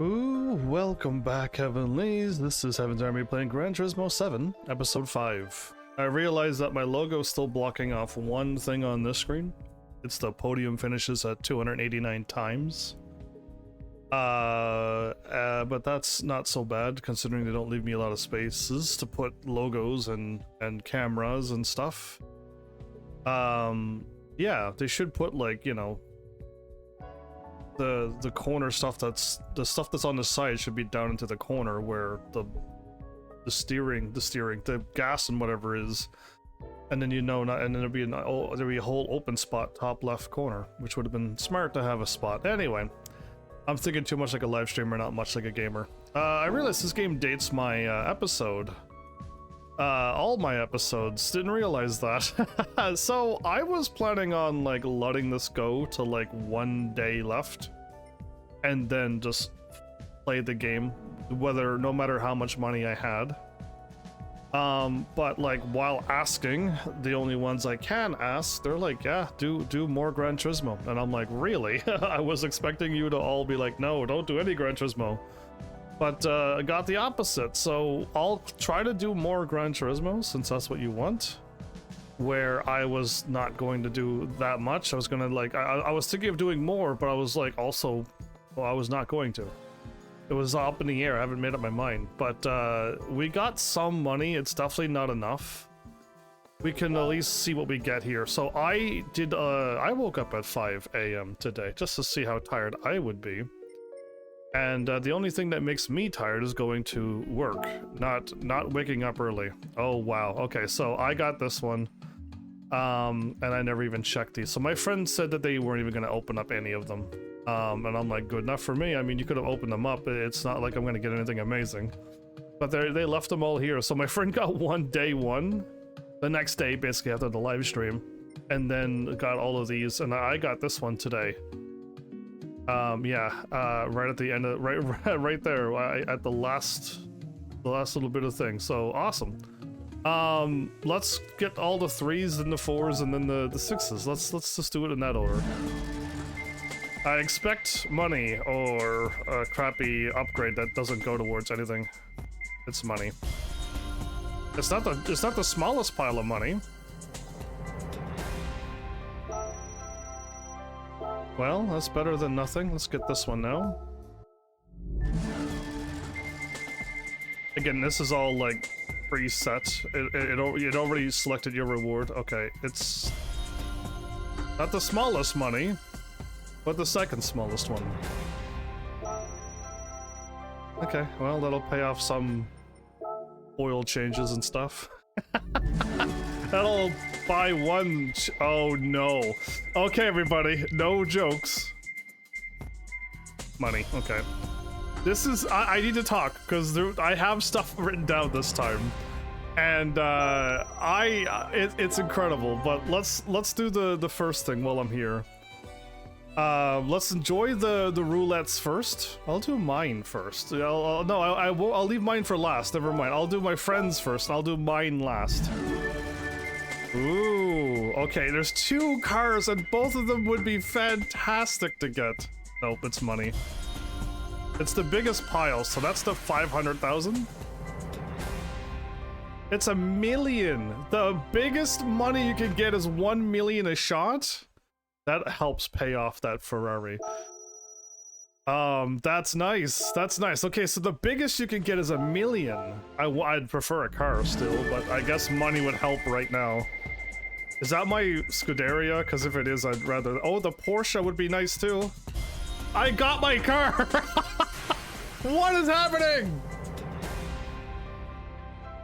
Ooh, welcome back, Heavenlies. This is Heaven's Army playing Gran Turismo 7, Episode 5. I realize that my logo is still blocking off one thing on this screen. It's the podium finishes at 289 times. But that's not so bad, considering they don't leave me a lot of spaces to put logos and cameras and stuff. Yeah, they should put, like, you know, the corner stuff, the stuff that's on the side should be down into the corner where the gas and whatever is, and then, you know, and then there'd be a whole open spot top left corner, which would have been smart to have a spot. Anyway, I'm thinking too much like a live streamer, not much like a gamer. I realized this game dates my episode. All my episodes, didn't realize that. So I was planning on, like, letting this go to, like, 1 day left and then just play the game, no matter how much money I had. But, like, while asking, the only ones I can ask, they're like, yeah, do more Gran Turismo. And I'm like, really? I was expecting you to all be like, no, don't do any Gran Turismo. But I got the opposite, so I'll try to do more Gran Turismo, since that's what you want. Where I was not going to do that much. I was gonna, like, I was thinking of doing more, but I was like, also, well, I was not going to. It was up in the air, I haven't made up my mind. But we got some money, it's definitely not enough. We can at least see what we get here. So I woke up at 5 AM today, just to see how tired I would be. And the only thing that makes me tired is going to work, not waking up early. Oh wow, okay, so I got this one, and I never even checked these. So my friend said that they weren't even going to open up any of them, and I'm like, good enough for me. I mean, you could have opened them up, it's not like I'm going to get anything amazing. But they left them all here, so my friend got day one, the next day basically after the live stream, and then got all of these, and I got this one today. Right at the end of right there at the last little bit of thing. So awesome. Let's get all the 3s and the 4s and then the 6s. Let's just do it in that order. I expect money or a crappy upgrade that doesn't go towards anything. It's money. It's not the smallest pile of money. Well, that's better than nothing. Let's get this one now. Again, this is all, like, preset. It already selected your reward. Okay, it's not the smallest money, but the second smallest one. Okay, well, that'll pay off some oil changes and stuff. That'll buy one. Oh no. Okay, everybody, no jokes. Money. Okay. This is. I need to talk because I have stuff written down this time, and it's incredible. But let's do the first thing while I'm here. Let's enjoy the roulettes first. I'll do mine first. I'll leave mine for last. Never mind. I'll do my friends first. I'll do mine last. Ooh, okay, there's 2 cars and both of them would be fantastic to get. Nope, it's money. It's the biggest pile, so that's the 500,000. It's $1 million. The biggest money you can get is 1 million a shot. That helps pay off that Ferrari. That's nice. That's nice. Okay, so the biggest you can get is $1 million. I'd prefer a car still, but I guess money would help right now. Is that my Scuderia? Because if it is, I'd rather... Oh, the Porsche would be nice too. I got my car! What is happening?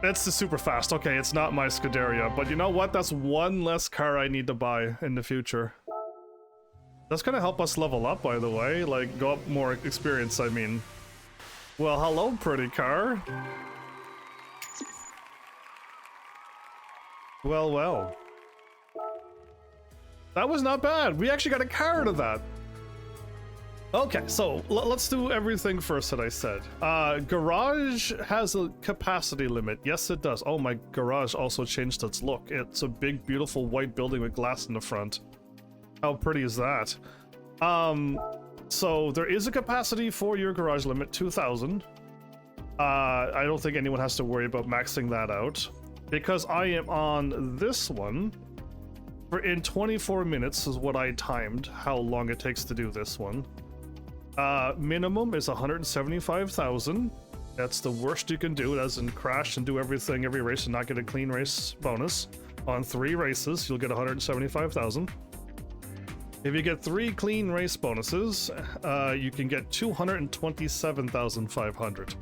That's the super fast. Okay, it's not my Scuderia, but you know what? That's one less car I need to buy in the future. That's gonna help us level up, by the way. Like, go up more experience, I mean. Well, hello, pretty car. Well, well. That was not bad. We actually got a car out of that. Okay, so let's do everything first that I said. Garage has a capacity limit. Yes, it does. Oh, my garage also changed its look. It's a big, beautiful white building with glass in the front. How pretty is that? So there is a capacity for your garage limit, 2,000. I don't think anyone has to worry about maxing that out. Because I am on this one, for in 24 minutes is what I timed, how long it takes to do this one. Minimum is 175,000. That's the worst you can do, as in crash and do everything every race and not get a clean race bonus. On 3 races, you'll get 175,000. If you get 3 clean race bonuses, you can get 227,500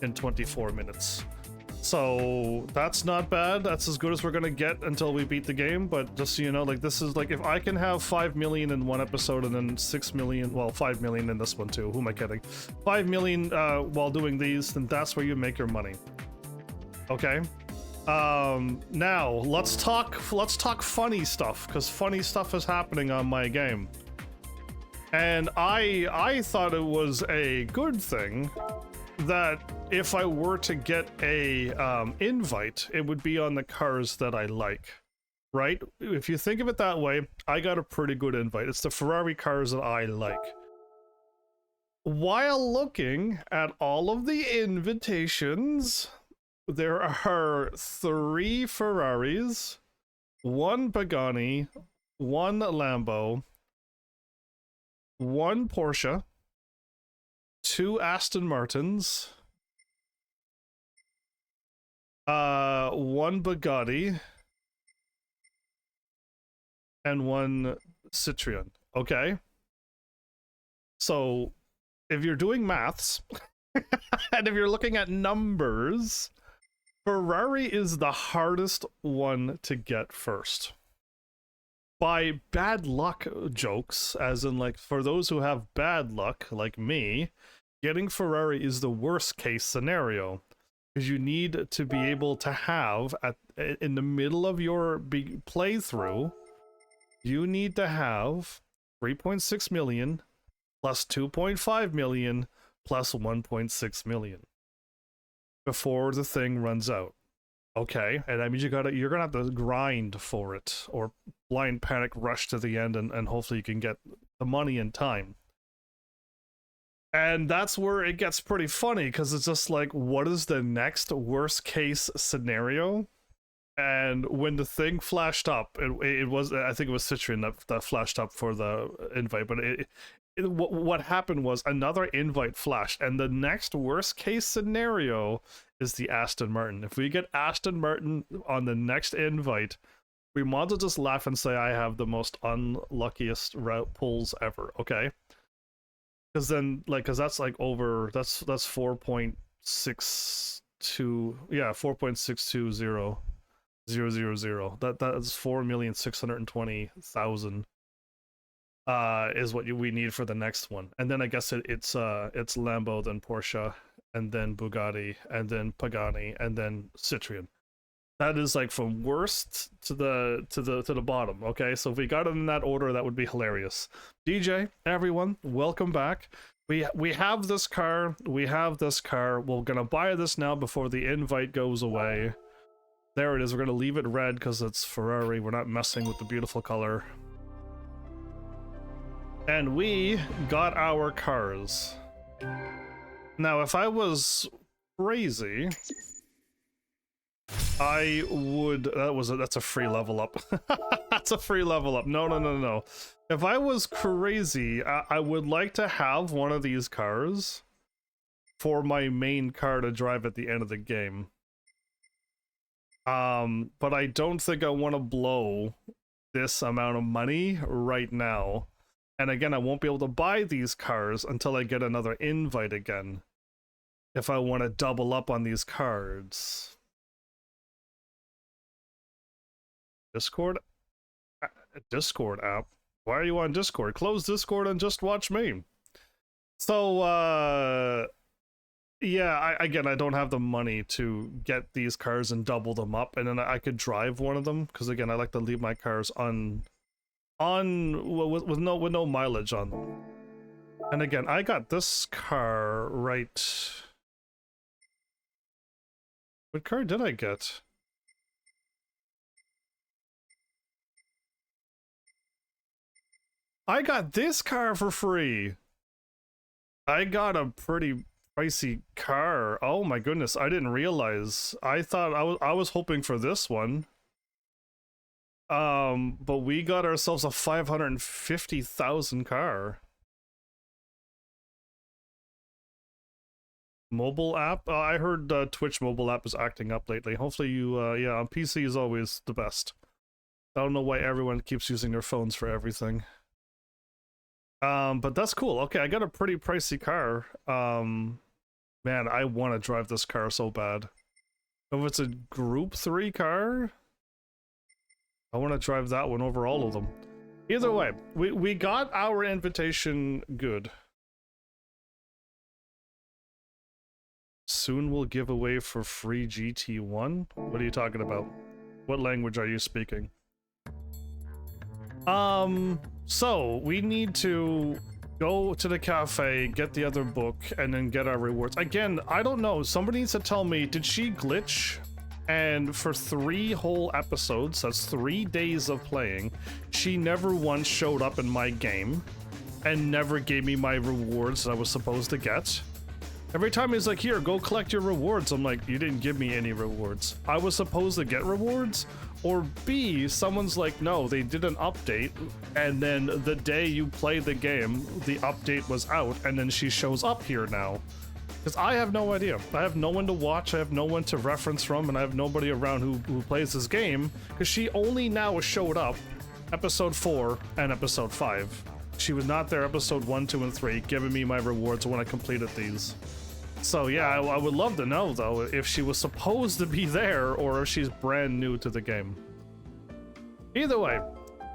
in 24 minutes. So that's not bad. That's as good as we're gonna get until we beat the game. But just so you know, like, this is like, if I can have 5 million in one episode and then 6 million, well, 5 million in this one too. Who am I kidding? 5 million while doing these, then that's where you make your money. Okay. Now let's talk funny stuff, because funny stuff is happening on my game. And I thought it was a good thing that if I were to get a invite, it would be on the cars that I like, right? If you think of it that way, I got a pretty good invite. It's the Ferrari cars that I like. While looking at all of the invitations, there are 3 Ferraris, 1 Pagani, 1 Lambo, 1 Porsche, 2 Aston Martins, 1 Bugatti, and 1 Citroen. Okay? So, if you're doing maths, and if you're looking at numbers, Ferrari is the hardest one to get first. By bad luck jokes, as in, like, for those who have bad luck, like me, getting Ferrari is the worst case scenario, because you need to be able to have, in the middle of your playthrough, you need to have 3.6 million plus 2.5 million plus 1.6 million before the thing runs out. Okay, and that means you're gonna have to grind for it, or blind panic rush to the end, and hopefully you can get the money in time. And that's where it gets pretty funny, because it's just like, what is the next worst case scenario? And when the thing flashed up, it was, I think it was Citroen that flashed up for the invite, but what happened was another invite flashed, and the next worst case scenario is the Aston Martin. If we get Aston Martin on the next invite, we might as well just laugh and say I have the most unluckiest route pulls ever, okay? Because then, like, because that's like over, that's 4.62, yeah, 4.620000. That's 4,620,000 is what we need for the next one. And then I guess it's Lambo, then Porsche, and then Bugatti, and then Pagani, and then Citroen. That is like from worst to the bottom. Okay, so if we got it in that order, that would be hilarious. DJ, everyone, welcome back. We have this car. We have this car. We're gonna buy this now before the invite goes away. There it is. We're gonna leave it red because it's Ferrari. We're not messing with the beautiful color. And we got our cars. Now, if I was crazy, I would... That's a free level up. That's a free level up. No. If I was crazy, I would like to have one of these cars for my main car to drive at the end of the game. But I don't think I want to blow this amount of money right now. And again, I won't be able to buy these cars until I get another invite again, if I want to double up on these cards. Discord app? Why are you on Discord? Close Discord and just watch me. So, yeah, I don't have the money to get these cars and double them up, and then I could drive one of them, because again, I like to leave my cars with no mileage on them. And again, I got this car right. What car did I get? I got this car for free. I got a pretty pricey car. Oh my goodness, I didn't realize. I thought I was hoping for this one. But we got ourselves a 550,000 car. Mobile app? I heard Twitch mobile app is acting up lately. Hopefully you, yeah, on PC is always the best. I don't know why everyone keeps using their phones for everything. But that's cool. Okay, I got a pretty pricey car. Man, I want to drive this car so bad. If it's a Group 3 car, I want to drive that one over all of them. Either way, we got our invitation good. Soon we'll give away for free GT1? What are you talking about? What language are you speaking? So we need to go to the cafe, get the other book, and then get our rewards. Again, I don't know. Somebody needs to tell me, did she glitch? And for 3 whole episodes, that's 3 days of playing, she never once showed up in my game and never gave me my rewards that I was supposed to get. Every time he's like, here, go collect your rewards. I'm like, you didn't give me any rewards. I was supposed to get rewards? Or B, someone's like, no, they did an update, and then the day you play the game, the update was out, and then she shows up here now. Because I have no idea. I have no one to watch, I have no one to reference from, and I have nobody around who plays this game, because she only now showed up episode 4 and episode 5. She was not there episode 1, 2, and 3, giving me my rewards when I completed these. So yeah, I would love to know, though, if she was supposed to be there, or if she's brand new to the game. Either way,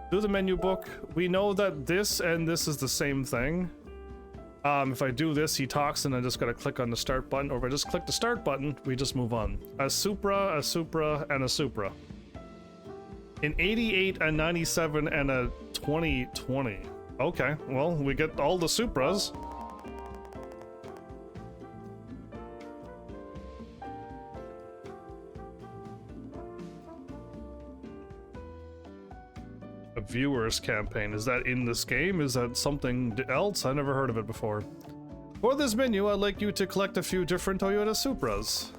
do the menu book. We know that this and this is the same thing. If I do this, he talks, and I just gotta click on the start button, or if I just click the start button, we just move on. A Supra, and a Supra. An 88, a 97, and a 2020. Okay, well, we get all the Supras. A viewers campaign. Is that in this game? Is that something else? I never heard of it before. For this menu, I'd like you to collect a few different Toyota Supras.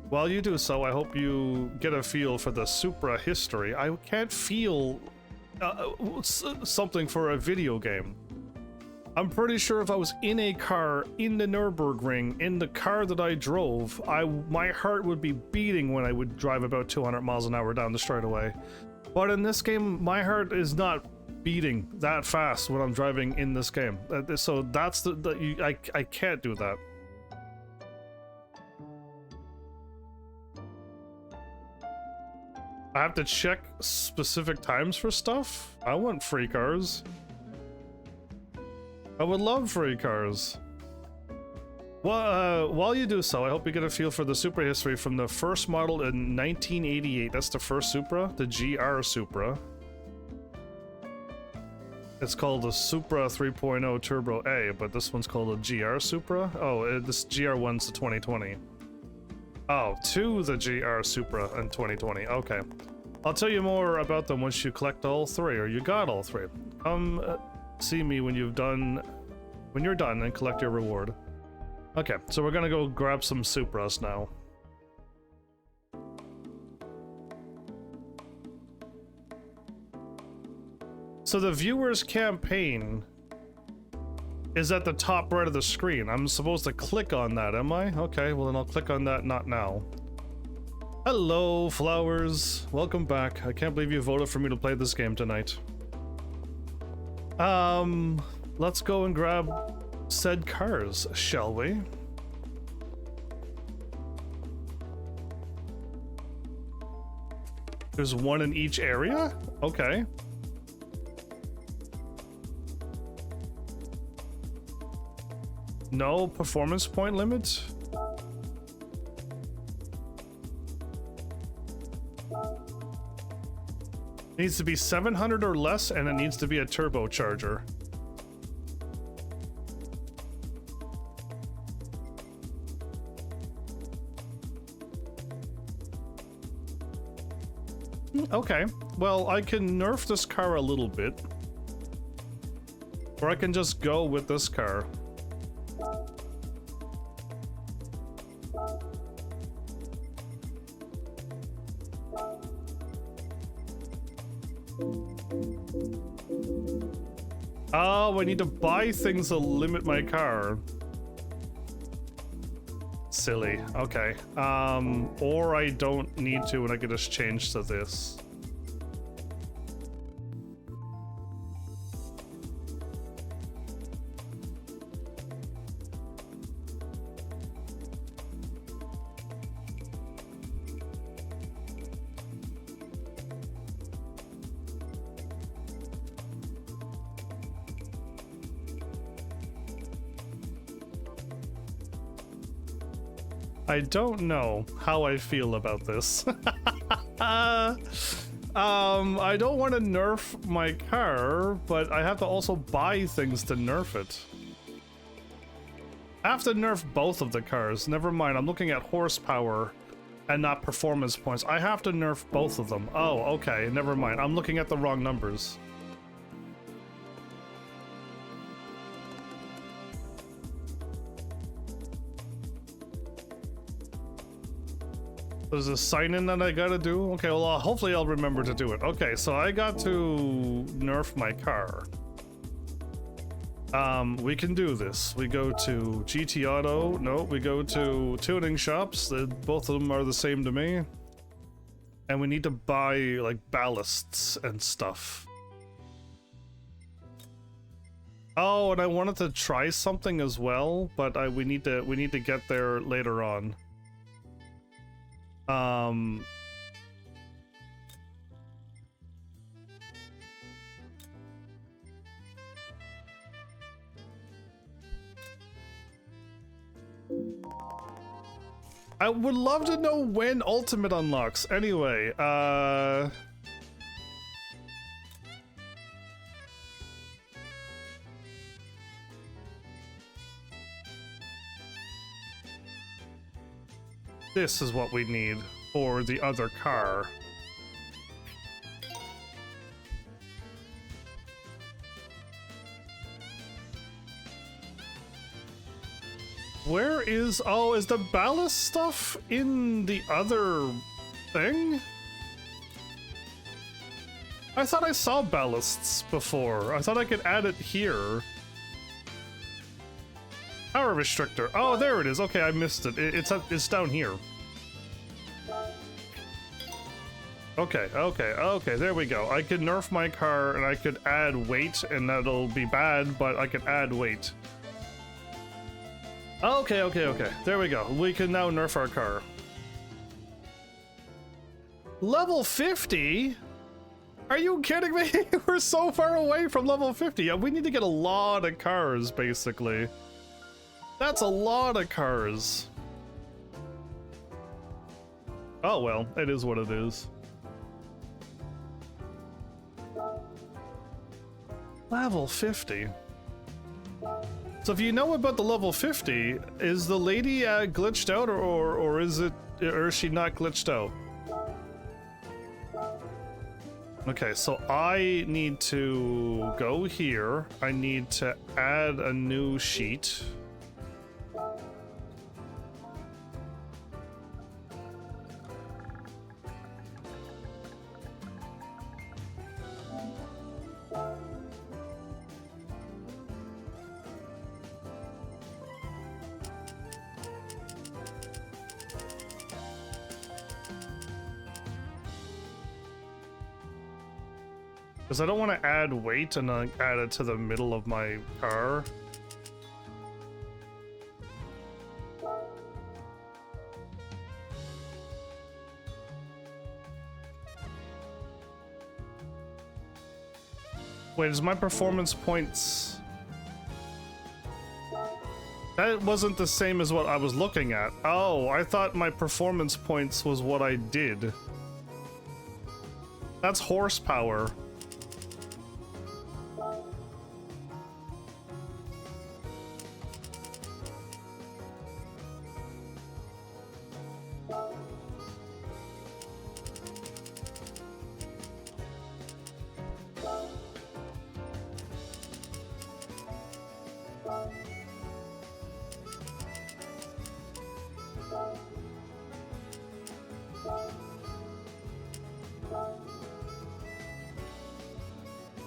While you do so, I hope you get a feel for the Supra history. I can't feel something for a video game. I'm pretty sure if I was in a car in the Nürburgring, in the car that I drove, my heart would be beating when I would drive about 200 miles an hour down the straightaway. But in this game, my heart is not beating that fast when I'm driving in this game. So that's I can't do that. I have to check specific times for stuff? I want free cars. I would love free cars. Well, while you do so, I hope you get a feel for the Supra history from the first model in 1988. That's the first Supra, the GR Supra. It's called the Supra 3.0 Turbo A, but this one's called a GR Supra. Oh, this GR one's the 2020. Oh, to the GR Supra in 2020. Okay. I'll tell you more about them once you collect all 3, or you got all 3. Come see me when you're done and collect your reward. Okay, so we're gonna go grab some Supras now. So the viewers campaign is at the top right of the screen. I'm supposed to click on that, am I? Okay, well then I'll click on that, not now. Hello, flowers. Welcome back. I can't believe you voted for me to play this game tonight. Let's go and grab said cars, shall we? There's one in each area? Okay. No performance point limit? It needs to be 700 or less, and it needs to be a turbocharger. Okay, well, I can nerf this car a little bit. Or I can just go with this car. Oh, I need to buy things to limit my car. Silly. Okay. Or I don't need to and I can just change to this. I don't know how I feel about this. I don't want to nerf my car, but I have to also buy things to nerf it. I have to nerf both of the cars. Never mind, I'm looking at horsepower and not performance points. I have to nerf both of them. Oh, okay, never mind. I'm looking at the wrong numbers. There's a sign-in that I gotta do? Okay, well, hopefully I'll remember to do it. Okay, so I got to nerf my car. We can do this. We go to GT Auto. No, we go to tuning shops. Both of them are the same to me. And we need to buy, like, ballasts and stuff. Oh, and I wanted to try something as well, but we need to get there later on. I would love to know when Ultimate unlocks. Anyway, this is what we need for the other car. Where is... oh, is the ballast stuff in the other thing? I thought I saw ballasts before. I thought I could add it here. Power restrictor. Oh, there it is. Okay, I missed it. It's down here. Okay, there we go. I could nerf my car and I could add weight, and that'll be bad, but I could add weight. Okay. There we go. We can now nerf our car. Level 50? Are you kidding me? We're so far away from level 50. We need to get a lot of cars, basically. That's a lot of cars. Oh well, it is what it is. Level 50. So if you know about the level 50, is the lady glitched out, or is she not glitched out? Okay, so I need to go here. I need to add a new sheet. Because I don't want to add weight and add it to the middle of my car. Wait, is my performance points... That wasn't the same as what I was looking at. Oh, I thought my performance points was what I did. That's horsepower.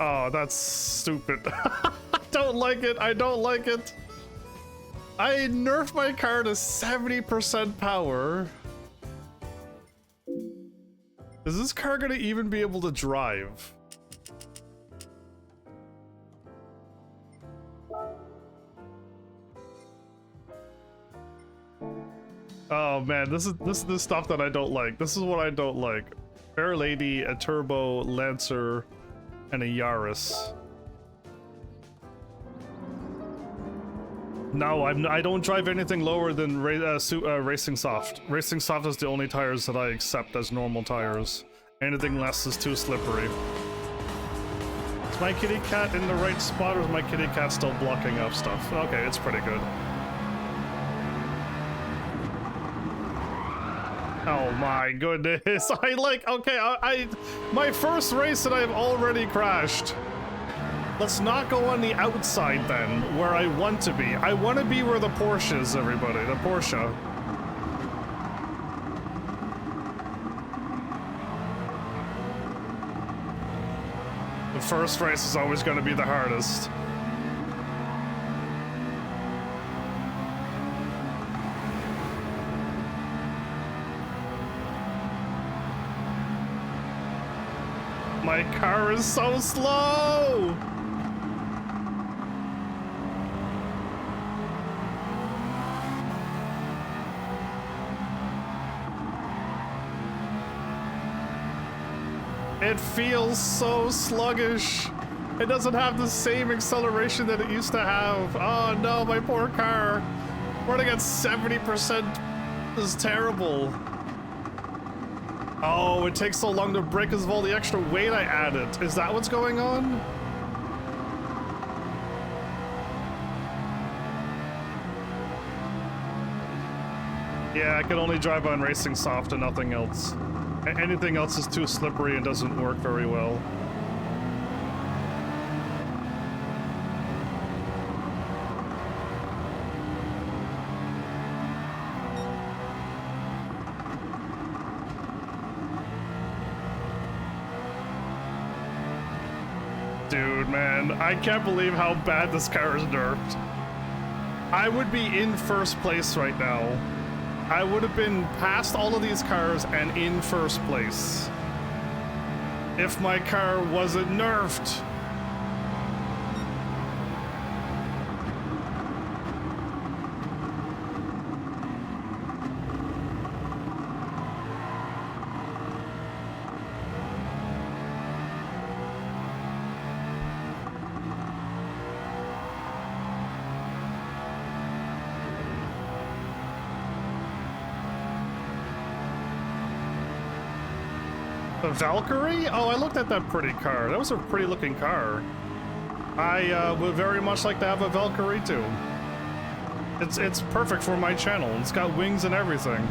Oh, that's stupid. I don't like it. I don't like it. I nerfed my car to 70% power. Is this car gonna even be able to drive? Oh man, this is the stuff that I don't like. This is what I don't like. Fair Lady, a Turbo, Lancer, and a Yaris. No, I don't drive anything lower than Racing Soft. Racing Soft is the only tires that I accept as normal tires. Anything less is too slippery. Is my kitty cat in the right spot, or is my kitty cat still blocking up stuff? Okay, it's pretty good. Oh my goodness, my first race and I've already crashed. Let's not go on the outside then, where I want to be. I want to be where the Porsche is, everybody, the Porsche. The first race is always going to be the hardest. My car is so slow! It feels so sluggish. It doesn't have the same acceleration that it used to have. Oh no, my poor car. Running at 70% is terrible. Oh, it takes so long to brake because of all the extra weight I added. Is that what's going on? Yeah, I can only drive on Racing Soft and nothing else. Anything else is too slippery and doesn't work very well. Dude, man, I can't believe how bad this car is nerfed. I would be in first place right now. I would have been past all of these cars and in first place if my car wasn't nerfed. The Valkyrie? Oh, I looked at that pretty car. That was a pretty looking car. I would very much like to have a Valkyrie too. It's perfect for my channel. It's got wings and everything.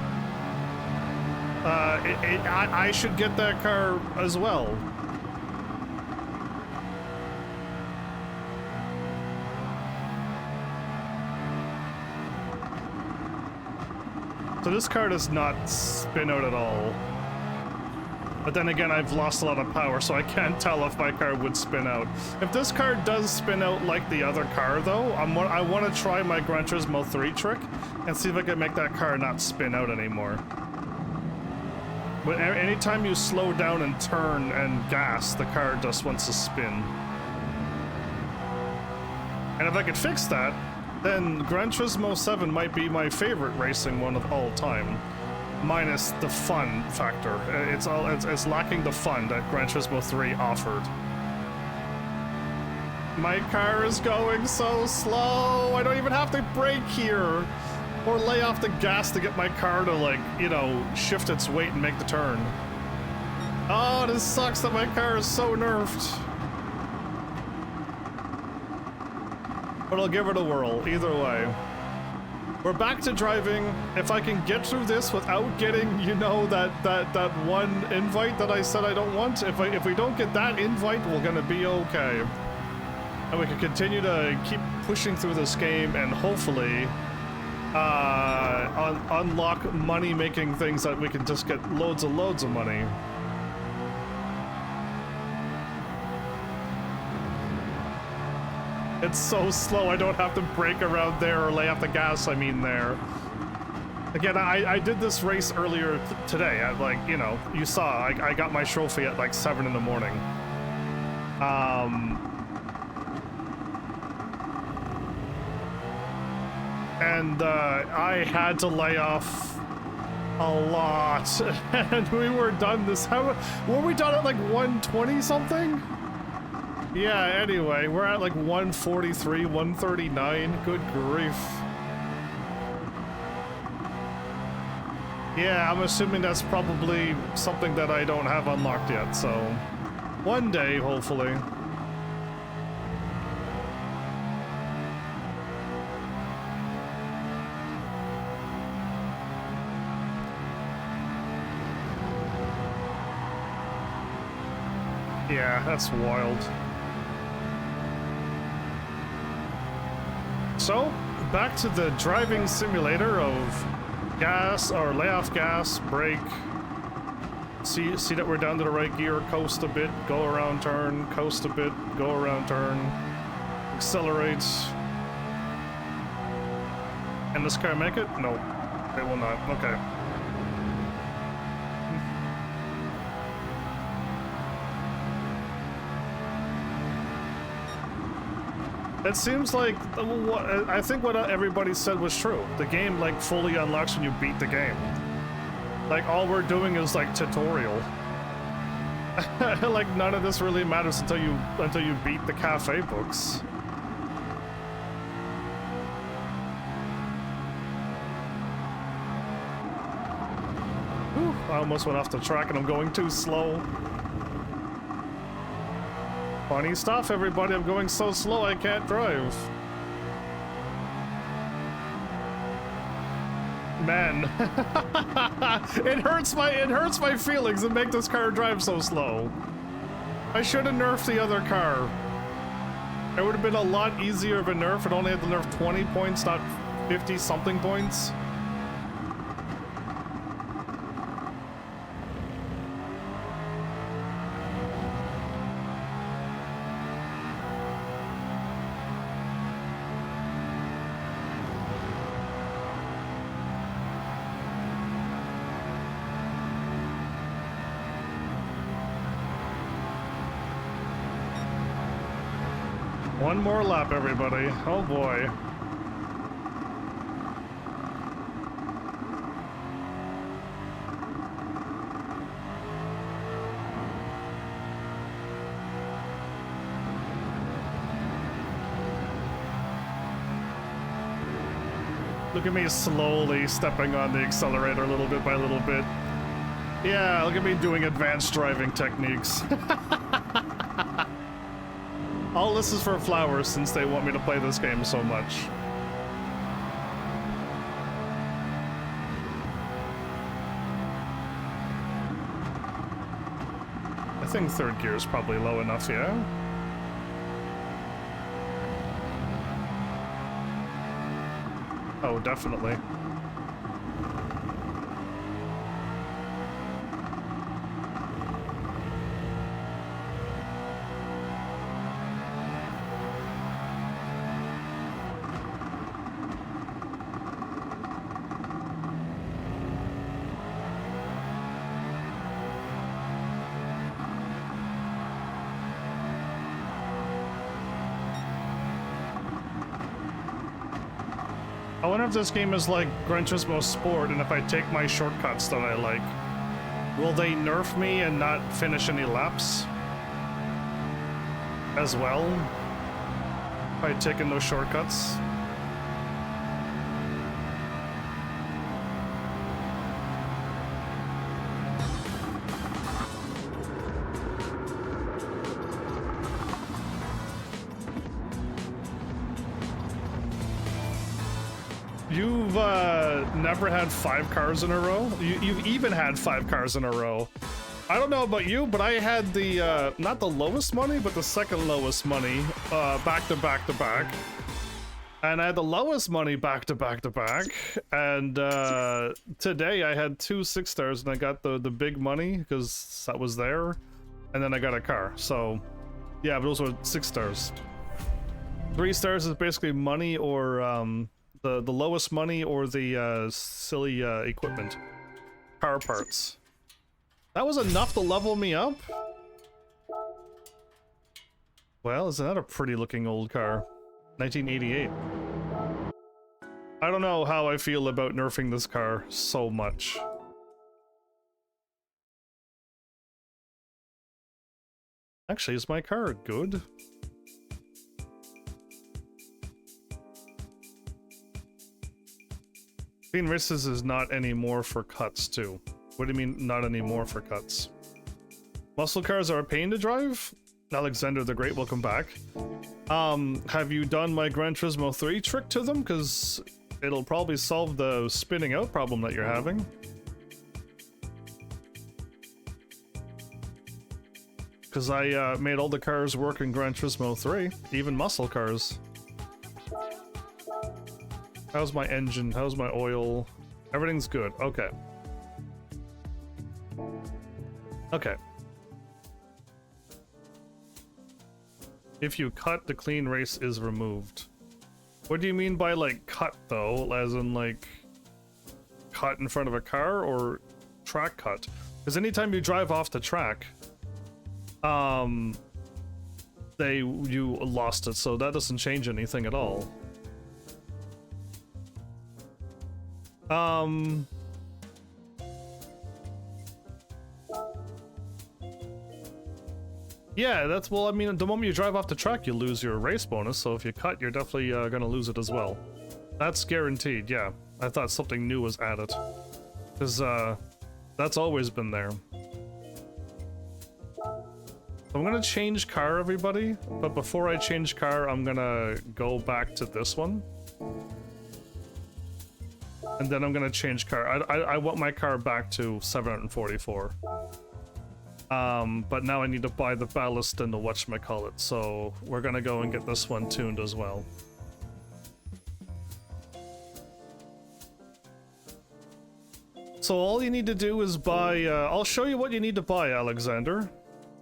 I should get that car as well. So this car does not spin out at all. But then again, I've lost a lot of power, so I can't tell if my car would spin out. If this car does spin out like the other car, though, I want to try my Gran Turismo 3 trick and see if I can make that car not spin out anymore. But anytime you slow down and turn and gas, the car just wants to spin. And if I could fix that, then Gran Turismo 7 might be my favorite racing one of all time. Minus the fun factor. It's lacking the fun that Gran Turismo 3 offered. My car is going so slow. I don't even have to brake here or lay off the gas to get my car to, like, you know, shift its weight and make the turn. Oh, this sucks that my car is so nerfed. But I'll give it a whirl either way. We're back to driving. If I can get through this without getting, you know, that one invite that I said I don't want, if we don't get that invite, we're gonna be okay. And we can continue to keep pushing through this game and hopefully unlock money-making things that we can just get loads of money. It's so slow, I don't have to brake around there or lay off the gas, I mean there. Again, I did this race earlier today. I, like, you know, you saw, I got my trophy at like 7 in the morning. And I had to lay off a lot. And we were done this, were we done at like 120 something? Yeah, anyway, we're at like 143, 139, good grief. Yeah, I'm assuming that's probably something that I don't have unlocked yet, so one day, hopefully. Yeah, that's wild. So, back to the driving simulator of gas, or lay off gas, brake, see that we're down to the right gear, coast a bit, go around turn, coast a bit, go around turn, accelerate. Can this car make it? No, it will not. Okay. It seems like, I think what everybody said was true. The game, like, fully unlocks when you beat the game. Like, all we're doing is, like, tutorial. Like, none of this really matters until you beat the cafe books. Whew, I almost went off the track and I'm going too slow. Funny stuff, everybody. I'm going so slow I can't drive. Man, it hurts my feelings to make this car drive so slow. I should have nerfed the other car. It would have been a lot easier of a nerf. It only had to nerf 20 points, not 50 something points. One more lap, everybody. Oh boy. Look at me slowly stepping on the accelerator little bit by little bit. Yeah, look at me doing advanced driving techniques. All this is for flowers since they want me to play this game so much. I think third gear is probably low enough, yeah? Oh, definitely. I wonder if this game is like Gran Turismo Sport, and if I take my shortcuts that I like, will they nerf me and not finish any laps as well by taking those shortcuts? You've never had 5 cars in a row? You've even had 5 cars in a row. I don't know about you, but I had the, not the lowest money, but the second lowest money, back to back to back. And I had the lowest money back to back to back. And today I had 2 6 stars and I got the big money because that was there. And then I got a car. So yeah, but those were 6 stars. 3 stars is basically money or the lowest money or the silly equipment. Car parts. That was enough to level me up? Well, isn't that a pretty looking old car? 1988. I don't know how I feel about nerfing this car so much. Actually, is my car good? Clean races is not anymore for cuts too. What do you mean not anymore for cuts? Muscle cars are a pain to drive? Alexander the Great, welcome back. Have you done my Gran Turismo 3 trick to them? Because it'll probably solve the spinning out problem that you're having. Because I made all the cars work in Gran Turismo 3, even muscle cars. How's my engine? How's my oil? Everything's good. Okay. Okay. If you cut, the clean race is removed. What do you mean by, like, cut, though? As in, like, cut in front of a car or track cut? Because anytime you drive off the track, you lost it, so that doesn't change anything at all. Yeah, that's, well, I mean, the moment you drive off the track, you lose your race bonus, so if you cut, you're definitely gonna lose it as well. That's guaranteed, yeah. I thought something new was added. Because, that's always been there. I'm gonna change car, everybody, but before I change car, I'm gonna go back to this one. And then I'm gonna change car. I want my car back to 744. But now I need to buy the ballast and the whatchamacallit, so we're gonna go and get this one tuned as well. So all you need to do is buy, I'll show you what you need to buy, Alexander.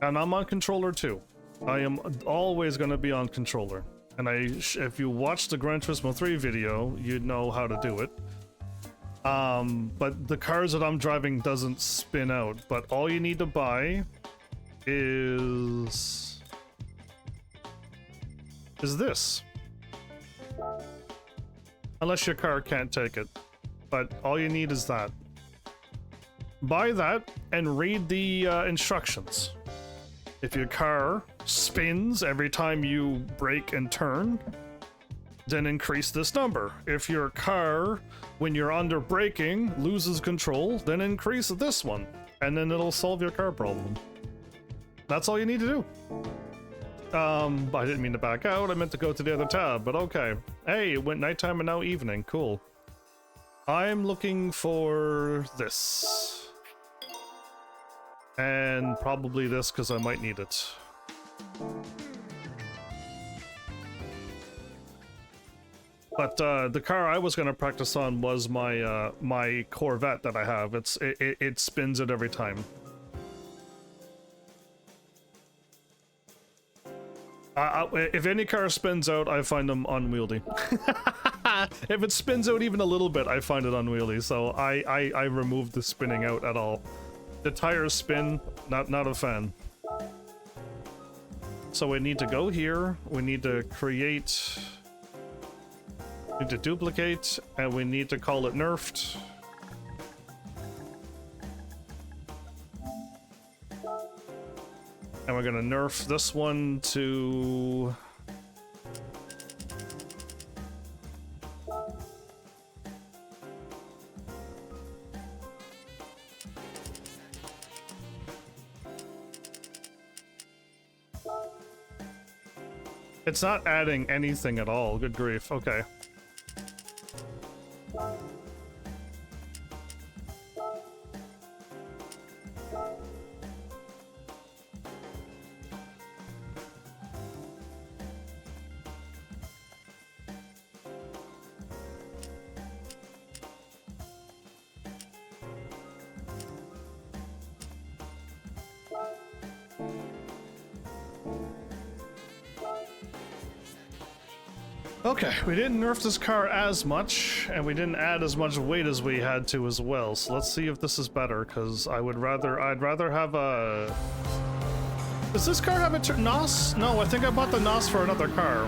And I'm on controller too. I am always gonna be on controller. And if you watch the Gran Turismo 3 video, you'd know how to do it. But the cars that I'm driving doesn't spin out, but all you need to buy is this. Unless your car can't take it, but all you need is that. Buy that and read the instructions. If your car spins every time you brake and turn, then increase this number. If your car, when you're under braking, loses control, then increase this one. And then it'll solve your car problem. That's all you need to do. I didn't mean to back out, I meant to go to the other tab, but okay. Hey, it went nighttime and now evening, cool. I'm looking for this. And probably this, because I might need it. But the car I was going to practice on was my my Corvette that I have. It spins it every time. If any car spins out, I find them unwieldy. If it spins out even a little bit, I find it unwieldy. So I removed the spinning out at all. The tires spin, not a fan. So we need to go here. We need to create. Need to duplicate, and we need to call it nerfed. And we're gonna nerf this one to... It's not adding anything at all, good grief, okay. Okay, we didn't nerf this car as much, and we didn't add as much weight as we had to as well. So let's see if this is better, because I'd rather have a... Does this car have a NOS? No, I think I bought the NOS for another car.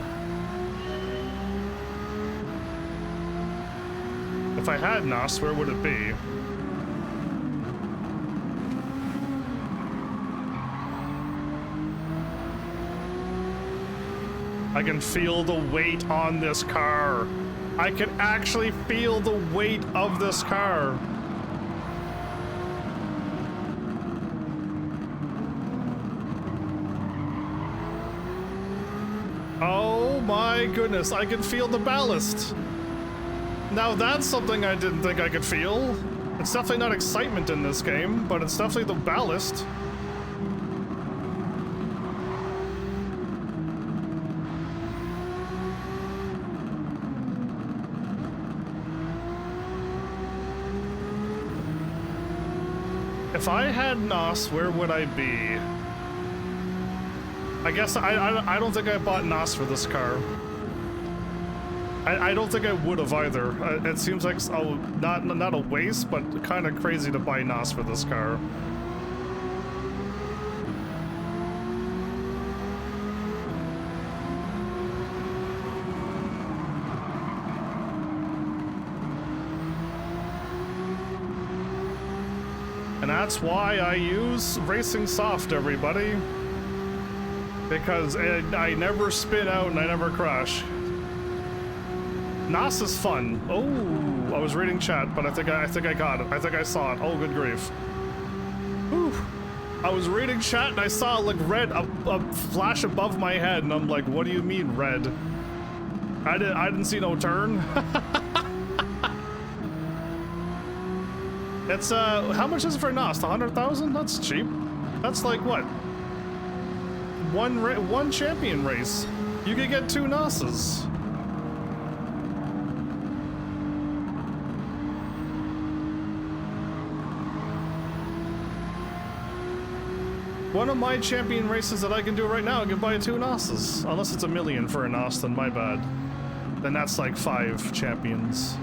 If I had NOS, where would it be? I can feel the weight on this car. I can actually feel the weight of this car. Oh my goodness, I can feel the ballast. Now that's something I didn't think I could feel. It's definitely not excitement in this game, but it's definitely the ballast. If I had NOS, where would I be? I guess I don't think I bought NOS for this car. I don't think I would have either. It seems like not a waste, but kind of crazy to buy NOS for this car. And that's why I use Racing Soft, everybody. Because I never spin out and I never crash. NOS is fun. Oh, I was reading chat, but I think I got it. I think I saw it. Oh, good grief. Whew. I was reading chat and I saw like red a flash above my head, and I'm like, what do you mean red? I didn't see no turn. It's how much is it for NOS? 100,000? That's cheap. That's like what? One champion race. You could get 2 NOSes. One of my champion races that I can do right now, I can buy 2 NOSes. Unless it's $1 million for a NOS, then my bad. Then that's like 5 champions.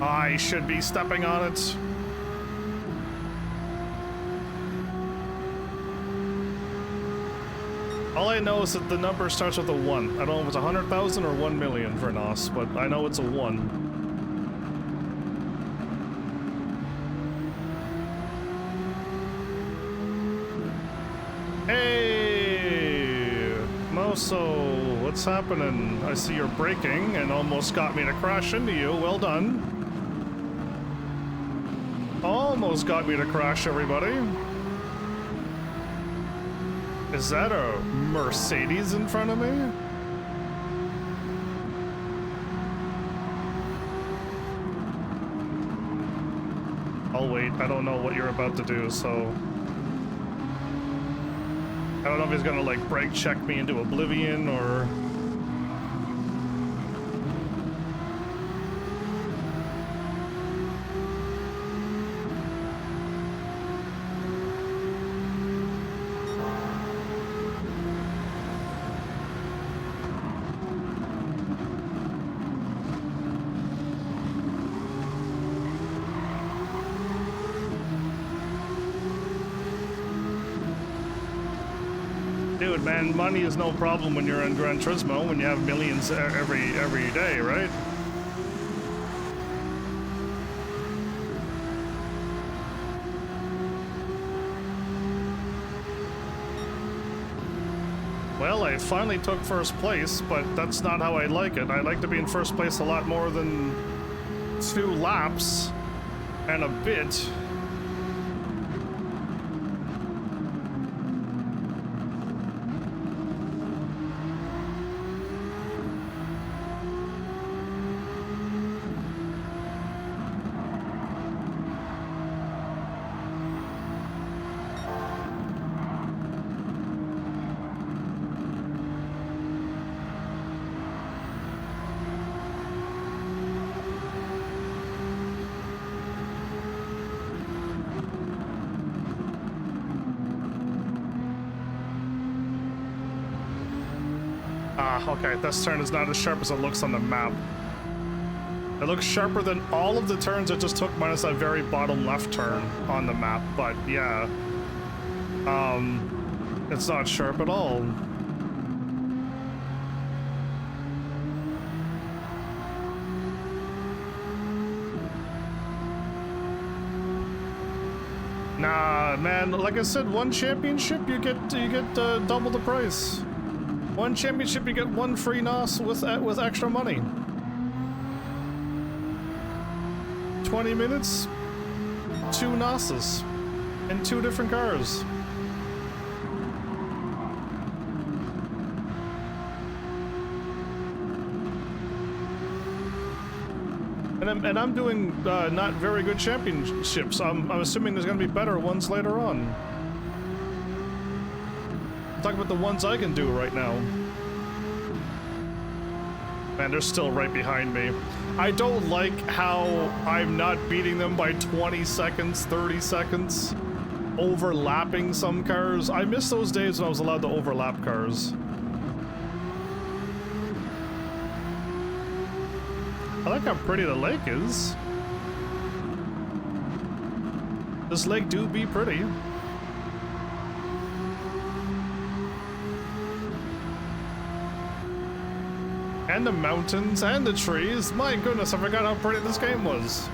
I should be stepping on it. All I know is that the number starts with a 1. I don't know if it's 100,000 or 1 million for NOS, but I know it's a 1. Hey, Moso, what's happening? I see you're braking and almost got me to crash into you. Well done. Almost got me to crash, everybody. Is that a Mercedes in front of me? I'll wait. I don't know what you're about to do, so... I don't know if he's gonna, like, brake check me into oblivion, or... Dude, man, money is no problem when you're in Gran Turismo, when you have millions every day, right? Well, I finally took first place, but that's not how I like it. I like to be in first place a lot more than 2 laps and a bit. Ah, okay, this turn is not as sharp as it looks on the map. It looks sharper than all of the turns it just took, minus that very bottom left turn on the map, but yeah. It's not sharp at all. Nah, man, like I said, one championship, you get double the price. One championship, you get one free NOS with extra money. 20 minutes, 2 NOSes, in 2 different cars. And I'm doing not very good championships. I'm assuming there's gonna be better ones later on. I'm talking about the ones I can do right now. Man, they're still right behind me. I don't like how I'm not beating them by 20 seconds, 30 seconds, overlapping some cars. I miss those days when I was allowed to overlap cars. I like how pretty the lake is. This lake do be pretty. And the mountains and the trees. My goodness, I forgot how pretty this game was.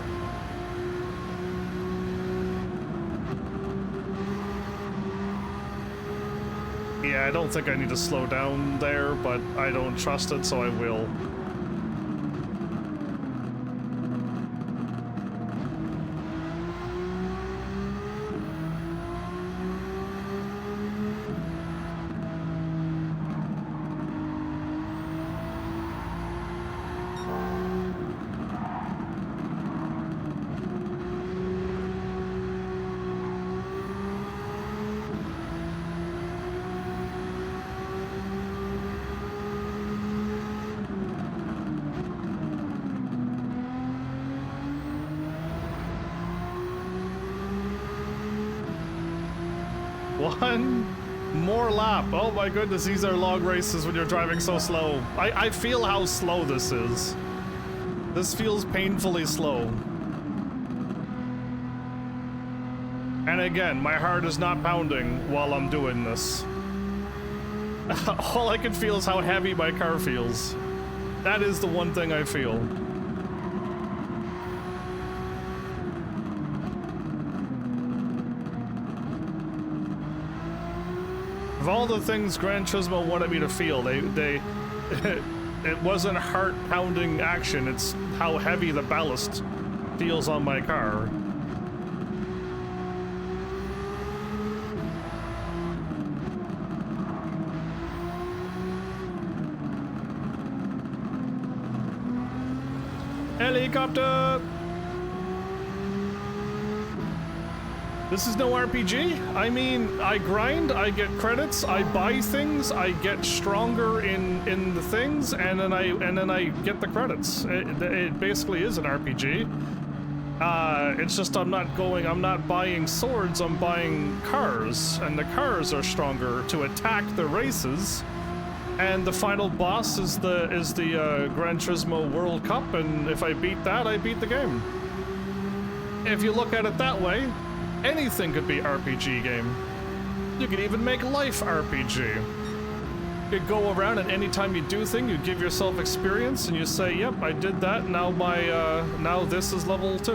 Yeah, I don't think I need to slow down there, but I don't trust it, so I will. One more lap. Oh my goodness, these are long races when you're driving so slow. I feel how slow this is. This feels painfully slow. And again, my heart is not pounding while I'm doing this. All I can feel is how heavy my car feels. That is the one thing I feel. Of all the things Gran Turismo wanted me to feel, it wasn't heart-pounding action, it's how heavy the ballast feels on my car. Helicopter! This is no RPG. I mean, I grind, I get credits, I buy things, I get stronger in the things, and then I get the credits. It basically is an RPG. It's just I'm not buying swords, I'm buying cars, and the cars are stronger to attack the races. And the final boss is the Gran Turismo World Cup, and if I beat that, I beat the game. If you look at it that way, anything could be RPG game. You could even make life RPG. You could go around and anytime you do thing, you give yourself experience and you say, yep, I did that, now now this is level 2.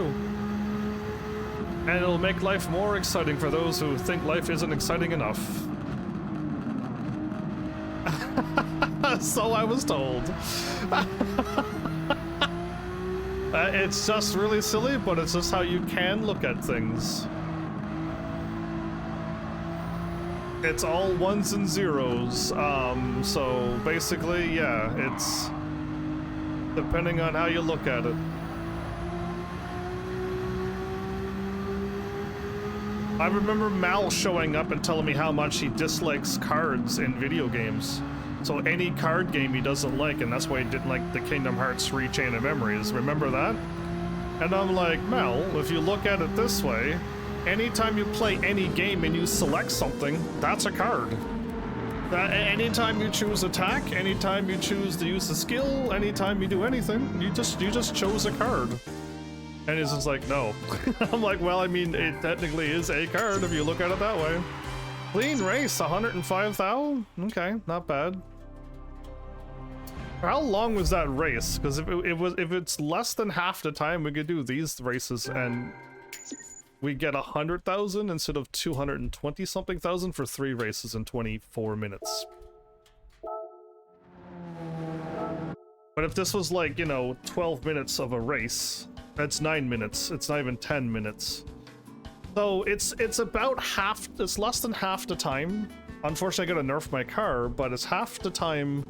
And it'll make life more exciting for those who think life isn't exciting enough. So I was told. It's just really silly, but it's just how you can look at things. It's all ones and zeros, so basically, yeah, it's depending on how you look at it. I remember Mal showing up and telling me how much he dislikes cards in video games. So any card game he doesn't like, and that's why he didn't like the Kingdom Hearts 3 Chain of Memories. Remember that? And I'm like, Mel, if you look at it this way, anytime you play any game and you select something, that's a card. Anytime you choose attack, anytime you choose to use a skill, anytime you do anything, you just chose a card. And it's just like, no. I'm like, well, I mean, it technically is a card if you look at it that way. Clean race, 105,000? Okay, not bad. How long was that race? Because if it's less than half the time, we could do these races and we get 100,000 instead of 220 something thousand for 3 races in 24 minutes. But if this was like, you know, 12 minutes of a race, that's 9 minutes. It's not even 10 minutes. So it's about half, it's less than half the time. Unfortunately, I gotta nerf my car, but it's half the time,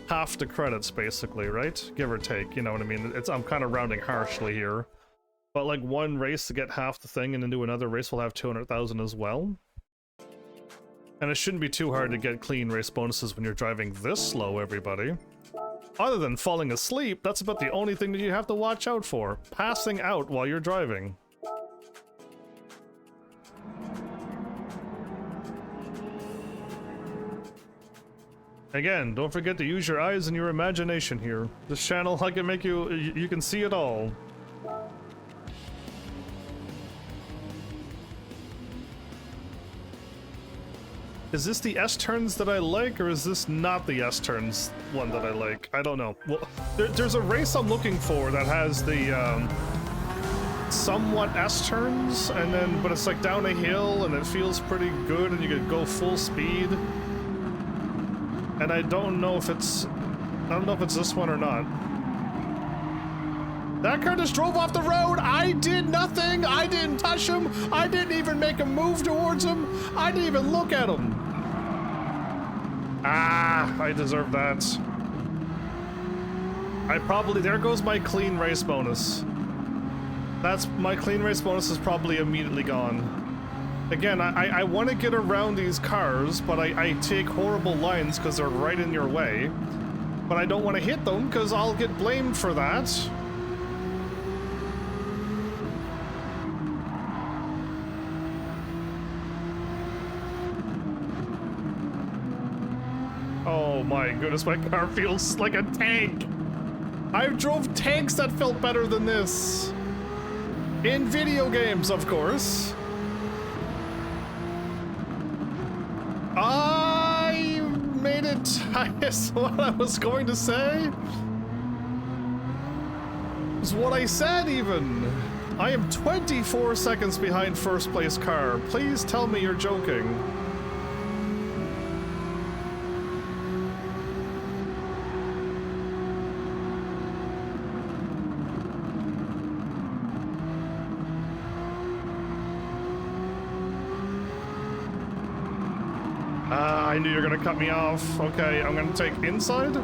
half the credits, basically, right? Give or take, you know what I mean? I'm kind of rounding harshly here. But like one race to get half the thing and then do another race will have 200,000 as well. And it shouldn't be too hard to get clean race bonuses when you're driving this slow, everybody. Other than falling asleep, that's about the only thing that you have to watch out for. Passing out while you're driving. Again, don't forget to use your eyes and your imagination here. This channel, I can make you can see it all. Is this the S-turns that I like, or is this not the S-turns one that I like? I don't know. Well, there's a race I'm looking for that has the somewhat S-turns, and then but it's like down a hill, and it feels pretty good, and you could go full speed. And I don't know if it's this one or not. That car just drove off the road. I did nothing. I didn't touch him. I didn't even make a move towards him. I didn't even look at him. Ah, I deserve that. There goes my clean race bonus. My clean race bonus is probably immediately gone. Again, I want to get around these cars, but I take horrible lines because they're right in your way. But I don't want to hit them because I'll get blamed for that. Oh my goodness, my car feels like a tank. I've drove tanks that felt better than this. In video games, of course. I made it. I guess what I was going to say was what I said even. I am 24 seconds behind first place car. Please tell me you're joking. I knew you were gonna cut me off. Okay, I'm gonna take inside.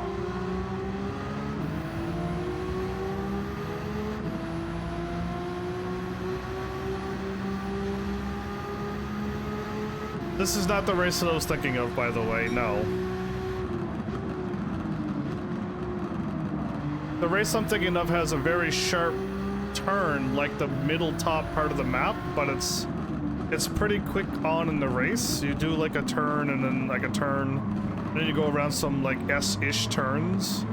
This is not the race that I was thinking of, by the way, no. The race I'm thinking of has a very sharp turn, like the middle top part of the map, but it's pretty quick on in the race. You do like a turn and then like a turn, and then you go around some like S-ish turns.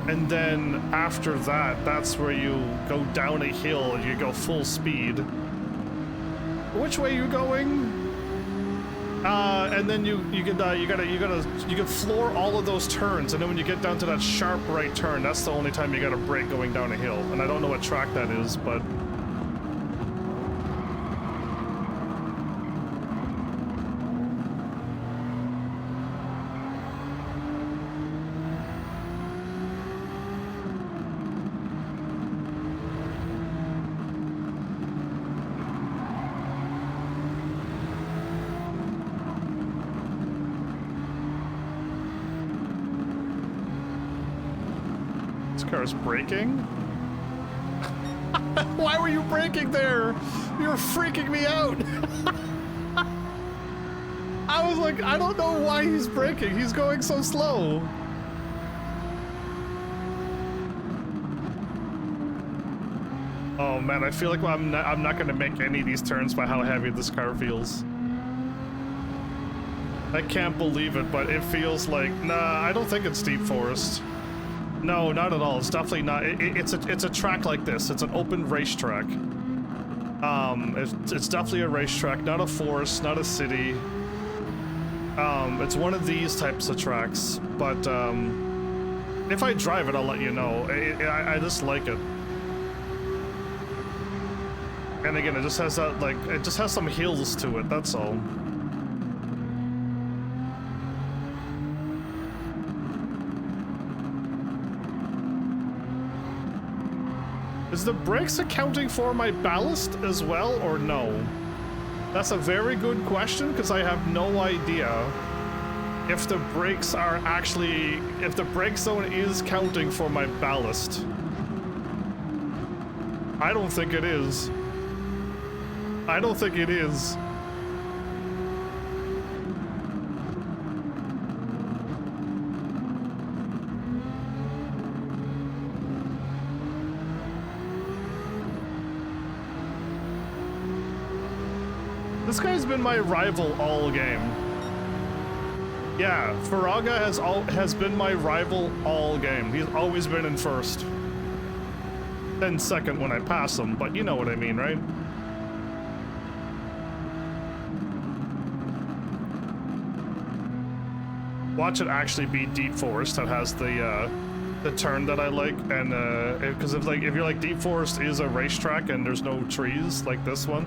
And then after that, that's where you go down a hill and you go full speed. Which way are you going? And then you can floor all of those turns, and then when you get down to that sharp right turn, that's the only time you gotta brake going down a hill. And I don't know what track that is, but car's braking? Why were you braking there? You're freaking me out. I was like, I don't know why he's braking. He's going so slow. Oh man, I feel like I'm not gonna make any of these turns by how heavy this car feels. I can't believe it, but it feels like... Nah, I don't think it's Deep Forest. No, not at all. It's definitely not. It's a track like this. It's an open racetrack. It's definitely a racetrack, not a forest, not a city. It's one of these types of tracks, but if I drive it, I'll let you know. I just like it. And again, it just has that, like, it just has some hills to it, that's all. Is the brakes accounting for my ballast as well, or no? That's a very good question, because I have no idea if the brakes are actually... if the brake zone is counting for my ballast. I don't think it is. I don't think it is. This guy's been my rival all game. Yeah, Faraga has been my rival all game. He's always been in first. Then second when I pass him, but you know what I mean, right? Watch it actually be Deep Forest that has the turn that I like, and because if you're like Deep Forest is a racetrack and there's no trees like this one,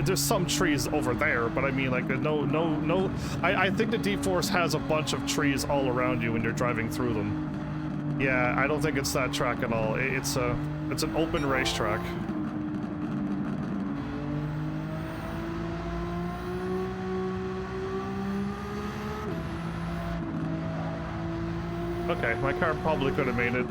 there's some trees over there, but I mean like no. I think the Deep Forest has a bunch of trees all around you when you're driving through them. Yeah, I don't think it's that track at all. It's an open racetrack. Okay, my car probably could have made it.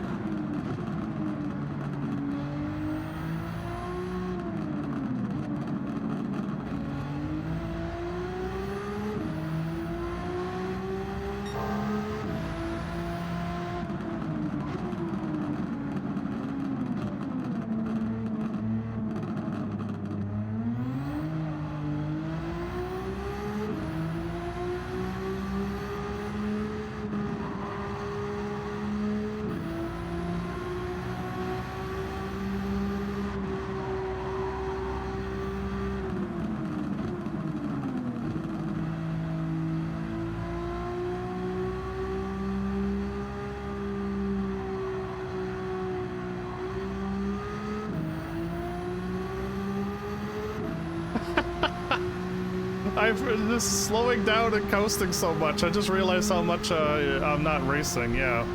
Just slowing down and coasting so much. I just realized how much I'm not racing, yeah.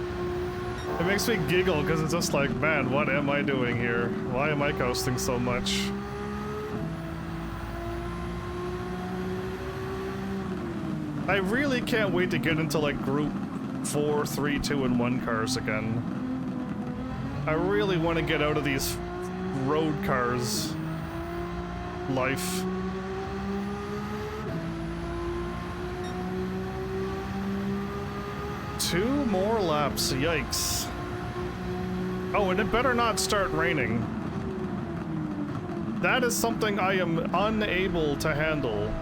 It makes me giggle because it's just like, man, what am I doing here? Why am I coasting so much? I really can't wait to get into like group 4, 3, 2, and 1 cars again. I really want to get out of these road cars life. Two more laps, yikes. Oh, and it better not start raining. That is something I am unable to handle.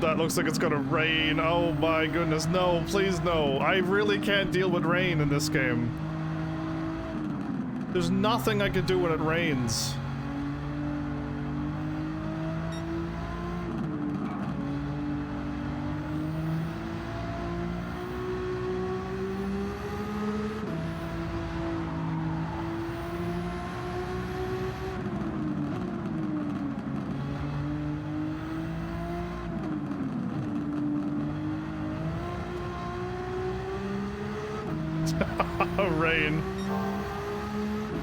That looks like it's gonna rain. Oh my goodness, no, please no. I really can't deal with rain in this game. There's nothing I can do when it rains. Rain.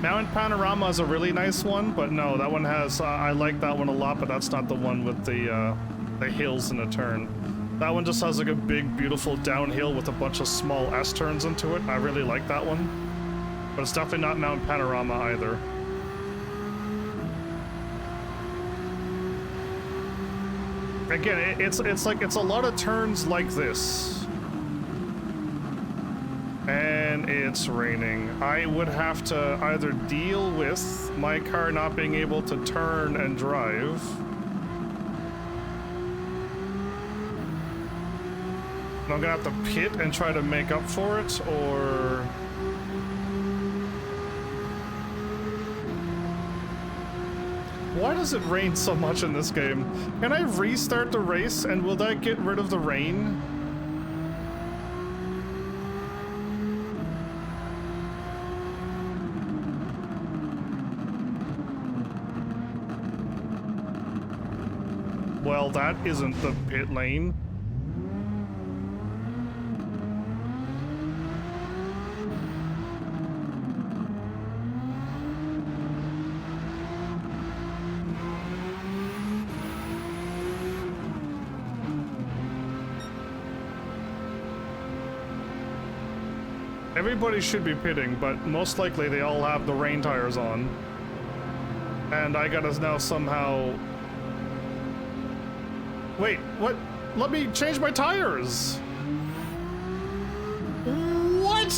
Mountain Panorama is a really nice one, but no, that one has, I like that one a lot, but that's not the one with the hills and the turn. That one just has like a big, beautiful downhill with a bunch of small S-turns into it. I really like that one, but it's definitely not Mountain Panorama either. Again, it's a lot of turns like this. when it's raining. I would have to either deal with my car not being able to turn and drive. I'm gonna have to pit and try to make up for it, or... Why does it rain so much in this game? Can I restart the race and will that get rid of the rain? Well, that isn't the pit lane. Everybody should be pitting, but most likely they all have the rain tires on. And I gotta now somehow... Wait, what? Let me change my tires! What?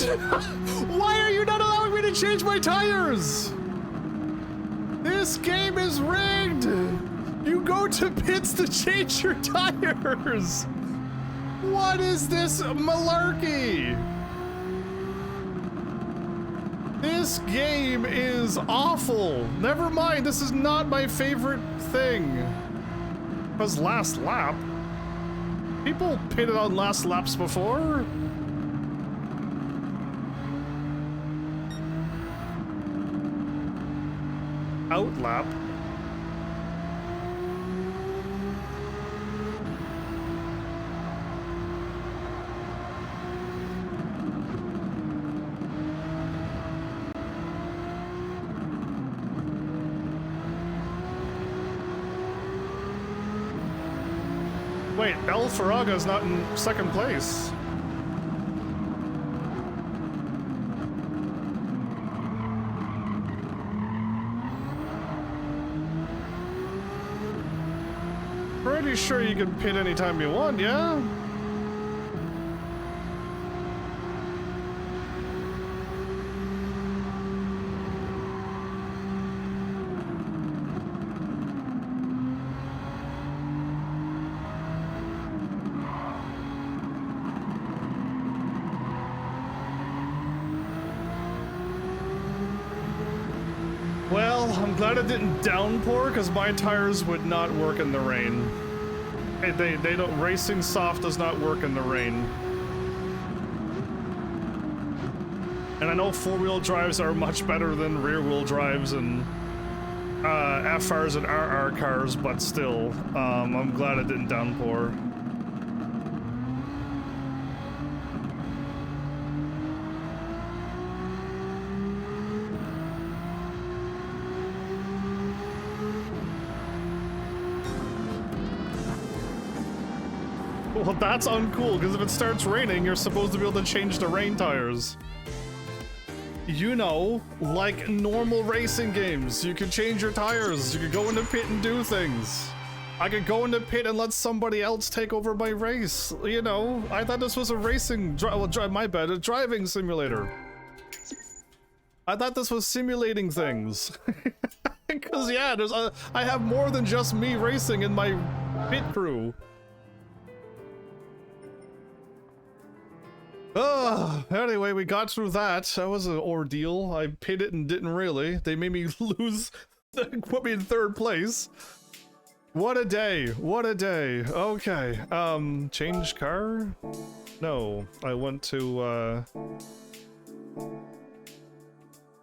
Why are you not allowing me to change my tires? This game is rigged! You go to pits to change your tires! What is this malarkey? This game is awful. Never mind, this is not my favorite thing. Because last lap? People pitted on last laps before? Outlap? Wait, El Faraga's not in second place. Pretty sure you can pit anytime you want, yeah? Well, I'm glad it didn't downpour, because my tires would not work in the rain. Hey, they don't, racing soft does not work in the rain. And I know four-wheel drives are much better than rear-wheel drives and FRs and RR cars, but still, I'm glad it didn't downpour. Well, that's uncool, because if it starts raining, you're supposed to be able to change the rain tires. You know, like normal racing games, you can change your tires, you can go into pit and do things. I could go into pit and let somebody else take over my race. You know, I thought this was a racing, my bad, a driving simulator. I thought this was simulating things. Because yeah, I have more than just me racing in my pit crew. Anyway, we got through that. That was an ordeal. I pitted and didn't really. They made me lose, put me in third place. What a day, what a day. Okay, change car? No, I went to,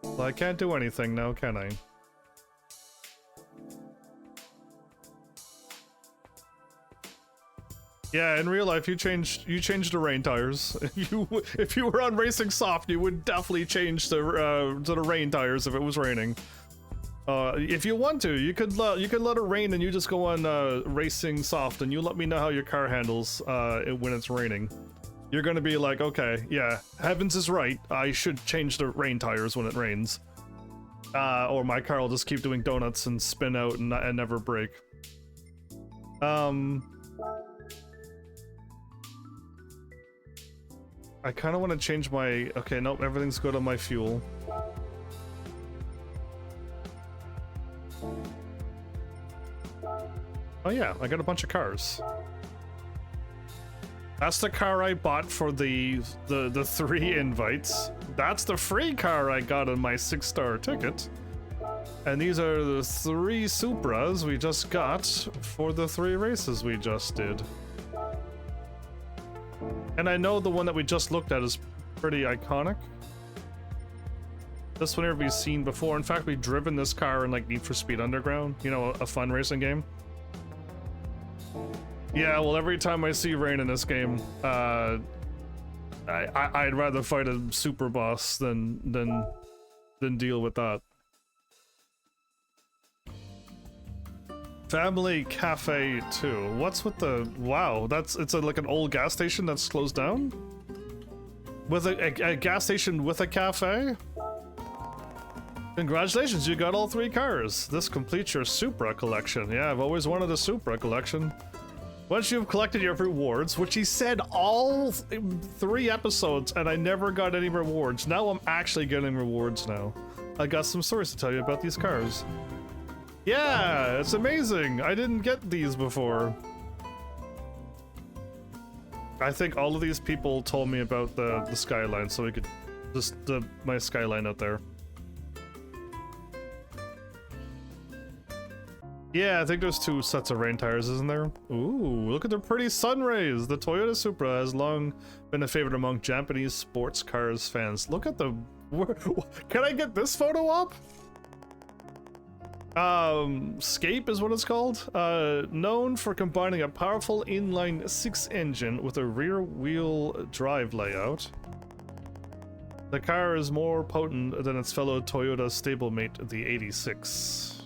well, I can't do anything now, can I? Yeah, in real life, you changed the rain tires. If you were on racing soft, you would definitely change to the rain tires if it was raining. If you want to, you could let it rain and you just go on racing soft, and you let me know how your car handles when it's raining. You're gonna be like, okay, yeah, Heavens is right. I should change the rain tires when it rains, or my car will just keep doing donuts and spin out and never break. I kind of want to change my... Okay, nope, everything's good on my fuel. Oh yeah, I got a bunch of cars. That's the car I bought for the 3 invites. That's the free car I got on my 6-star ticket. And these are the 3 Supras we just got for the 3 races we just did. And I know the one that we just looked at is pretty iconic. This one here we've seen before. In fact, we've driven this car in like Need for Speed Underground, you know, a fun racing game. Yeah, well, every time I see rain in this game, I'd rather fight a super boss than deal with that. Family Cafe 2. What's with the... Wow, it's like an old gas station that's closed down? With a gas station with a cafe? Congratulations, you got all 3 cars. This completes your Supra collection. Yeah, I've always wanted a Supra collection. Once you've collected your rewards, which he said all 3 episodes, and I never got any rewards. Now I'm actually getting rewards now. I got some stories to tell you about these cars. Yeah, it's amazing. I didn't get these before. I think all of these people told me about the Skyline, so we could just my Skyline out there. Yeah, I think there's 2 sets of rain tires, isn't there? Ooh, look at the pretty sun rays. The Toyota Supra has long been a favorite among Japanese sports cars fans. Look at the... Can I get this photo up? Scape is what it's called. Known for combining a powerful inline 6 engine with a rear wheel drive layout. The car is more potent than its fellow Toyota stablemate, the 86.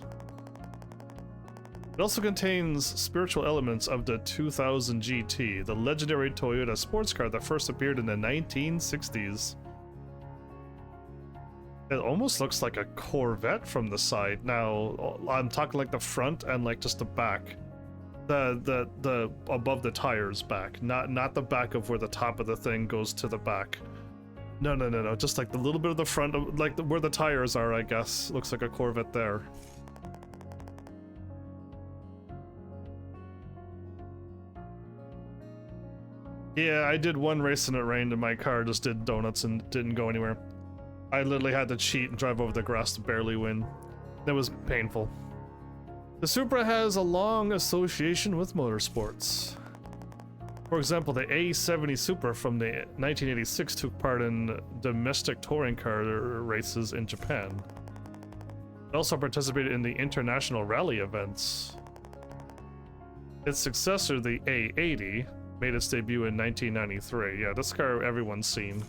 It also contains spiritual elements of the 2000 GT, the legendary Toyota sports car that first appeared in the 1960s. It almost looks like a Corvette from the side. Now, I'm talking like the front and like just the back. The above the tires back, not the back of where the top of the thing goes to the back. No, just like the little bit of the front, like where the tires are, I guess. Looks like a Corvette there. Yeah, I did 1 race and it rained and my car just did donuts and didn't go anywhere. I literally had to cheat and drive over the grass to barely win. That was painful. The Supra has a long association with motorsports. For example, the A70 Supra from the 1986 took part in domestic touring car races in Japan. It also participated in the international rally events. Its successor, the A80, made its debut in 1993. Yeah, this car everyone's seen.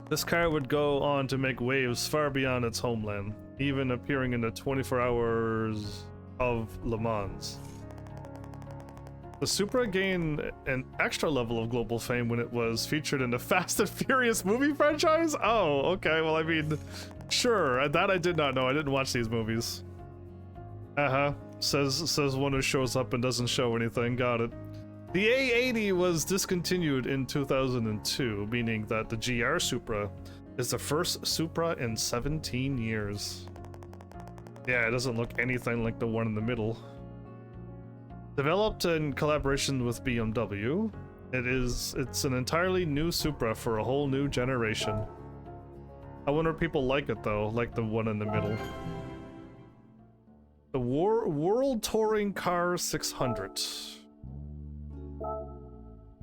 This car would go on to make waves far beyond its homeland, even appearing in the 24 Hours of Le Mans. The Supra gained an extra level of global fame when it was featured in the Fast and Furious movie franchise? Oh, okay, well I mean, sure, that I did not know. I didn't watch these movies. Says one who shows up and doesn't show anything. Got it. The A80 was discontinued in 2002, meaning that the GR Supra is the first Supra in 17 years. Yeah, it doesn't look anything like the one in the middle. Developed in collaboration with BMW, it's an entirely new Supra for a whole new generation. I wonder if people like it though, like the one in the middle. The World Touring Car 600.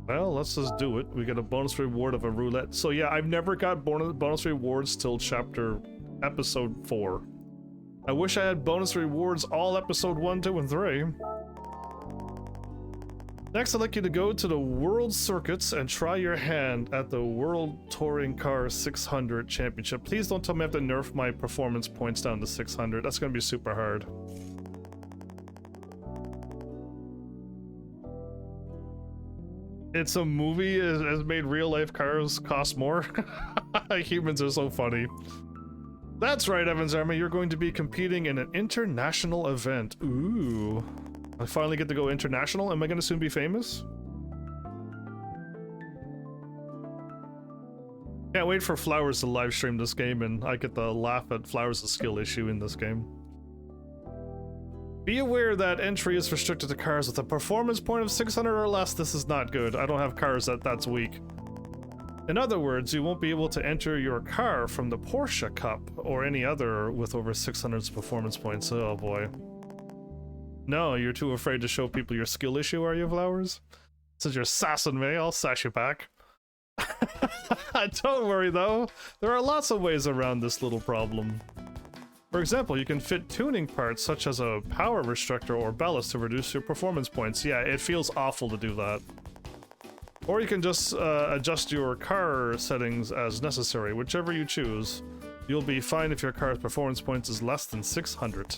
Well, let's just do it. We get a bonus reward of a roulette. So yeah, I've never got bonus rewards till episode 4. I wish I had bonus rewards all episode 1, 2, and 3. Next, I'd like you to go to the World Circuits and try your hand at the World Touring Car 600 Championship. Please don't tell me I have to nerf my performance points down to 600. That's gonna be super hard. It's a movie. It has made real life cars cost more. Humans are so funny. That's right, HEAVENSARMY. You're going to be competing in an international event. Ooh. I finally get to go international. Am I going to soon be famous? can't wait for Flowers to live stream this game and I get to laugh at Flowers' skill issue in this game. Be aware that entry is restricted to cars with a performance point of 600 or less. This is not good. I don't have cars that's weak. In other words, you won't be able to enter your car from the Porsche Cup or any other with over 600 performance points. Oh boy. No, you're too afraid to show people your skill issue, are you, Flowers? Since you're sassing me, I'll sass you back. Don't worry though, there are lots of ways around this little problem. For example, you can fit tuning parts such as a power restrictor or ballast to reduce your performance points. Yeah, it feels awful to do that. Or you can just adjust your car settings as necessary. Whichever you choose, you'll be fine if your car's performance points is less than 600.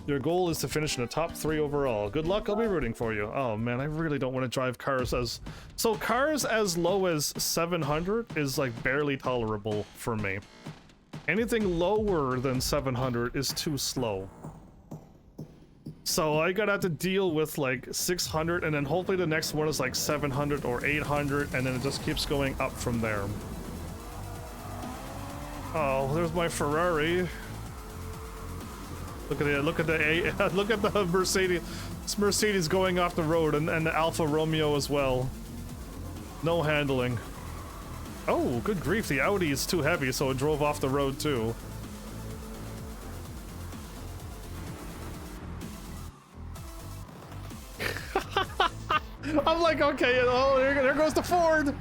Your goal is to finish in the top 3 overall. Good luck, I'll be rooting for you. Oh man, I really don't want to drive cars as... So cars as low as 700 is like barely tolerable for me. Anything lower than 700 is too slow. So I gotta have to deal with like 600 and then hopefully the next one is like 700 or 800 and then it just keeps going up from there. Oh, there's my Ferrari. Look at the Mercedes. This Mercedes going off the road and the Alfa Romeo as well. No handling. Oh, good grief, the Audi is too heavy, so it drove off the road too. I'm like, okay, oh, there goes the Ford.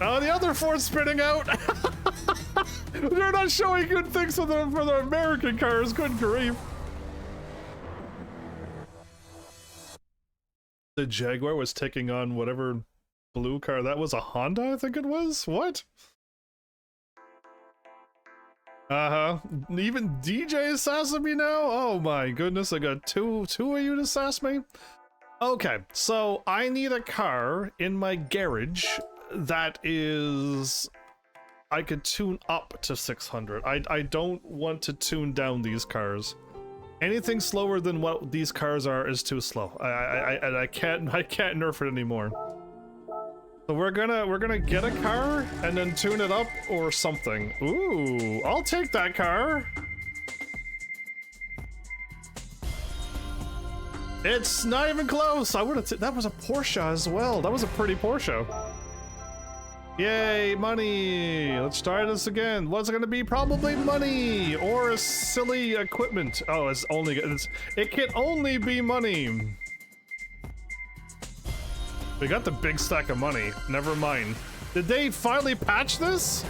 Oh, the other Ford's spinning out. They're not showing good things for the American cars, good grief. The Jaguar was taking on whatever blue car that was, a Honda, I think it was. What? Even DJ is sassing me now. Oh my goodness, I got two of you to sass me. Okay, so I need a car in my garage that is I could tune up to 600. I don't want to tune down these cars. Anything slower than what these cars are is too slow. I can't nerf it anymore. So we're gonna get a car and then tune it up or something. Ooh, I'll take that car. It's not even close. I would have. That was a Porsche as well. That was a pretty Porsche. Yay, money! Let's try this again. What's it gonna be? Probably money or silly equipment. Oh, it can only be money. We got the big stack of money. Never mind. Did they finally patch this?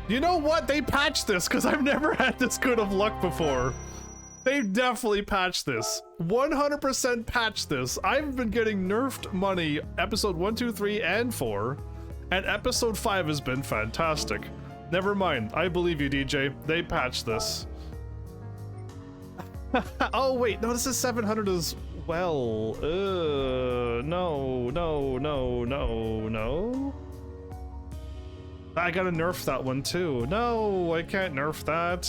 You know what? They patched this because I've never had this good of luck before. They definitely patched this. 100% patched this. I've been getting nerfed money episode 1, 2, 3, and 4. And episode 5 has been fantastic. Never mind. I believe you, DJ. They patched this. Oh, wait. No, this is 700 as well. No. I gotta nerf that one too. No, I can't nerf that.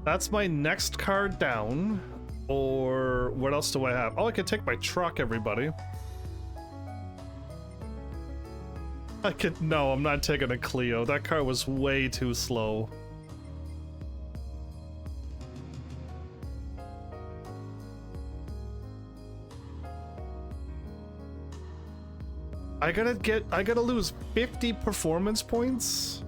That's my next card down. Or what else do I have? Oh, I could take my truck, everybody. No, I'm not taking a Clio. That car was way too slow. I gotta lose 50 performance points?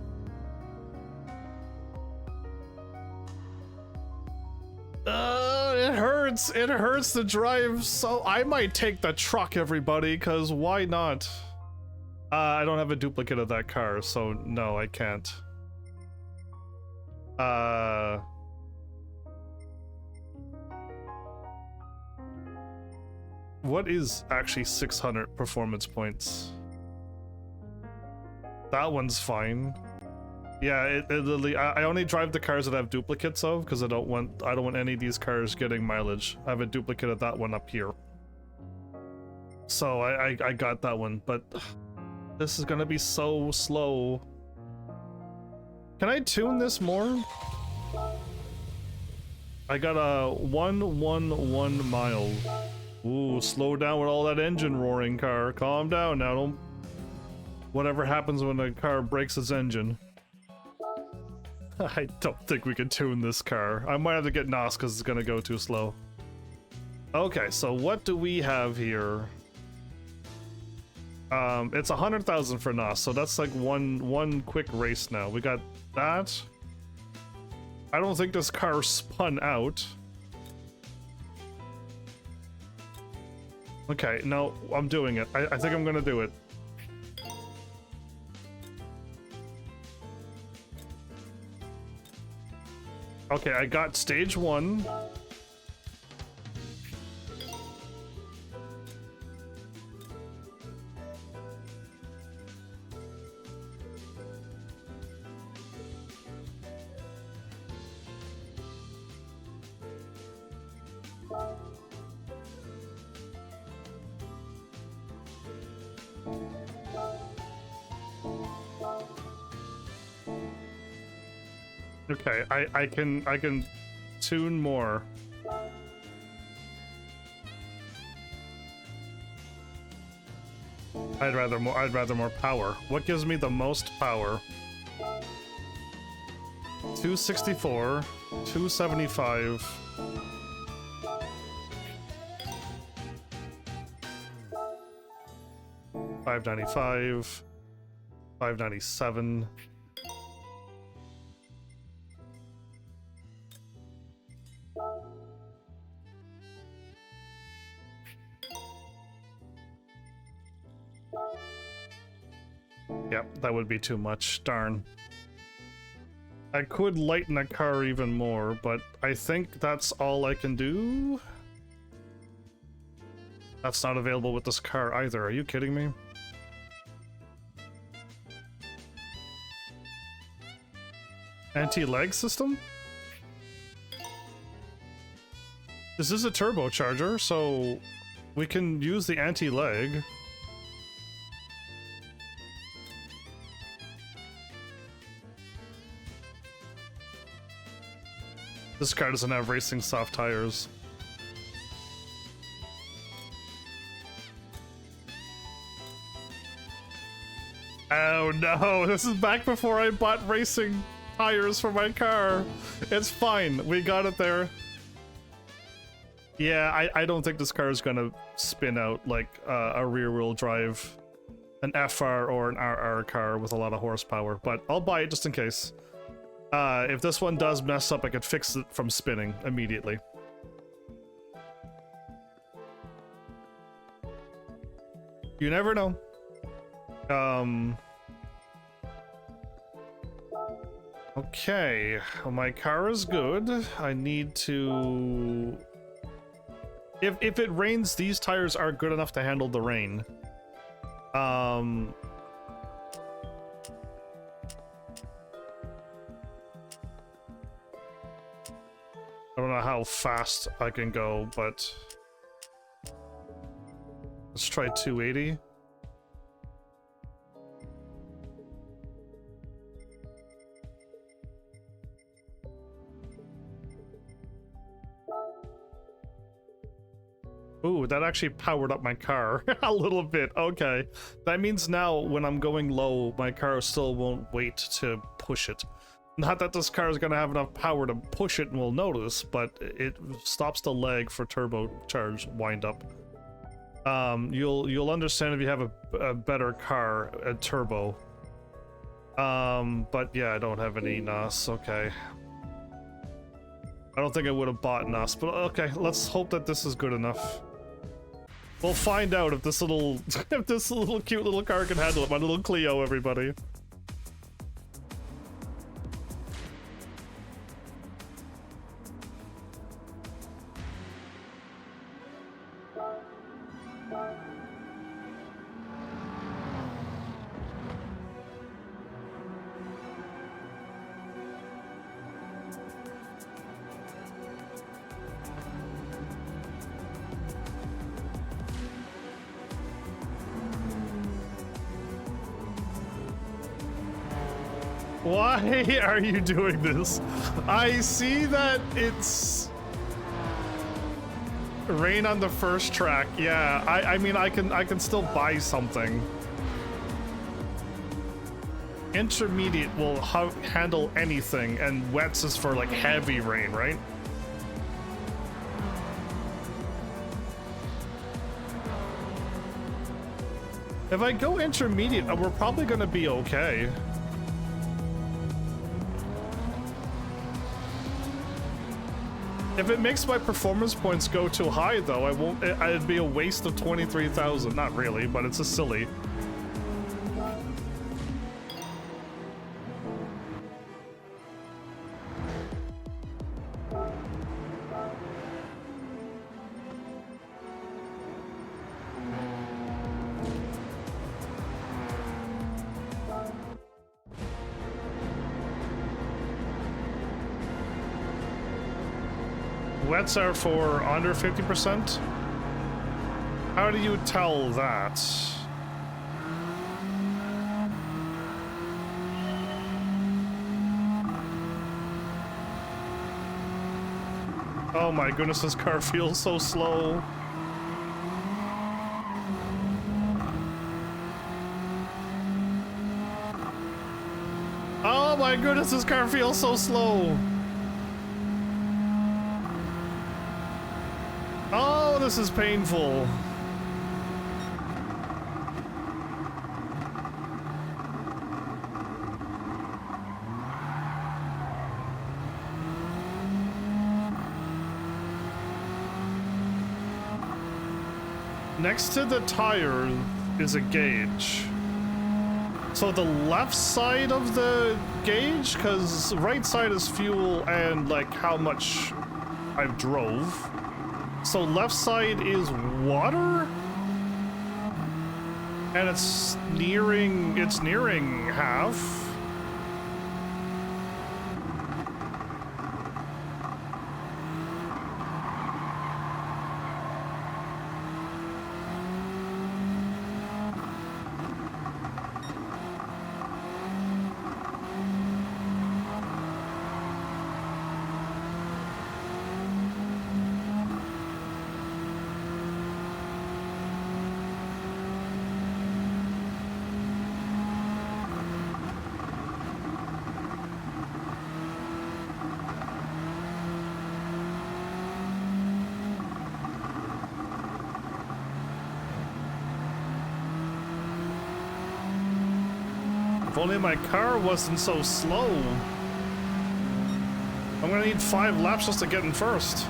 It hurts to drive, so I might take the truck, everybody, because why not? I don't have a duplicate of that car, so no, I can't. What is actually 600 performance points? That one's fine. Yeah, I only drive the cars that I have duplicates of because I don't want any of these cars getting mileage. I have a duplicate of that one up here. So I got that one, but this is gonna be so slow. Can I tune this more? I got a 111 mile. Ooh, slow down with all that engine roaring, car. Calm down now. Don't. Whatever happens when a car breaks its engine. I don't think we can tune this car. I might have to get NOS because it's gonna go too slow. Okay, so what do we have here? It's 100,000 for NOS, so that's like one quick race now. We got that. I don't think this car spun out. Okay, no, I'm doing it. I think I'm gonna do it. Okay, I got stage 1. Okay, I can tune more. I'd rather more power. What gives me the most power? 264, 275. 595, 597. Yep, that would be too much. Darn. I could lighten a car even more, but I think that's all I can do. That's not available with this car either. Are you kidding me? Anti-lag system? This is a turbocharger, so we can use the anti-lag. This car doesn't have racing soft tires. Oh no, this is back before I bought racing tires for my car. It's fine, we got it there. Yeah, I don't think this car is gonna spin out like a rear-wheel drive, an FR or an RR car with a lot of horsepower, but I'll buy it just in case. If this one does mess up, I could fix it from spinning immediately. You never know. Okay, my car is good. I need to... If it rains, these tires are good enough to handle the rain. I don't know how fast I can go, but... Let's try 280. Ooh, that actually powered up my car a little bit. Okay. That means now when I'm going low, my car still won't wait to push it. Not that this car is going to have enough power to push it and we'll notice, but it stops the lag for turbocharge windup. You'll understand if you have a better car, a turbo. But yeah, I don't have any NOS. Okay. I don't think I would have bought NOS, but okay, let's hope that this is good enough. We'll find out if this little if this little cute little car can handle it. My little Clio, everybody. Why are you doing this? I see that it's rain on the first track. Yeah, I mean I can still buy something. Intermediate will handle anything, and wets is for like heavy rain, right? If I go intermediate, we're probably gonna be okay. If it makes my performance points go too high, though, I won't. It'd be a waste of 23,000. Not really, but it's a silly. Wets are for under 50%? How do you tell that? Oh my goodness, this car feels so slow. Oh my goodness, this car feels so slow. Oh, this is painful. Next to the tire is a gauge. So the left side of the gauge, because right side is fuel and like how much I've drove. So left side is water? And it's nearing half. If only my car wasn't so slow. I'm gonna need 5 laps just to get in first.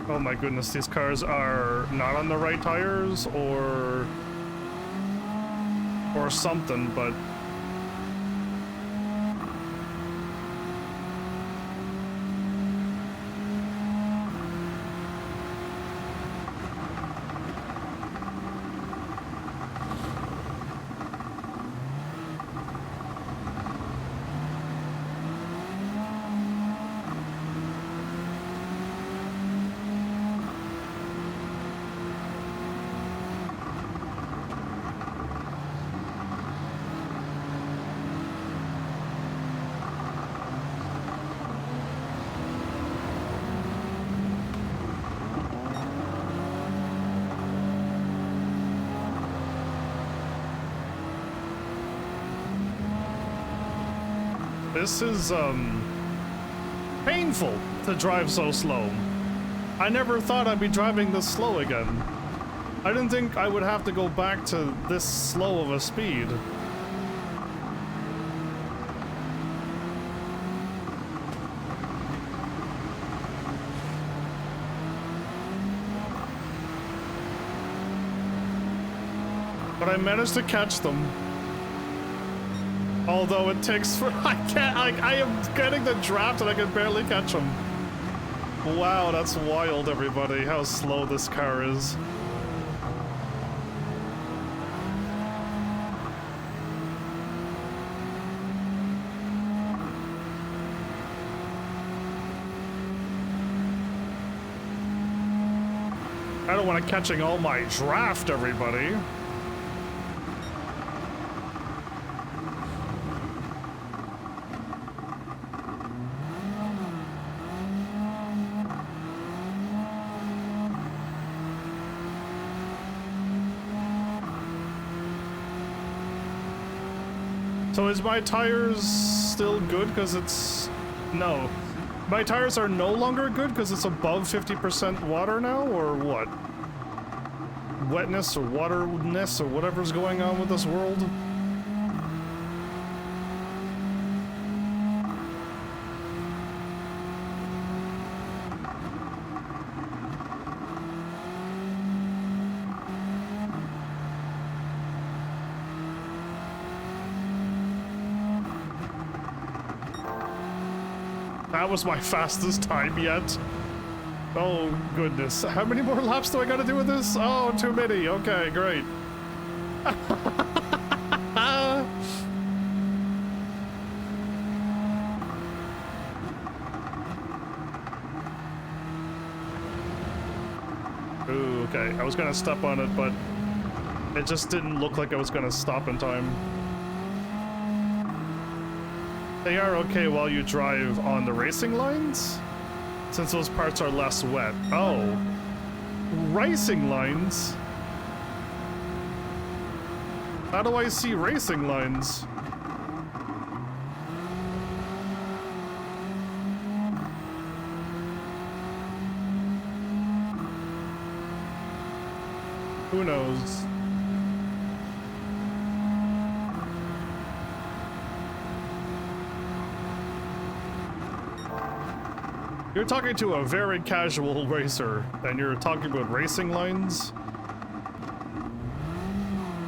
Oh my goodness, these cars are not on the right tires or something, but this is painful to drive so slow. I never thought I'd be driving this slow again. I didn't think I would have to go back to this slow of a speed. But I managed to catch them. Although it takes for I can't I am getting the draft and I can barely catch him. Wow, that's wild, everybody, how slow this car is. I don't want to catching all my draft, everybody. So is my tires still good because it's... No. My tires are no longer good because it's above 50% water now, or what? Wetness or waterness or whatever's going on with this world? That was my fastest time yet. Oh, goodness. How many more laps do I gotta do with this? Oh, too many. Okay, great. Ooh, okay. I was gonna step on it, but it just didn't look like I was gonna stop in time. They are okay while you drive on the racing lines, since those parts are less wet. Oh, racing lines? How do I see racing lines? Who knows? You're talking to a very casual racer, and you're talking about racing lines?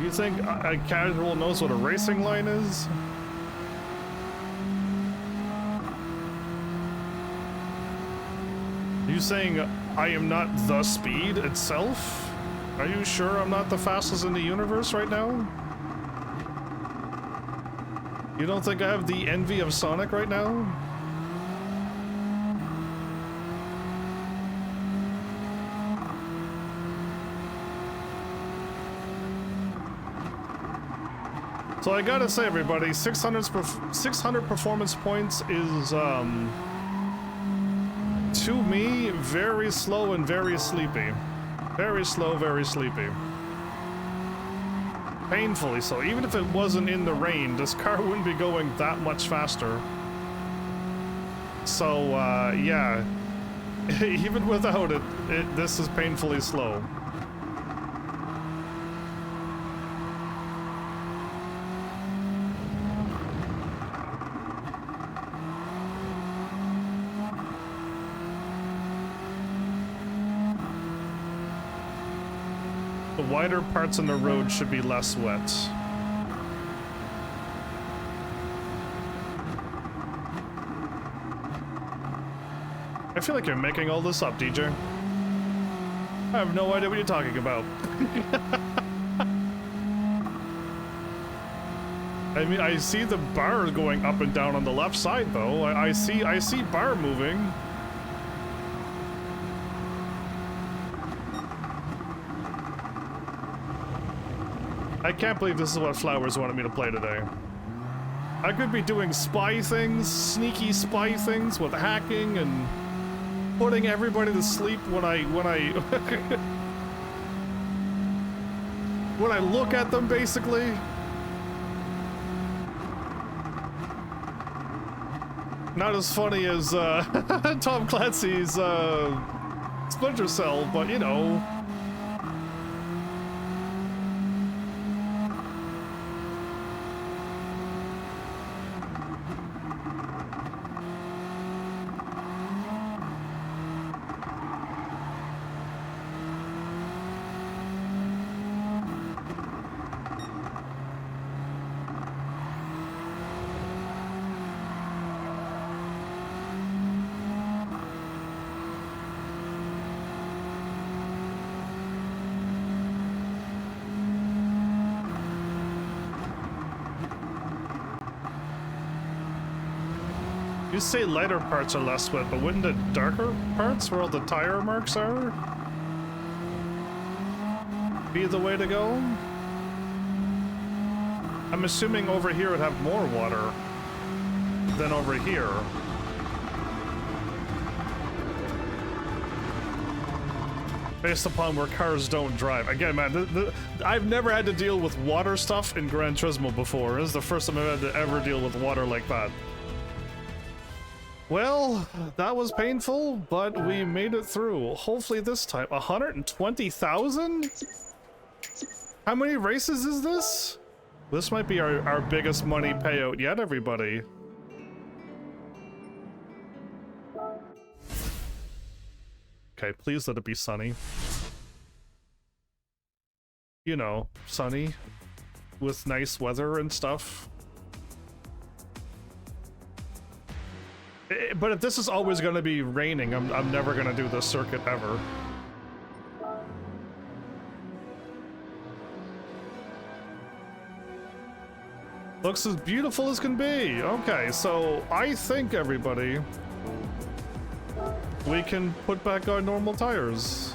You think a casual knows what a racing line is? You saying I am not the speed itself? Are you sure I'm not the fastest in the universe right now? You don't think I have the envy of Sonic right now? So I gotta say, everybody, 600 performance points is, to me, very slow and very sleepy. Very slow, very sleepy. Painfully so. Even if it wasn't in the rain, this car wouldn't be going that much faster. So, yeah. Even without it, this is painfully slow. The wider parts on the road should be less wet. I feel like you're making all this up, DJ. I have no idea what you're talking about. I mean, I see the bar going up and down on the left side, though. I see bar moving. I can't believe this is what Flowers wanted me to play today. I could be doing spy things, sneaky spy things with hacking and putting everybody to sleep when I when I look at them, basically. Not as funny as Tom Clancy's Splinter Cell, but you know. You say lighter parts are less wet, but wouldn't the darker parts, where all the tire marks are, be the way to go? I'm assuming over here would have more water than over here. Based upon where cars don't drive. Again, man, I've never had to deal with water stuff in Gran Turismo before. This is the first time I've had to ever deal with water like that. Well, that was painful, but we made it through. Hopefully this time. 120,000? How many races is this? This might be our biggest money payout yet, everybody. Okay, please let it be sunny. You know, sunny. With nice weather and stuff. But if this is always going to be raining, I'm never going to do this circuit ever. Looks as beautiful as can be. Okay, so I think, everybody, we can put back our normal tires.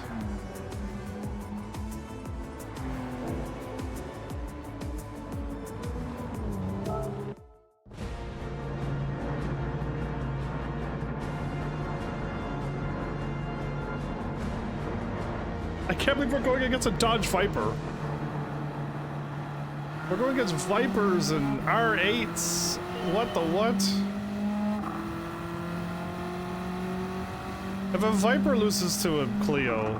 I can't believe we're going against a Dodge Viper. We're going against Vipers and R8s. What the what? If a Viper loses to a Clio,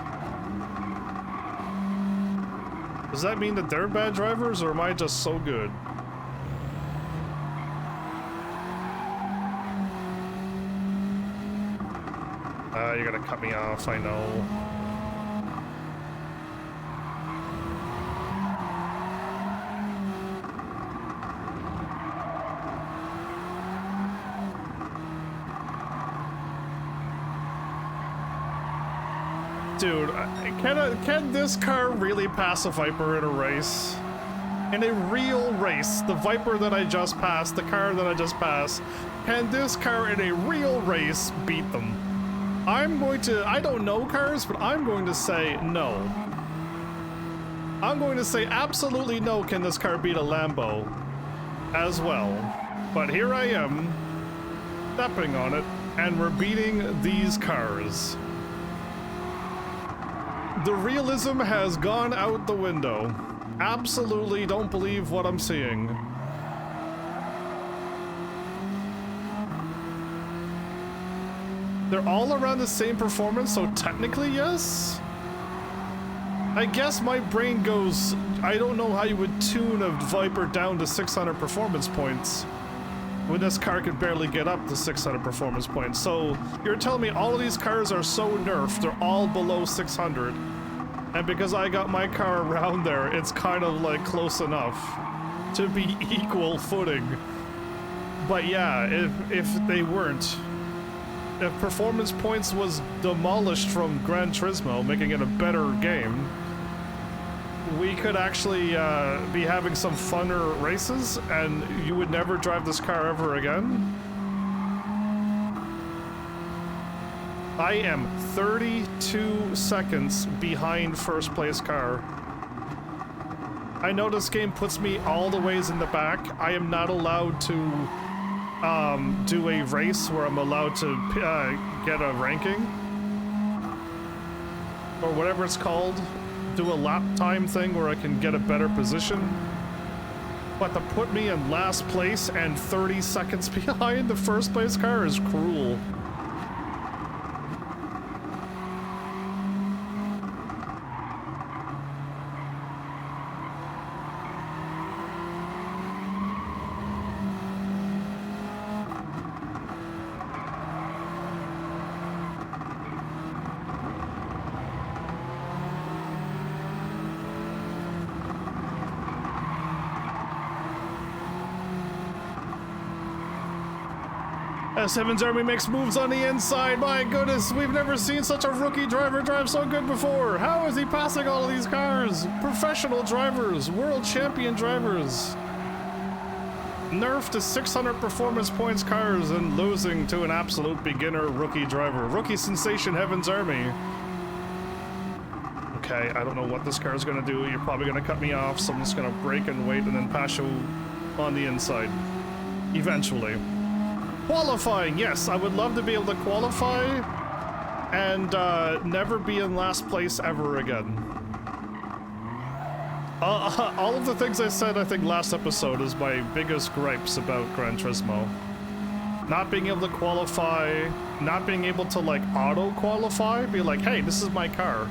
does that mean that they're bad drivers, or am I just so good? You gotta cut me off, I know. Dude, can this car really pass a Viper in a race? In a real race, the Viper that I just passed, the car that I just passed, can this car in a real race beat them? I don't know cars, but I'm going to say no. I'm going to say absolutely no, can this car beat a Lambo as well. But here I am, stepping on it, and we're beating these cars. The realism has gone out the window. Absolutely don't believe what I'm seeing. They're all around the same performance, so technically yes? I guess my brain goes, I don't know how you would tune a Viper down to 600 performance points when this car could barely get up to 600 performance points. So you're telling me all of these cars are so nerfed, they're all below 600. And because I got my car around there, it's kind of like close enough to be equal footing. But yeah, if they weren't, if performance points was demolished from Gran Turismo, making it a better game, we could actually be having some funner races, and you would never drive this car ever again. I am 32 seconds behind first place car. I know this game puts me all the ways in the back. I am not allowed to do a race where I'm allowed to get a ranking or whatever it's called, do a lap time thing where I can get a better position, but to put me in last place and 30 seconds behind the first place car is cruel. As HEAVENSARMY makes moves on the inside, my goodness, we've never seen such a rookie driver drive so good before. How is he passing all of these cars? Professional drivers, world champion drivers. Nerf to 600 performance points cars and losing to an absolute beginner rookie driver. Rookie sensation Heaven's Army. Okay, I don't know what this car is going to do. You're probably going to cut me off, so I'm just going to brake and wait and then pass you on the inside. Eventually. Qualifying, yes, I would love to be able to qualify and never be in last place ever again. All of the things I said, I think, last episode is my biggest gripes about Gran Turismo. Not being able to qualify, not being able to, like, auto-qualify, be like, hey, this is my car.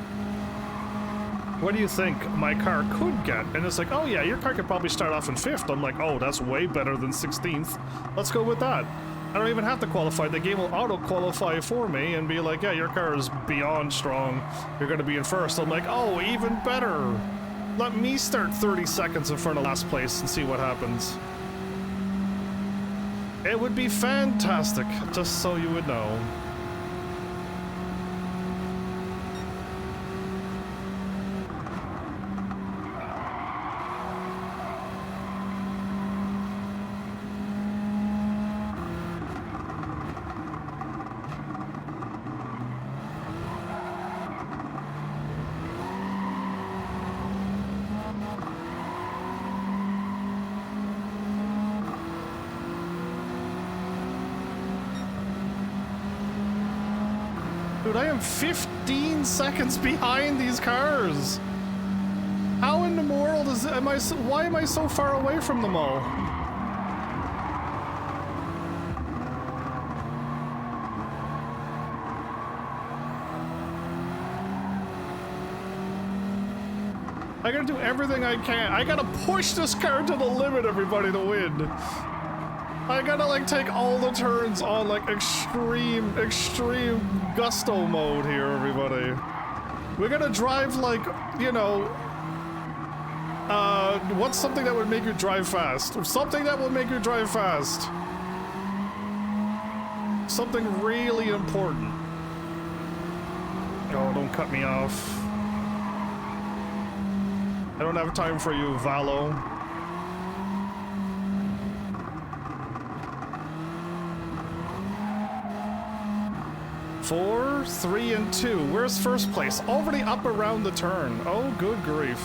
What do you think my car could get? And it's like, oh yeah, your car could probably start off in 5th. I'm like, oh, that's way better than 16th. Let's go with that. I don't even have to qualify. The game will auto-qualify for me and be like, yeah, your car is beyond strong. You're going to be in 1st. I'm like, oh, even better. Let me start 30 seconds in front of last place and see what happens. It would be fantastic, just so you would know. Dude, I am 15 seconds behind these cars. How in the world is why am I so far away from them all? I gotta do everything I can. I gotta push this car to the limit, everybody, to win. I gotta, like, take all the turns on, like, extreme gusto mode here, everybody. We're gonna drive, like, you know, what's something that would make you drive fast? Something that will make you drive fast. Something really important. Oh, don't cut me off. I don't have time for you, Valo. 4, 3, and 2. Where's first place? Already up around the turn. Oh, good grief.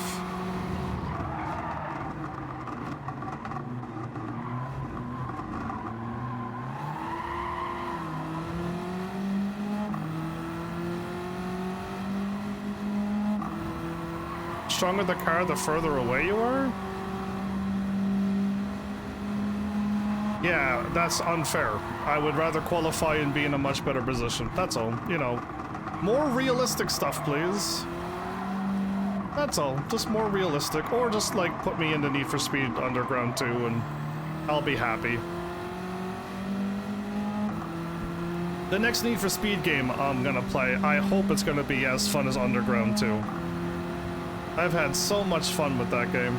Stronger the car, the further away you are? Yeah, that's unfair. I would rather qualify and be in a much better position. That's all, you know. More realistic stuff, please. That's all. Just more realistic. Or just, like, put me into Need for Speed Underground 2 and I'll be happy. The next Need for Speed game I'm gonna play, I hope it's gonna be as fun as Underground 2. I've had so much fun with that game.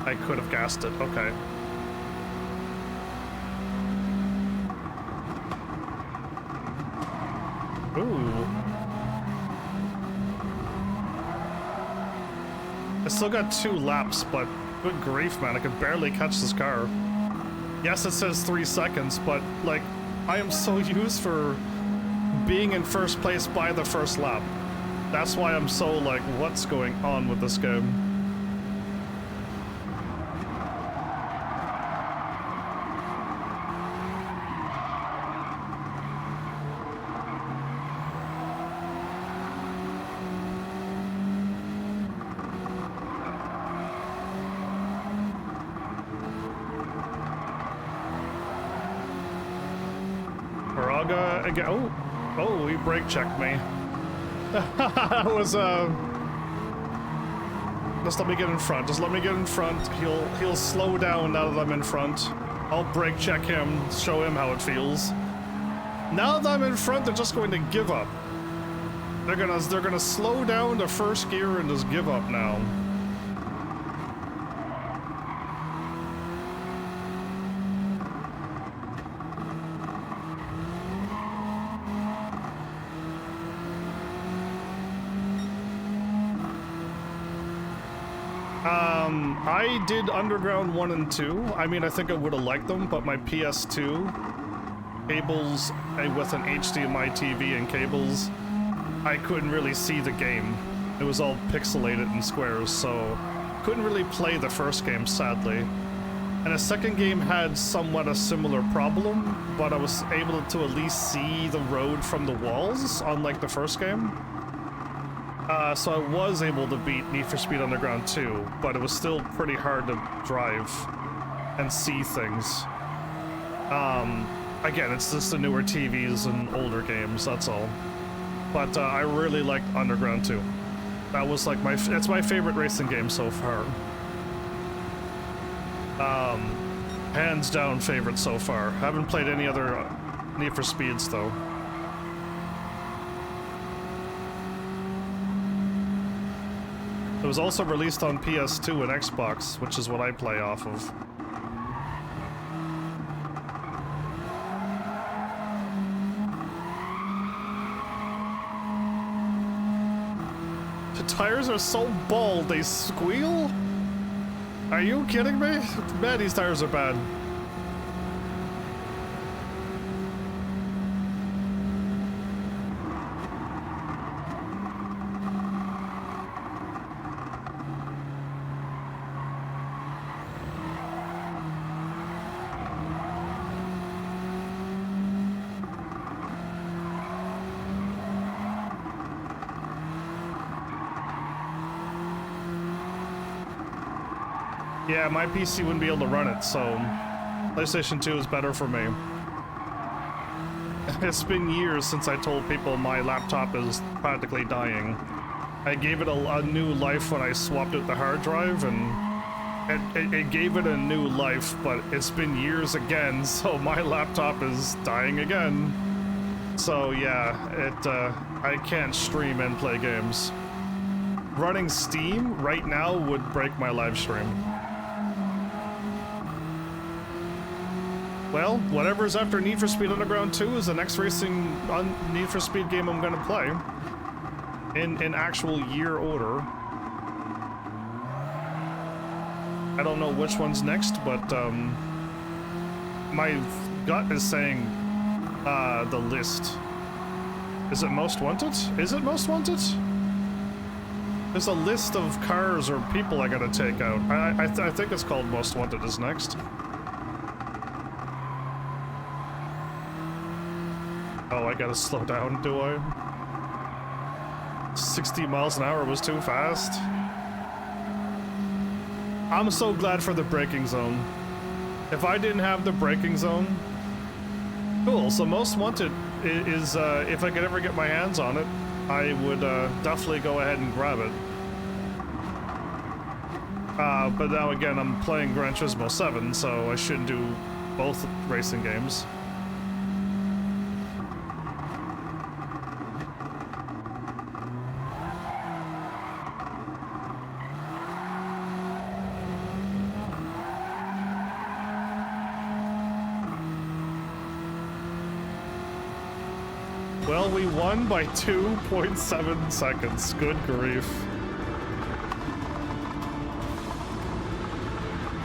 I could have gassed it. Okay. Ooh. I still got 2 laps, but good grief, man. I could barely catch this car. Yes, it says 3 seconds, but, like, I am so used for being in first place by the first lap. That's why I'm so, like, what's going on with this game? Again. Oh, he brake checked me. That was just let me get in front. Just let me get in front. He'll slow down now that I'm in front. I'll brake check him, show him how it feels. Now that I'm in front, they're just going to give up. They're gonna slow down to first gear and just give up now. I did Underground 1 and 2. I mean, I think I would have liked them, but my PS2 cables with an HDMI TV and cables, I couldn't really see the game. It was all pixelated in squares, so couldn't really play the first game, sadly. And the second game had somewhat a similar problem, but I was able to at least see the road from the walls, unlike the first game. So I was able to beat Need for Speed Underground 2, but it was still pretty hard to drive and see things. Again, it's just the newer TVs and older games, that's all. But I really liked Underground 2. That was like it's my favorite racing game so far. Hands down favorite so far. Haven't played any other Need for Speeds though. It was also released on PS2 and Xbox, which is what I play off of. The tires are so bald, they squeal? Are you kidding me? Man, these tires are bad. Yeah, my PC wouldn't be able to run it, so PlayStation 2 is better for me. It's been years since I told people my laptop is practically dying. I gave it a new life when I swapped out the hard drive, and it gave it a new life, but it's been years again, so my laptop is dying again. So yeah, I can't stream and play games. Running Steam right now would break my live stream. Well, whatever's after Need for Speed Underground 2 is the next racing Need for Speed game I'm gonna play. In actual year order. I don't know which one's next, but my gut is saying the list. Is it Most Wanted? Is it Most Wanted? There's a list of cars or people I gotta take out. I think it's called Most Wanted is next. Oh, I gotta slow down, do I? 60 miles an hour was too fast. I'm so glad for the braking zone. If I didn't have the braking zone... Cool, so Most Wanted is, if I could ever get my hands on it, I would definitely go ahead and grab it. But now again, I'm playing Gran Turismo 7, so I shouldn't do both racing games. Well, we won by 2.7 seconds. Good grief.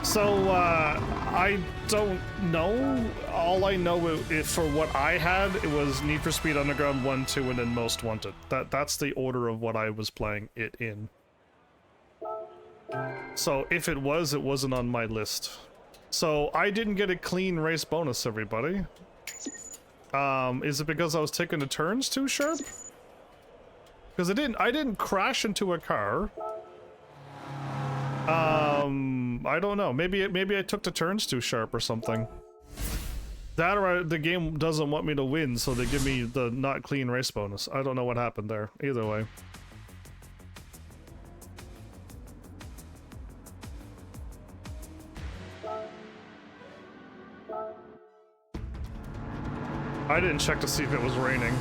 So, I don't know. All I know for what I had, it was Need for Speed Underground 1, 2, and then Most Wanted. That's the order of what I was playing it in. So, if it wasn't on my list. So, I didn't get a clean race bonus, everybody. Is it because I was taking the turns too sharp? Because I didn't crash into a car. I don't know. Maybe I took the turns too sharp or something. That or the game doesn't want me to win, so they give me the not clean race bonus. I don't know what happened there. Either way. I didn't check to see if it was raining.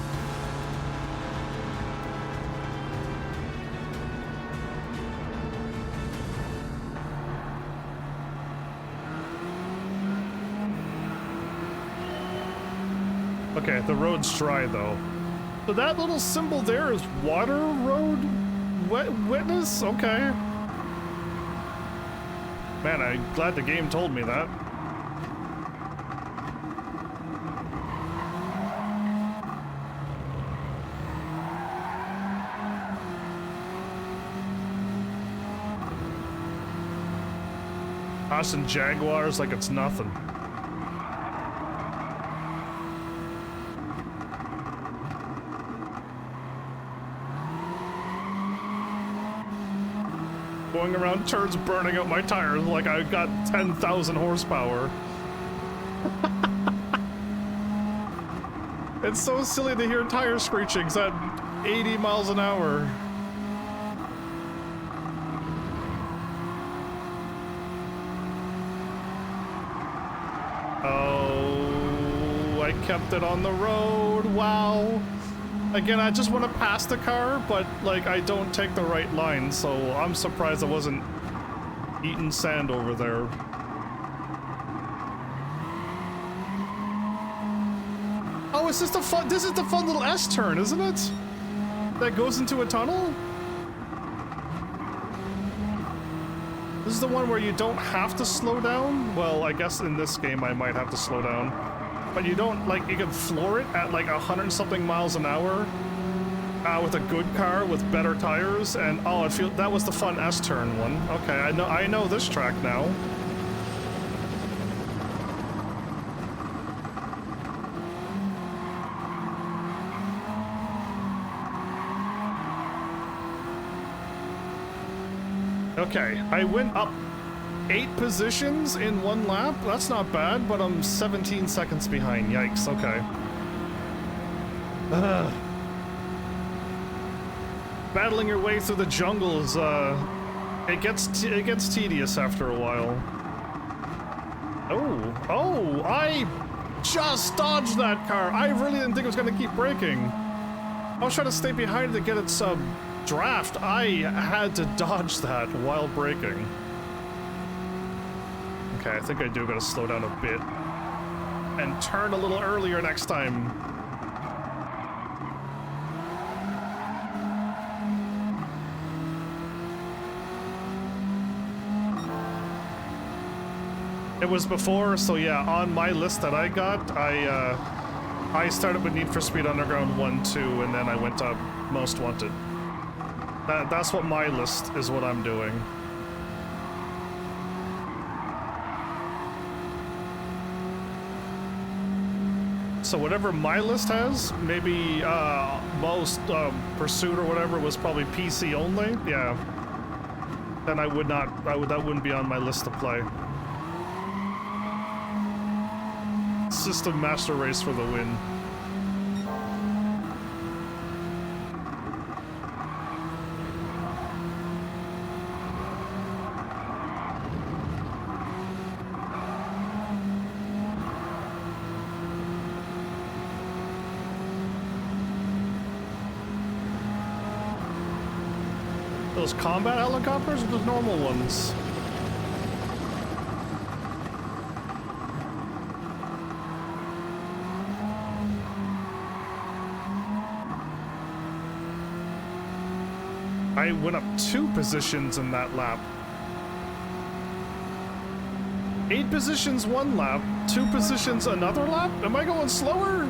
Okay, the road's dry though. So that little symbol there is water road wetness? Okay. Man, I'm glad the game told me that. Passing Jaguars like it's nothing. Going around turns, burning out my tires like I got 10,000 horsepower. It's so silly to hear tire screechings at 80 miles an hour. Oh, I kept it on the road. Wow. Again, I just want to pass the car, but, like, I don't take the right line, so I'm surprised I wasn't eating sand over there. Oh, is this this is the fun little S-turn, isn't it? That goes into a tunnel? This is the one where you don't have to slow down? Well, I guess in this game I might have to slow down. But you don't, like, you can floor it at like 100-something miles an hour with a good car with better tires, and oh, that was the fun S-turn one. Okay, I know this track now. Okay, I went up 8 positions in 1 lap. That's not bad, but I'm 17 seconds behind. Yikes, okay. Battling your way through the jungles, it gets tedious after a while. Oh, I just dodged that car. I really didn't think it was gonna keep braking. I was trying to stay behind to get its draft. I had to dodge that while braking. Okay, I think I do gotta slow down a bit and turn a little earlier next time. It was before, so yeah, on my list that I got, I started with Need for Speed Underground 1, 2, and then I went to Most Wanted. That's what my list is, what I'm doing. So whatever my list has, maybe Most Pursuit or whatever was probably PC only. Yeah. Then that wouldn't be on my list to play. System Master Race for the win. Those combat helicopters or the normal ones? I went up 2 positions in that lap. 8 positions 1 lap, 2 positions another lap? Am I going slower?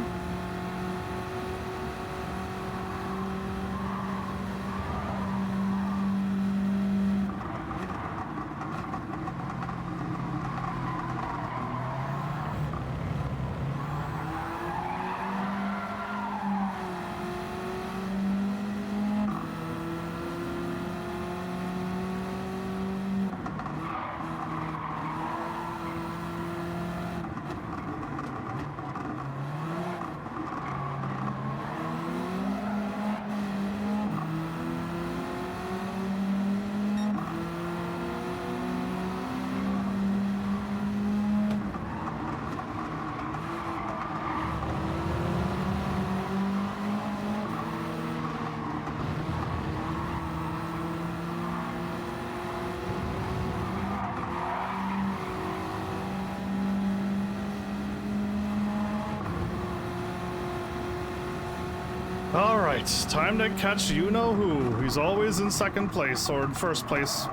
Alright, time to catch you-know-who. He's always in second place, or in first place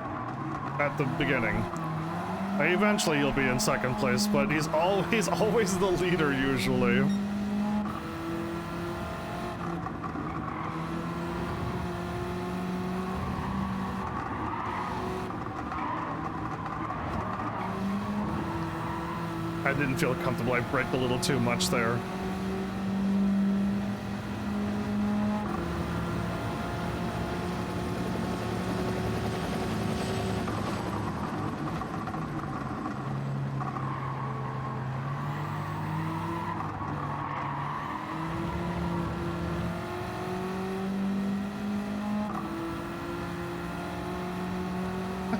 at the beginning. Eventually you'll be in second place, but he's always the leader usually. I didn't feel comfortable. I braked a little too much there.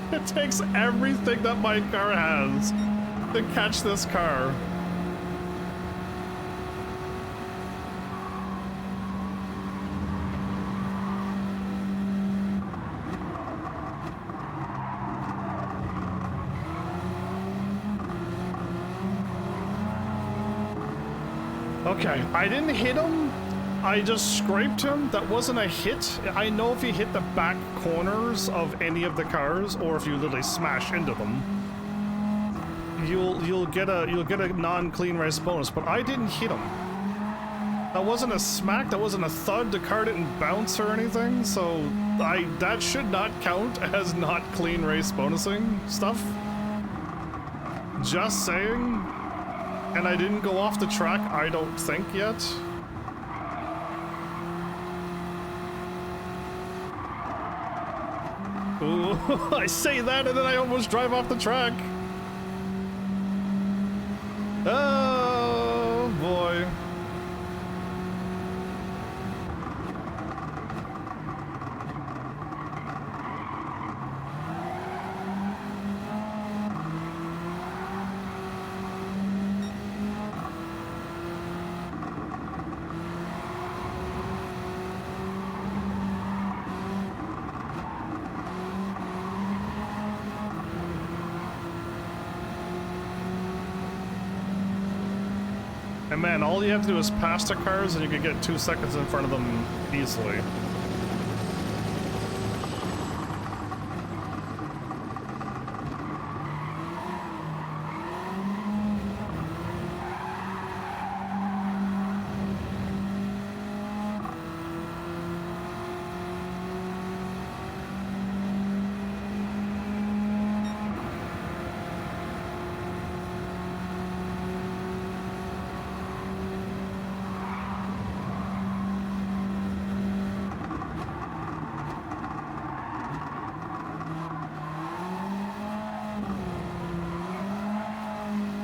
It takes everything that my car has to catch this car. Okay, I didn't hit him. I just scraped him. That wasn't a hit. I know if you hit the back corners of any of the cars, or if you literally smash into them, you'll get a non-clean race bonus. But I didn't hit him. That wasn't a smack. That wasn't a thud. The car didn't bounce or anything. So that should not count as not clean race bonusing stuff. Just saying. And I didn't go off the track. I don't think yet. Ooh, I say that and then I almost drive off the track. Oh boy. And man, all you have to do is pass the cars and you can get 2 seconds in front of them easily.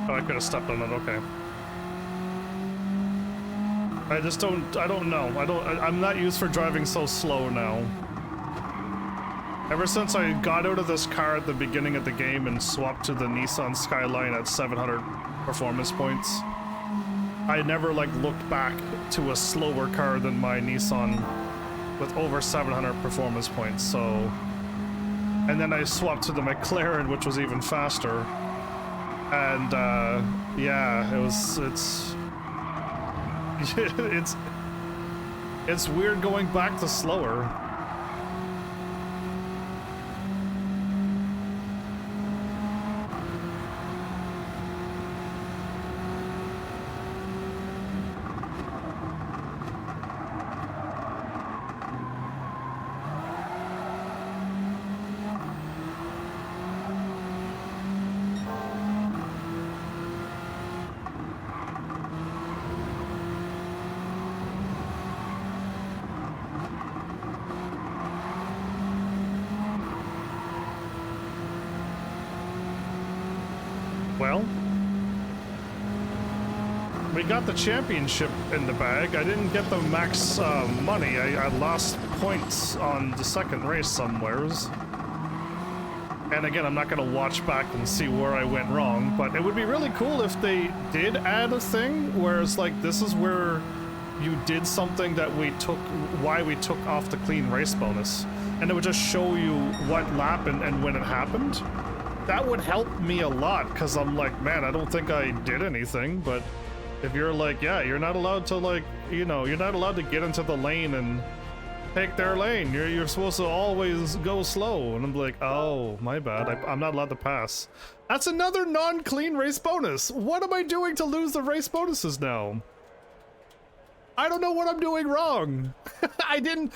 I could have stepped on it, okay. I don't know. I'm not used for driving so slow now. Ever since I got out of this car at the beginning of the game and swapped to the Nissan Skyline at 700 performance points, I never like looked back to a slower car than my Nissan with over 700 performance points, so... And then I swapped to the McLaren, which was even faster. And yeah, it's weird going back to slower. Well, we got the championship in the bag. I didn't get the max money. I lost points on the second race somewheres. And again, I'm not going to watch back and see where I went wrong, but it would be really cool if they did add a thing where it's like, this is where you did something that why we took off the clean race bonus. And it would just show you what lap and when it happened. That would help me a lot, because I'm like, man, I don't think I did anything. But if you're like, yeah, you're not allowed to, like, you know, you're not allowed to get into the lane and take their lane. You're supposed to always go slow. And I'm like, oh, my bad. I'm not allowed to pass. That's another non-clean race bonus. What am I doing to lose the race bonuses now? I don't know what I'm doing wrong. I didn't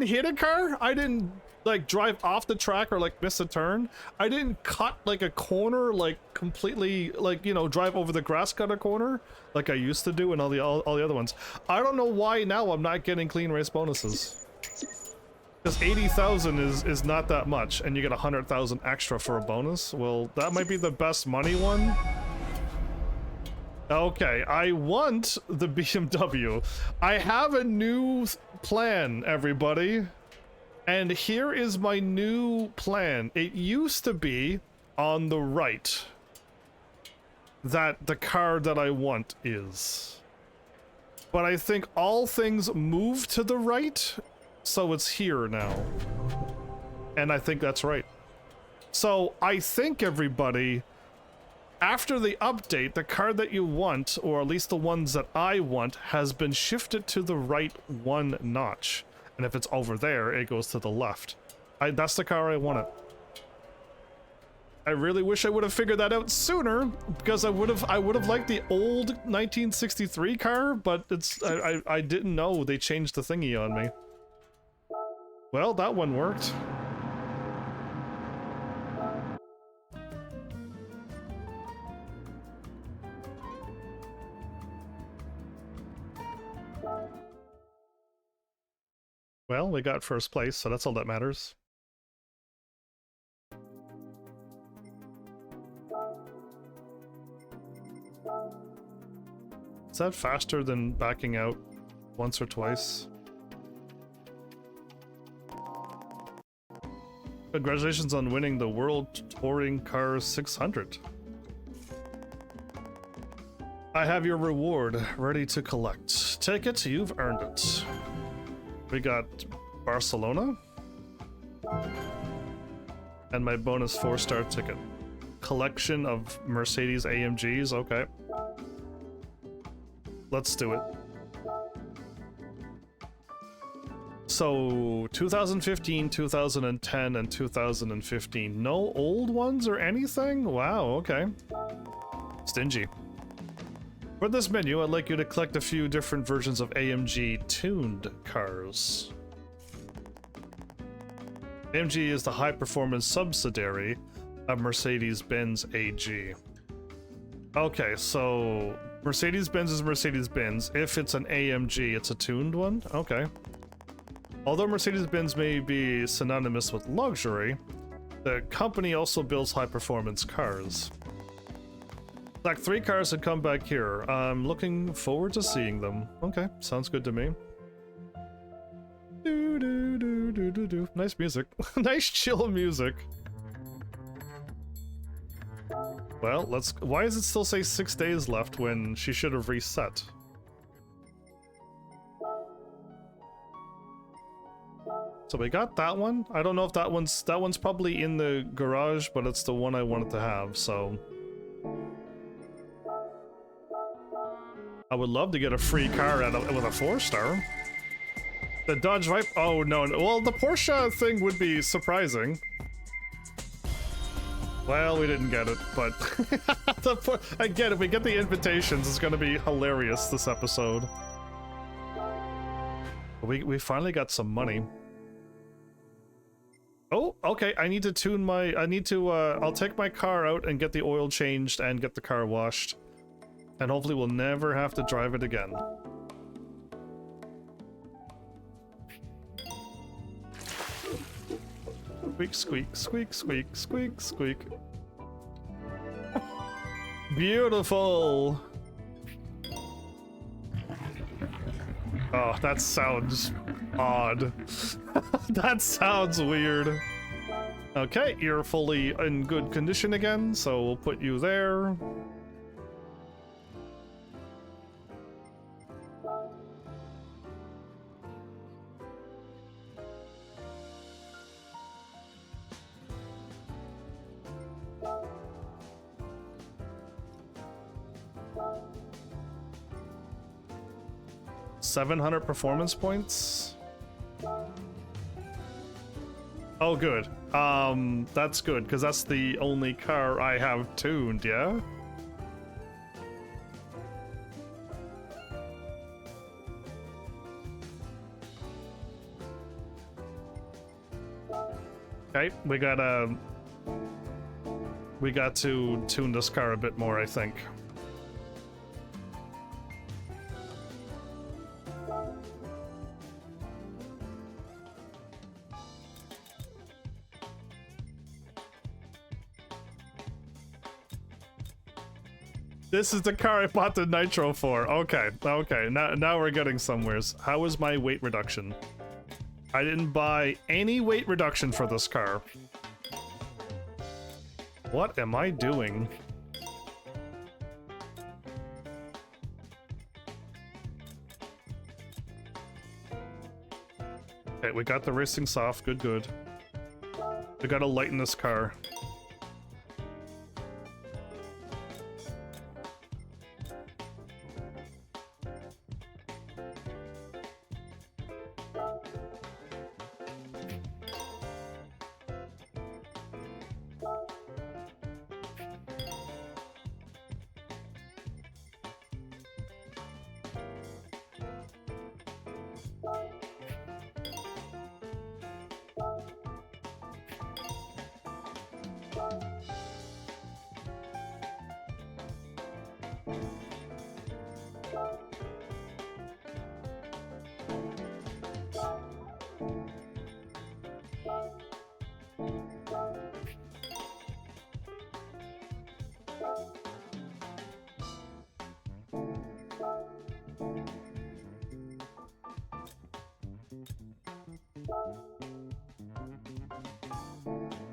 hit a car. I didn't like drive off the track or like miss a turn. I didn't cut like a corner, like completely, like, you know, drive over the grass cutter corner like I used to do and all the other ones. I don't know why now I'm not getting clean race bonuses. Because 80,000 is not that much, and you get 100,000 extra for a bonus. Well, that might be the best money one. Okay, I want the BMW. I have a new plan, everybody. And here is my new plan. It used to be on the right that the car that I want is. But I think all things move to the right, so it's here now. And I think that's right. So I think, everybody, after the update, the car that you want, or at least the ones that I want, has been shifted to the right one notch. And if it's over there, it goes to the left. That's the car I wanted. I really wish I would have figured that out sooner, because I would have liked the old 1963 car, but I didn't know they changed the thingy on me. Well, that one worked. Well, we got first place, so that's all that matters. Is that faster than backing out once or twice? Congratulations on winning the World Touring Car 600. I have your reward ready to collect. Take it, you've earned it. We got Barcelona. And my bonus 4-star ticket. Collection of Mercedes AMGs, okay. Let's do it. So, 2015, 2010, and 2015. No old ones or anything? Wow, okay. Stingy. For this menu, I'd like you to collect a few different versions of AMG tuned cars. AMG is the high-performance subsidiary of Mercedes-Benz AG. Okay, so Mercedes-Benz is Mercedes-Benz. If it's an AMG, it's a tuned one? Okay. Although Mercedes-Benz may be synonymous with luxury, the company also builds high-performance cars. Like 3 cars had come back here. I'm looking forward to seeing them. Okay, sounds good to me. Do do do do do do. Nice music. Nice chill music. Well, let's. Why does it still say 6 days left when she should have reset? So we got that one. I don't know if that one's probably in the garage, but it's the one I wanted to have. So I would love to get a free car with a 4-star. The Dodge Viper. Oh no! Well, the Porsche thing would be surprising. Well, we didn't get it, but again, if we get the invitations, it's gonna be hilarious this episode. We finally got some money. Oh, okay. I need to tune my. I'll take my car out and get the oil changed and get the car washed, and hopefully we'll never have to drive it again. Squeak, squeak, squeak, squeak, squeak, squeak. Beautiful! Oh, that sounds odd. That sounds weird. Okay, you're fully in good condition again, so we'll put you there. $700 performance points. Oh, good. That's good, because that's the only car I have tuned, yeah? Okay, we got to tune this car a bit more, I think. This is the car I bought the nitro for. Okay, okay. Now we're getting somewheres. How is my weight reduction? I didn't buy any weight reduction for this car. What am I doing? Okay, we got the racing soft. Good, good. We gotta lighten this car.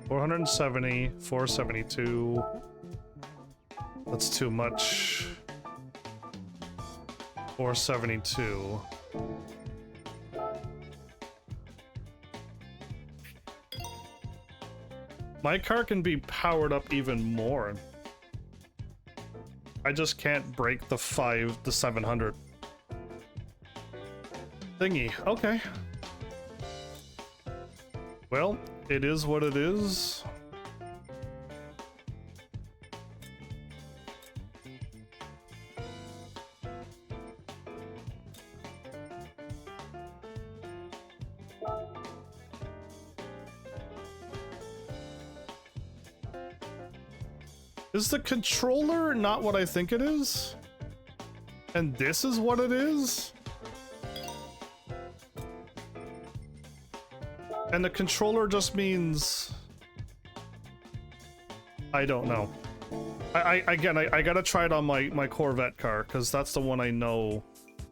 $470, $472. That's too much. $472. My car can be powered up even more. I just can't break the 700 thingy. Okay. Well, it is what it is. Is the controller not what I think it is? And this is what it is? And the controller just means... I don't know. I gotta try it on my Corvette car, because that's the one I know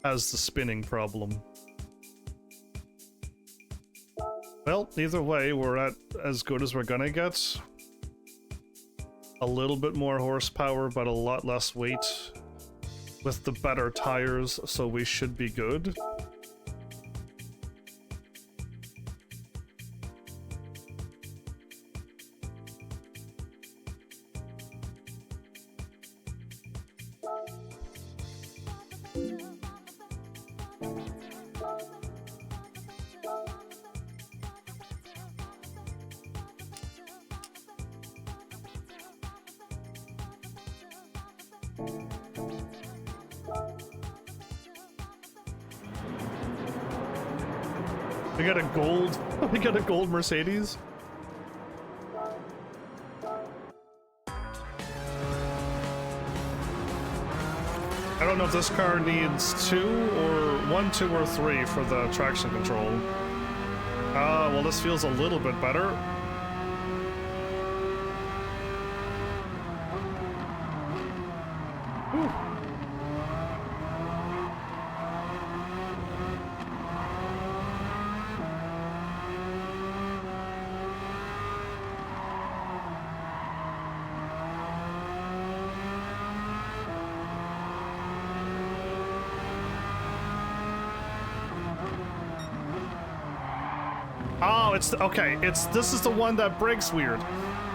has the spinning problem. Well, either way, we're at as good as we're gonna get. A little bit more horsepower, but a lot less weight. With the better tires, so we should be good. We got a gold Mercedes. I don't know if this car needs 2 or 1, 2, or 3 for the traction control. Well, this feels a little bit better. Whew. Oh, okay. This is the one that breaks weird.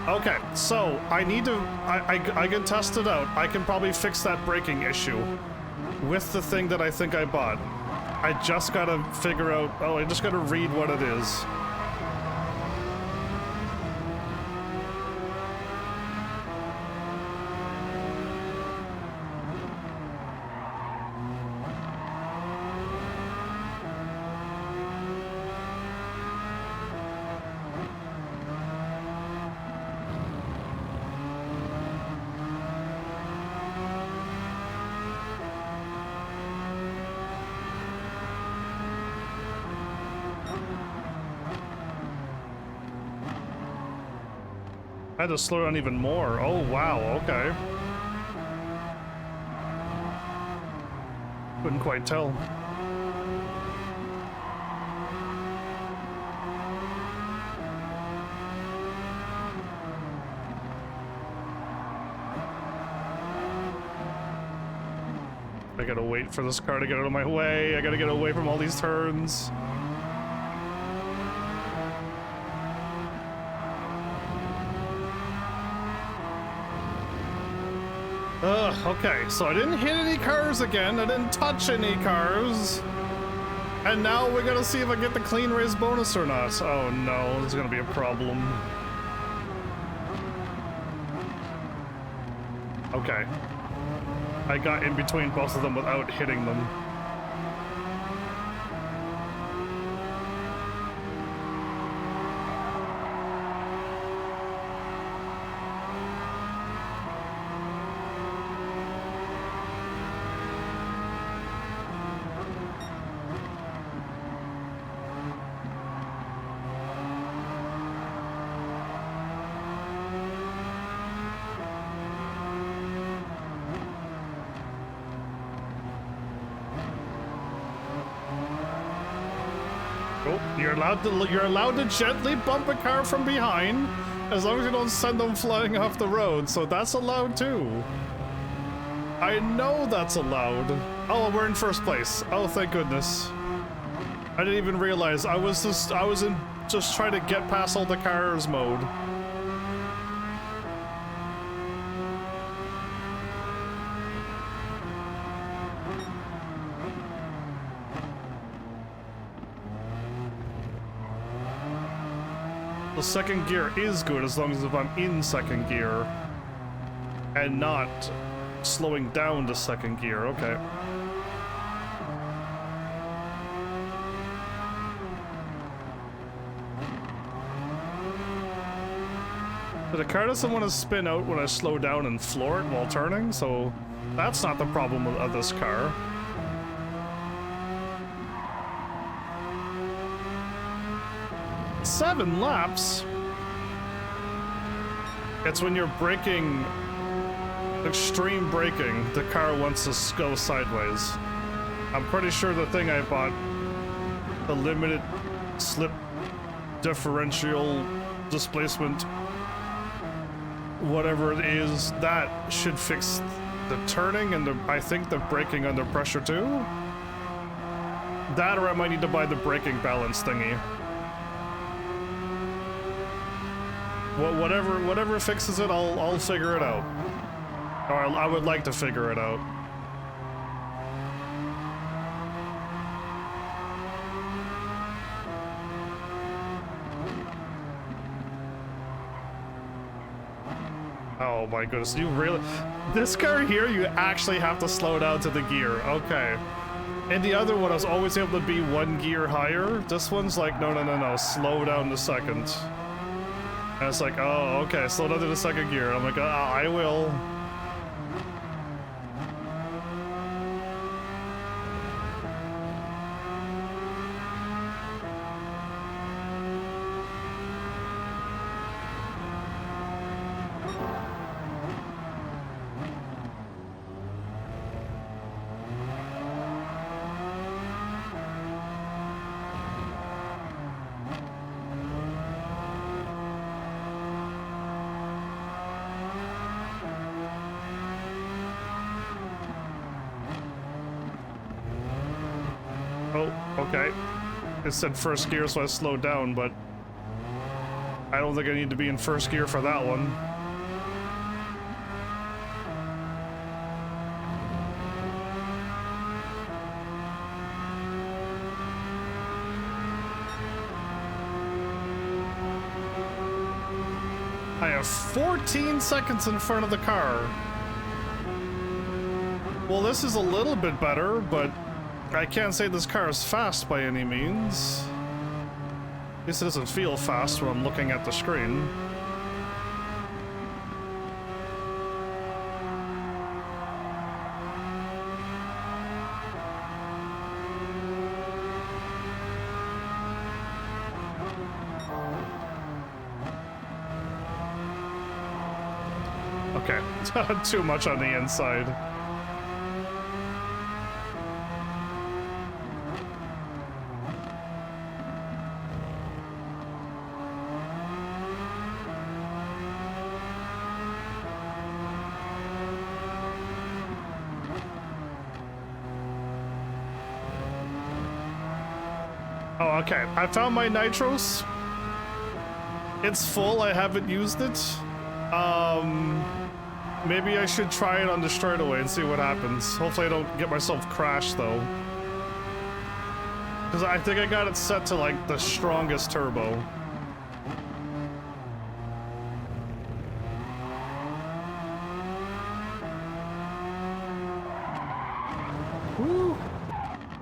Okay, so I need to. I can test it out. I can probably fix that braking issue with the thing that I think I bought. I just gotta figure out. Oh, I just gotta read what it is. I had to slow down even more. Oh, wow, okay. Couldn't quite tell. I gotta wait for this car to get out of my way. I gotta get away from all these turns. Okay, so I didn't hit any cars again. I didn't touch any cars. And now we gotta see if I get the clean race bonus or not. Oh no, this is gonna be a problem. Okay. I got in between both of them without hitting them. You're allowed to gently bump a car from behind, as long as you don't send them flying off the road. So that's allowed too. I know that's allowed. Oh, we're in first place. Oh, thank goodness. I didn't even realize. I was in just trying to get past all the cars mode. The second gear is good as long as if I'm in second gear and not slowing down to second gear. Okay. But the car doesn't want to spin out when I slow down and floor it while turning, so that's not the problem of this car. Seven laps? It's when you're braking, extreme braking, the car wants to go sideways. I'm pretty sure the thing I bought, the limited slip differential displacement, whatever it is, that should fix the turning and I think the braking under pressure too. That, or I might need to buy the braking balance thingy. Whatever fixes it, I'll figure it out. Or I would like to figure it out. Oh my goodness, you really... This car here, you actually have to slow down to the gear. Okay. And the other one, I was always able to be one gear higher. This one's like, no, slow down to second. And it's like, oh, okay, slow down to the second gear. I'm like, I will. Okay. It said first gear, so I slowed down, but I don't think I need to be in first gear for that one. I have 14 seconds in front of the car. Well, this is a little bit better, but I can't say this car is fast by any means. At least it doesn't feel fast when I'm looking at the screen. Okay. Too much on the inside. Oh, okay. I found my nitros. It's full. I haven't used it. Maybe I should try it on the straightaway and see what happens. Hopefully I don't get myself crashed, though. Because I think I got it set to, like, the strongest turbo. Woo!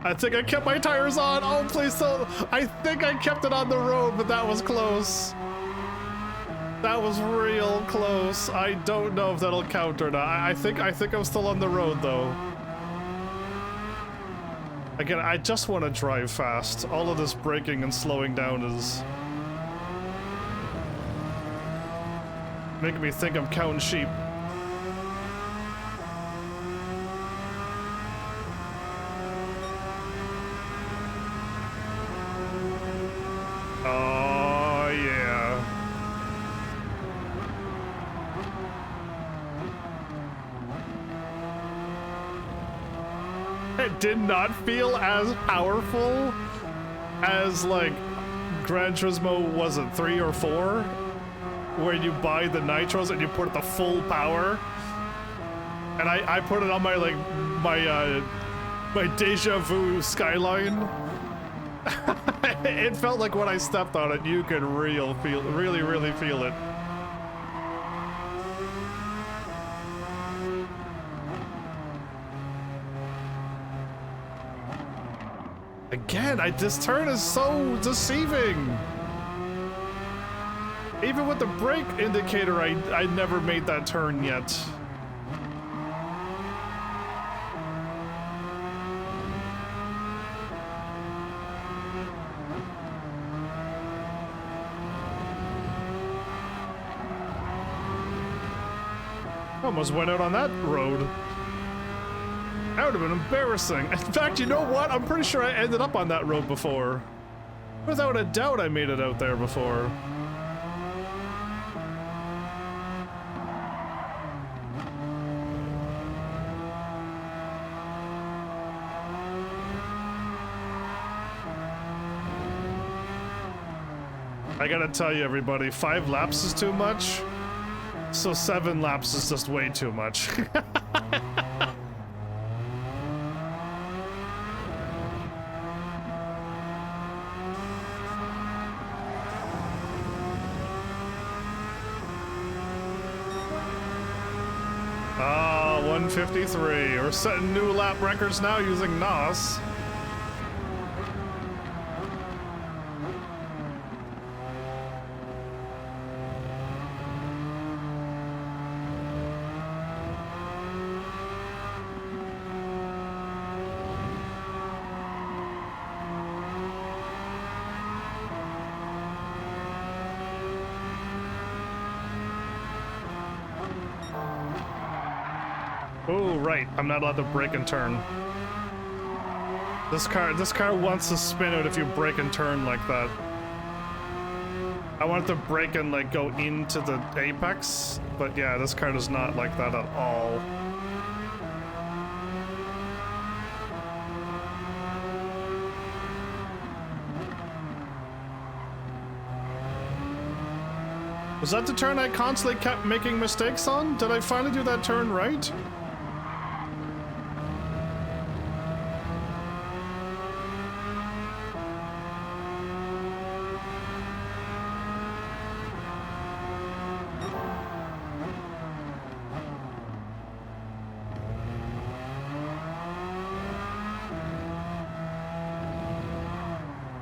I think I kept my tires on. Oh, please don't. I think I kept it on the road, but that was close. That was real close. I don't know if that'll count or not. I think I'm still on the road, though. Again, I just want to drive fast. All of this braking and slowing down is making me think I'm counting sheep. Oh, yeah. It did not feel as powerful as, like, Gran Turismo, was it 3 or 4? Where you buy the nitros and you put the full power. And I put it on my, like, my Deja Vu Skyline. It felt like when I stepped on it, you could really feel it. Again, this turn is so deceiving. Even with the brake indicator, I never made that turn yet. Almost went out on that road. That would have been embarrassing. In fact, you know what? I'm pretty sure I ended up on that road before. Without a doubt, I made it out there before. I gotta tell you, everybody, 5 laps is too much. So 7 laps is just way too much. Ah, 153. We're setting new lap records now using NOS. Oh, right. I'm not allowed to brake and turn. This car wants to spin out if you brake and turn like that. I want it to brake and, like, go into the apex, but yeah, this car does not like that at all. Was that the turn I constantly kept making mistakes on? Did I finally do that turn right?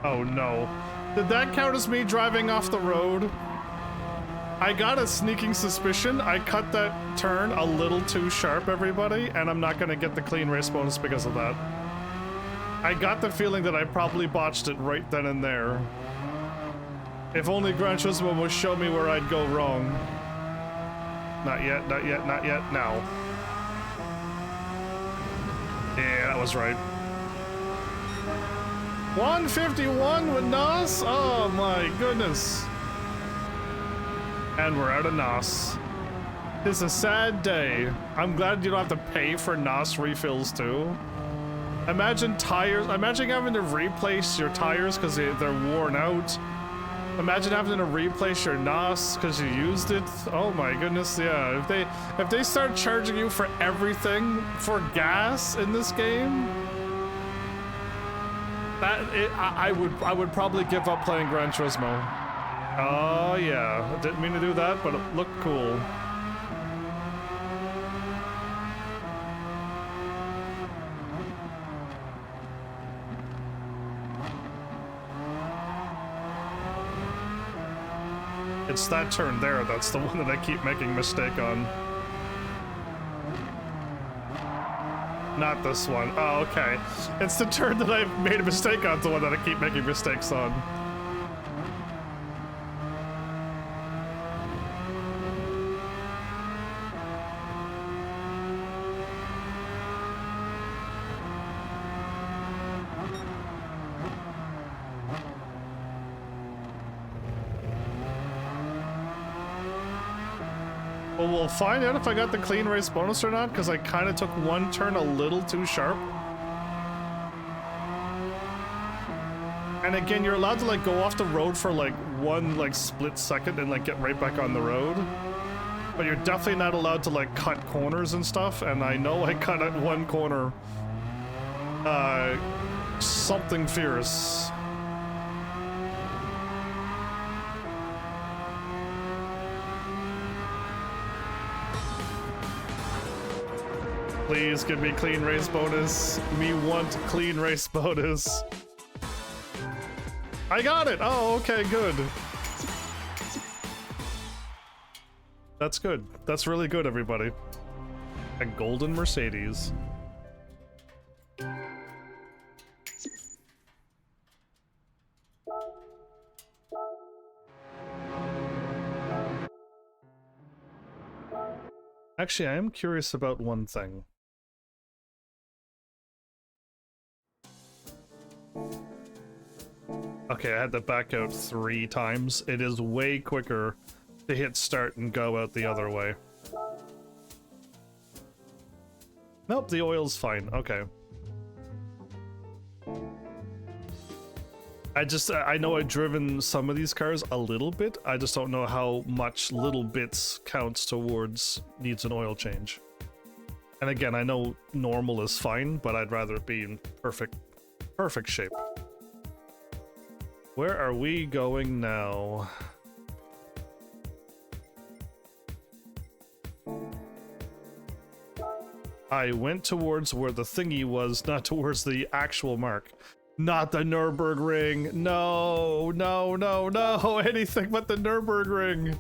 Oh no. Did that count as me driving off the road? I got a sneaking suspicion I cut that turn a little too sharp, everybody, and I'm not gonna get the clean race bonus because of that. I got the feeling that I probably botched it right then and there. If only Gran Turismo would show me where I'd go wrong. Not yet, not yet, not yet, now. Yeah, that was right. 151 with NOS? Oh my goodness. And we're out of NOS. It's a sad day. I'm glad you don't have to pay for NOS refills too. Imagine tires, imagine having to replace your tires because they're worn out. Imagine having to replace your NOS because you used it. Oh my goodness, yeah. If they start charging you for everything for gas in this game, I would probably give up playing Gran Turismo. Oh yeah, I didn't mean to do that, but it looked cool. It's that turn there that's the one that I keep making a mistake on. Not this one. Oh, okay. It's the turn that I made a mistake on, the one that I keep making mistakes on. Well, we'll find out if I got the clean race bonus or not, because I kind of took one turn a little too sharp. And again, you're allowed to like go off the road for like one like split second and like get right back on the road. But you're definitely not allowed to like cut corners and stuff, and I know I cut at one corner. Something fierce. Please give me clean race bonus. Me want clean race bonus. I got it! Oh, okay, good. That's good. That's really good, everybody. A golden Mercedes. Actually, I am curious about one thing. Okay, I had to back out 3 times. It is way quicker to hit start and go out the other way. Nope, the oil's fine. Okay. I know I've driven some of these cars a little bit. I just don't know how much little bits counts towards needs an oil change. And again, I know normal is fine, but I'd rather it be in perfect shape. Where are we going now? I went towards where the thingy was, not towards the actual mark. Not the Nürburgring. No, no, no, no. Anything but the Nürburgring.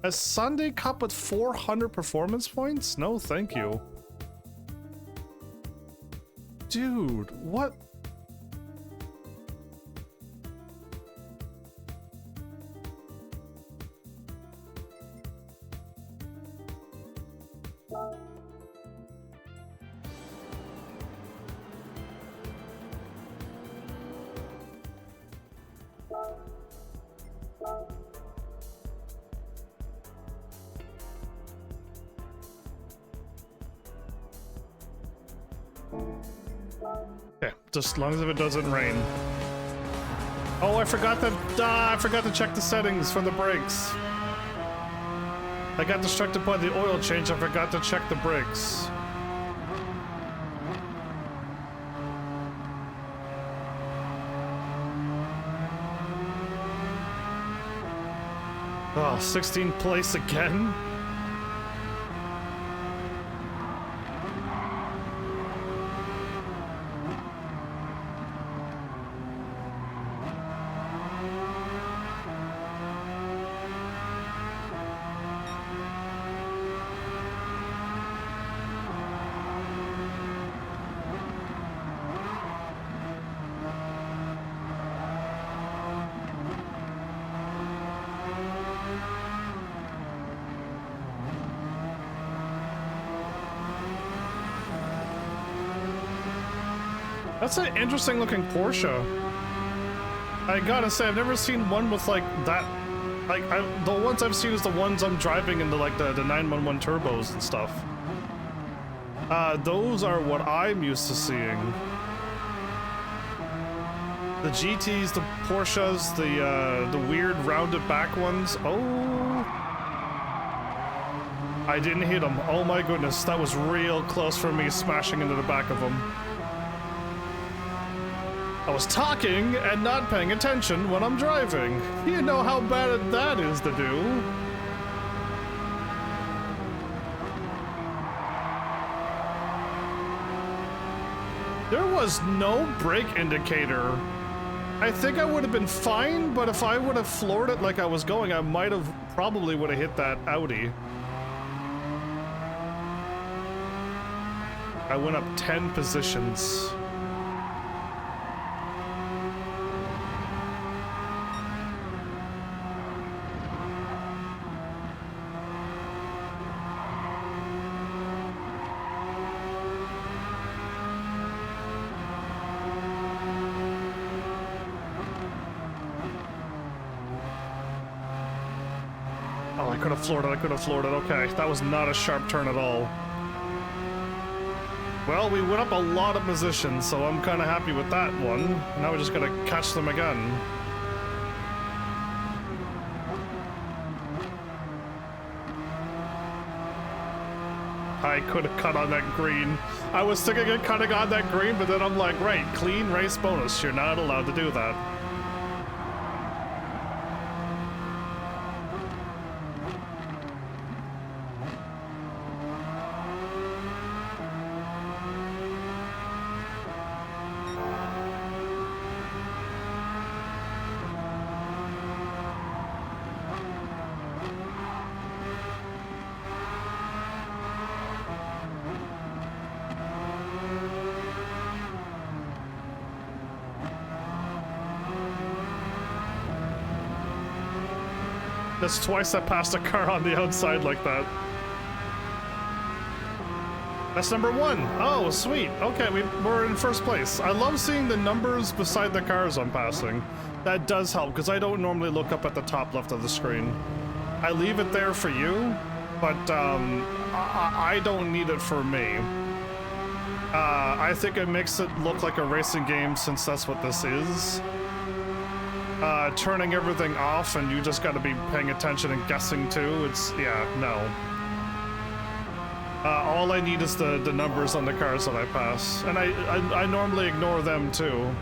A Sunday Cup with 400 performance points? No, thank you. Dude, what? Okay, just as long as if it doesn't rain. Oh, I forgot to check the settings for the brakes. I got distracted by the oil change. I forgot to check the brakes. Oh, 16th place again? That's an interesting looking Porsche. I gotta say, I've never seen one with like that. Like, the ones I've seen is the ones I'm driving in the 911 turbos and stuff. Those are what I'm used to seeing. The GTs, the Porsches, the weird rounded back ones. Oh, I didn't hit them. Oh my goodness, that was real close for me smashing into the back of them. I was talking and not paying attention when I'm driving. You know how bad that is to do. There was no brake indicator. I think I would have been fine, but if I would have floored it like I was going, I might have probably would have hit that Audi. I went up 10 positions. I could have floored it, I could have floored it. Okay, that was not a sharp turn at all. Well, we went up a lot of positions, so I'm kind of happy with that one. Now we're just gonna catch them again. I could have cut on that green. I was thinking of cutting on that green, but then I'm like, right, clean race bonus. You're not allowed to do that. That's twice I passed a car on the outside like that. That's number 1. Oh, sweet. Okay, we're in first place. I love seeing the numbers beside the cars I'm passing. That does help, because I don't normally look up at the top left of the screen. I leave it there for you, but I don't need it for me. I think it makes it look like a racing game, since that's what this is. Turning everything off and you just gotta be paying attention and guessing too, yeah, no. All I need is the numbers on the cars that I pass, and I normally ignore them too.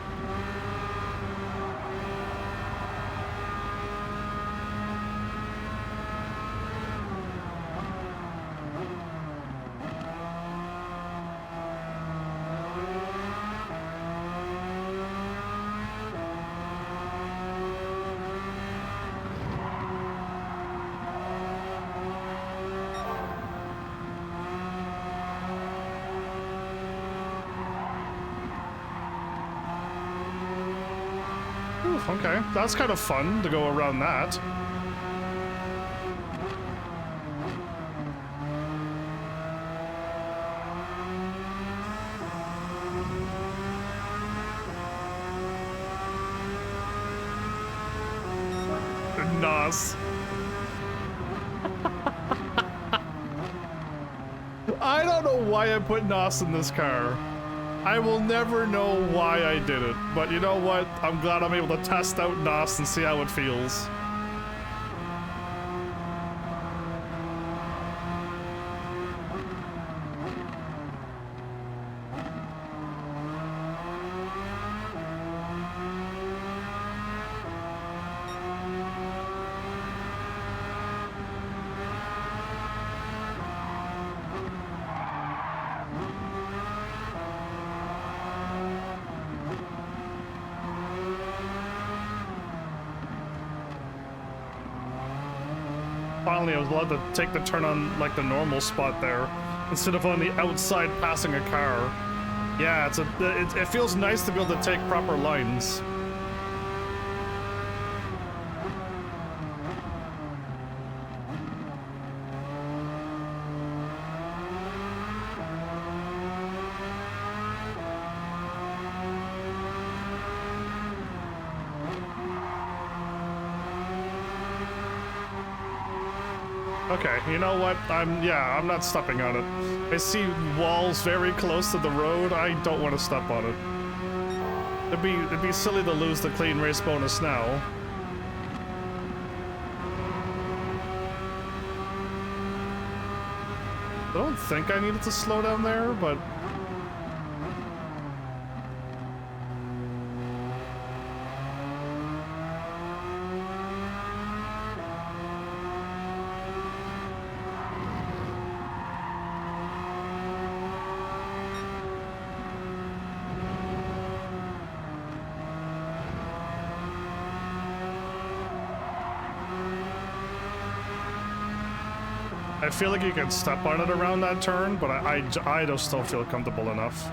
Okay, that's kind of fun to go around that. Nos. I don't know why I put Nos in this car. I will never know why I did it, but you know what? I'm glad I'm able to test out NOS and see how it feels. Finally, I was allowed to take the turn on like the normal spot there, instead of on the outside passing a car. Yeah, it feels nice to be able to take proper lines. Okay, you know what? I'm not stepping on it. I see walls very close to the road. I don't want to step on it. It'd be silly to lose the clean race bonus now. I don't think I needed to slow down there, but I feel like you can step on it around that turn, but I just don't feel comfortable enough.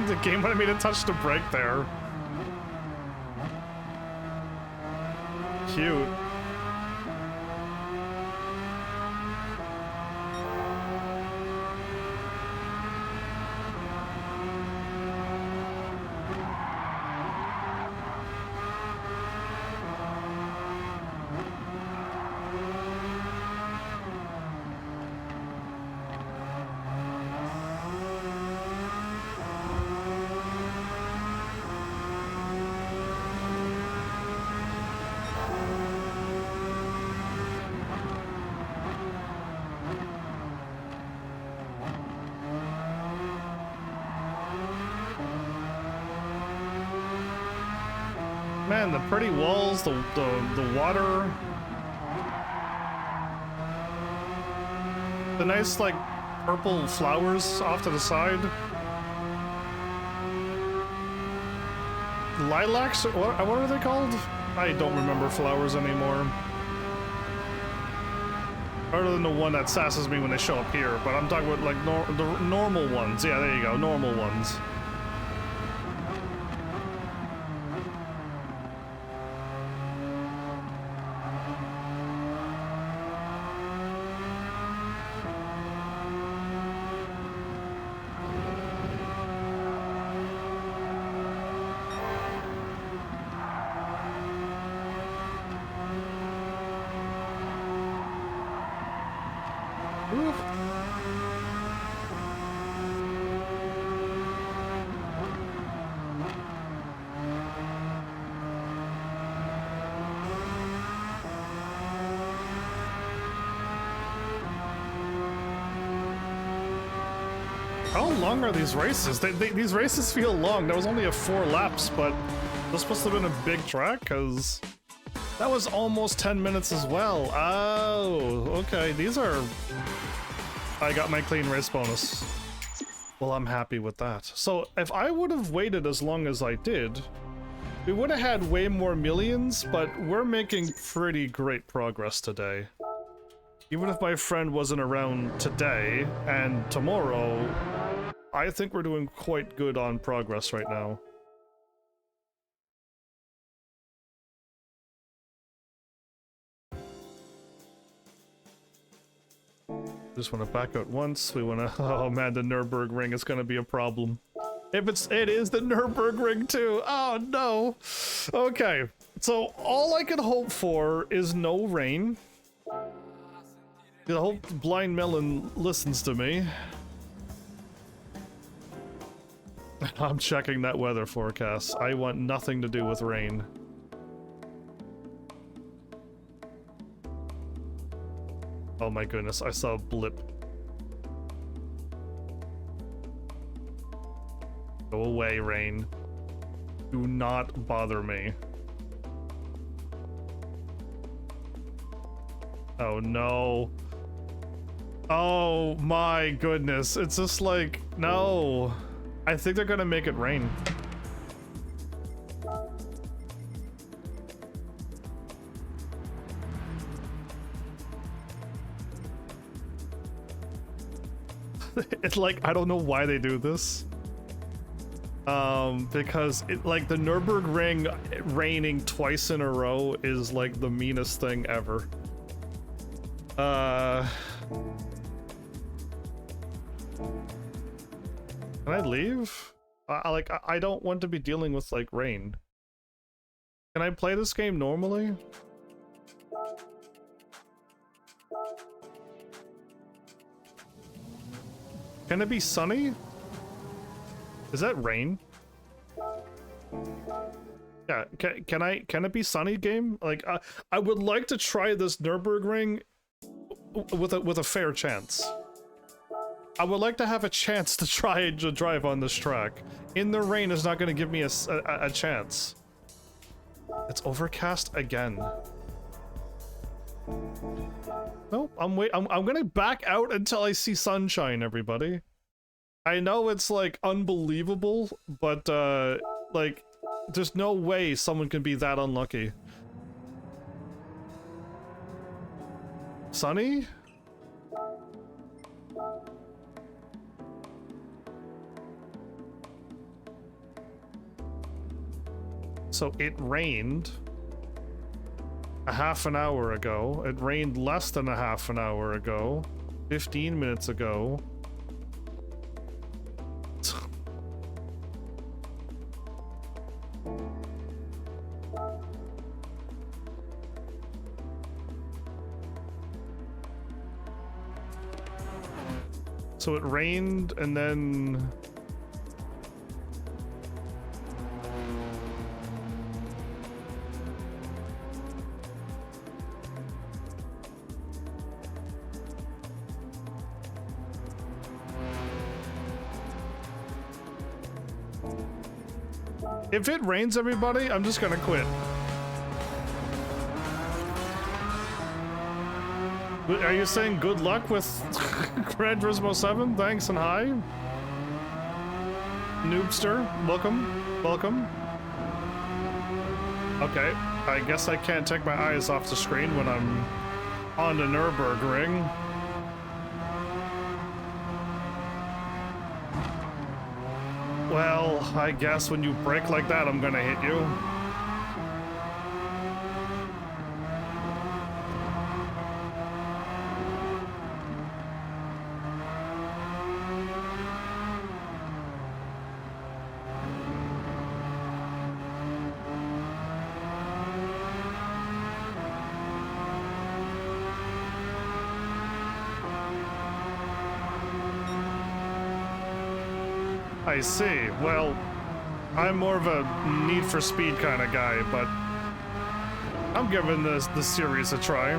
The game wanted me to touch the brake there. Cute. Man, the pretty walls, the water. The nice, like, purple flowers off to the side. Lilacs? What are they called? I don't remember flowers anymore. Other than the one that sasses me when they show up here, but I'm talking about, like, the normal ones. Yeah, there you go, normal ones. How long are these races? These races feel long. That was only a 4 laps, but this must have been a big track, because that was almost 10 minutes as well. Oh, okay. These are... I got my clean race bonus. Well, I'm happy with that. So, if I would have waited as long as I did, we would have had way more millions, but we're making pretty great progress today. Even if my friend wasn't around today and tomorrow, I think we're doing quite good on progress right now. Just want to back out once. We want to... Oh man, the Nürburgring is going to be a problem. If it is the Nürburgring too. Oh no. Okay, so all I can hope for is no rain. I hope Blind Melon listens to me. I'm checking that weather forecast. I want nothing to do with rain. Oh my goodness, I saw a blip. Go away, rain. Do not bother me. Oh no. Oh my goodness, it's just like, no. I think they're gonna make it rain. It's like, I don't know why they do this. Because like the Nürburgring raining twice in a row is like the meanest thing ever. Can I leave? I don't want to be dealing with like rain. Can I play this game normally? Can it be sunny? Is that rain? Yeah, can it be sunny game? Like I would like to try this Nürburgring with a fair chance. I would like to have a chance to try to drive on this track. In the rain is not going to give me a chance. It's overcast again. Nope, I'm gonna back out until I see sunshine, everybody. I know it's like unbelievable, but like there's no way someone can be that unlucky. Sunny? So it rained a half an hour ago. It rained less than a half an hour ago. 15 minutes ago. So it rained and then... If it rains, everybody, I'm just gonna quit. Are you saying good luck with Gran Turismo 7? Thanks and hi. Noobster, welcome, welcome. Okay, I guess I can't take my eyes off the screen when I'm on the Nürburgring. Well, I guess when you brake like that, I'm gonna hit you. I see. Well, I'm more of a Need for Speed kind of guy, but I'm giving this series a try.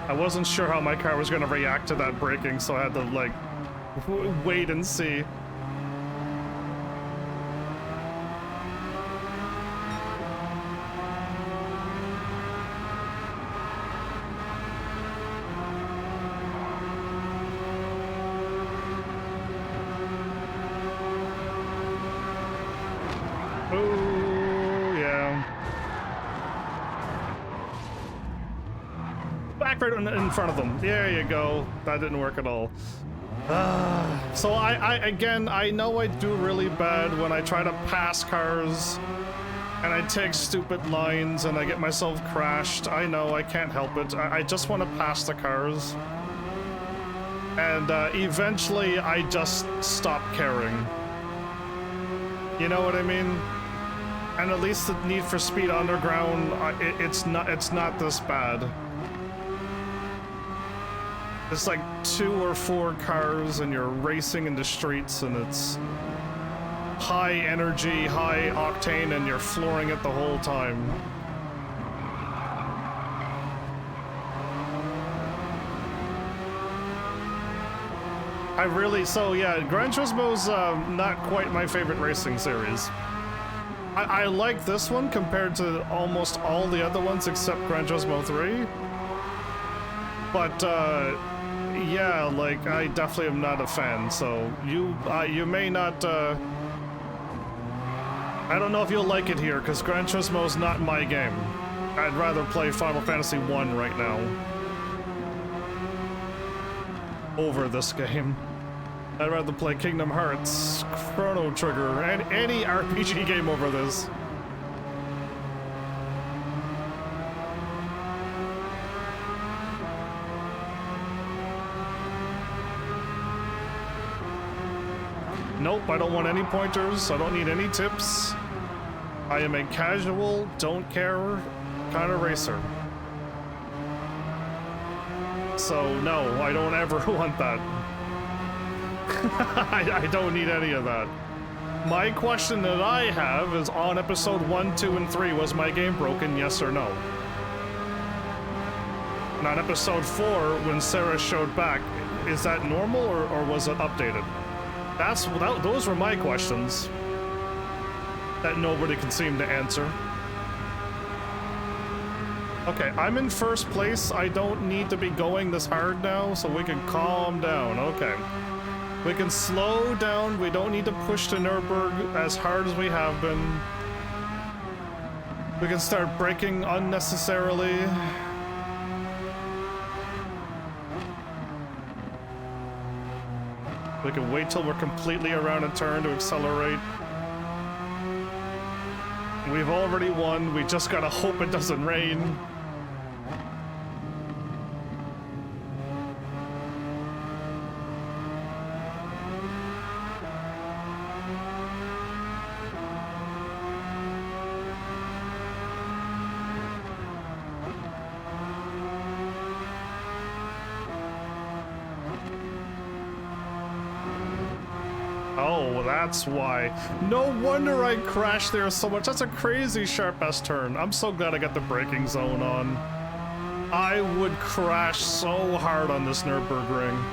I wasn't sure how my car was going to react to that braking, so I had to, like, wait and see. In front of them. There you go. That didn't work at all. So again, I know I do really bad when I try to pass cars and I take stupid lines and I get myself crashed. I know, I can't help it. I just want to pass the cars. And eventually I just stop caring. You know what I mean? And at least the Need for Speed Underground, it's not this bad. It's like 2 or 4 cars and you're racing in the streets and it's high energy, high octane, and you're flooring it the whole time. So yeah, Gran Turismo's not quite my favorite racing series. I like this one compared to almost all the other ones except Gran Turismo 3. But Yeah, like, I definitely am not a fan, so you may not, I don't know if you'll like it here, because Gran Turismo is not my game. I'd rather play Final Fantasy 1 right now. Over this game. I'd rather play Kingdom Hearts, Chrono Trigger, and any RPG game over this. Nope, I don't want any pointers. I don't need any tips. I am a casual, don't care kind of racer. So no, I don't ever want that. I don't need any of that. My question that I have is, on episode 1, 2, and 3, was my game broken, yes or no? And on episode 4, when Sarah showed back, is that normal or was it updated? Those were my questions that nobody can seem to answer. Okay, I'm in first place. I don't need to be going this hard now, so we can calm down. Okay. We can slow down. We don't need to push to Nürburgring as hard as we have been. We can start braking unnecessarily. We can wait till we're completely around a turn to accelerate. We've already won. We just gotta hope it doesn't rain. Oh, that's why. No wonder I crashed there so much. That's a crazy sharp-ass turn. I'm so glad I got the braking zone on. I would crash so hard on this Nürburgring.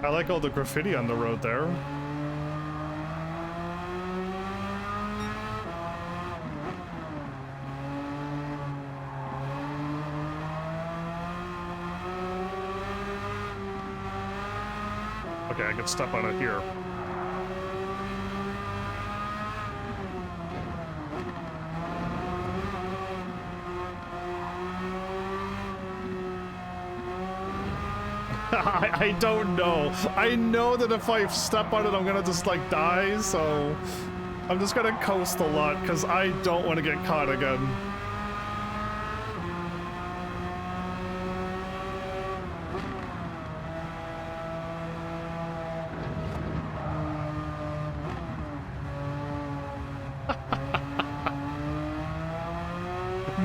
I like all the graffiti on the road there. Okay, I can step on it here. I don't know. I know that if I step on it, I'm gonna just like die, so I'm just gonna coast a lot because I don't want to get caught again.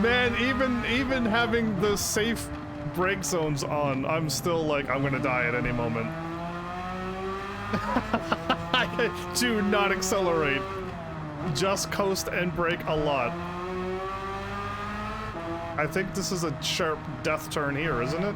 Man, even having the safe brake zones on, I'm still like, I'm gonna die at any moment. Do not accelerate. Just coast and brake a lot. I think this is a sharp death turn here, isn't it?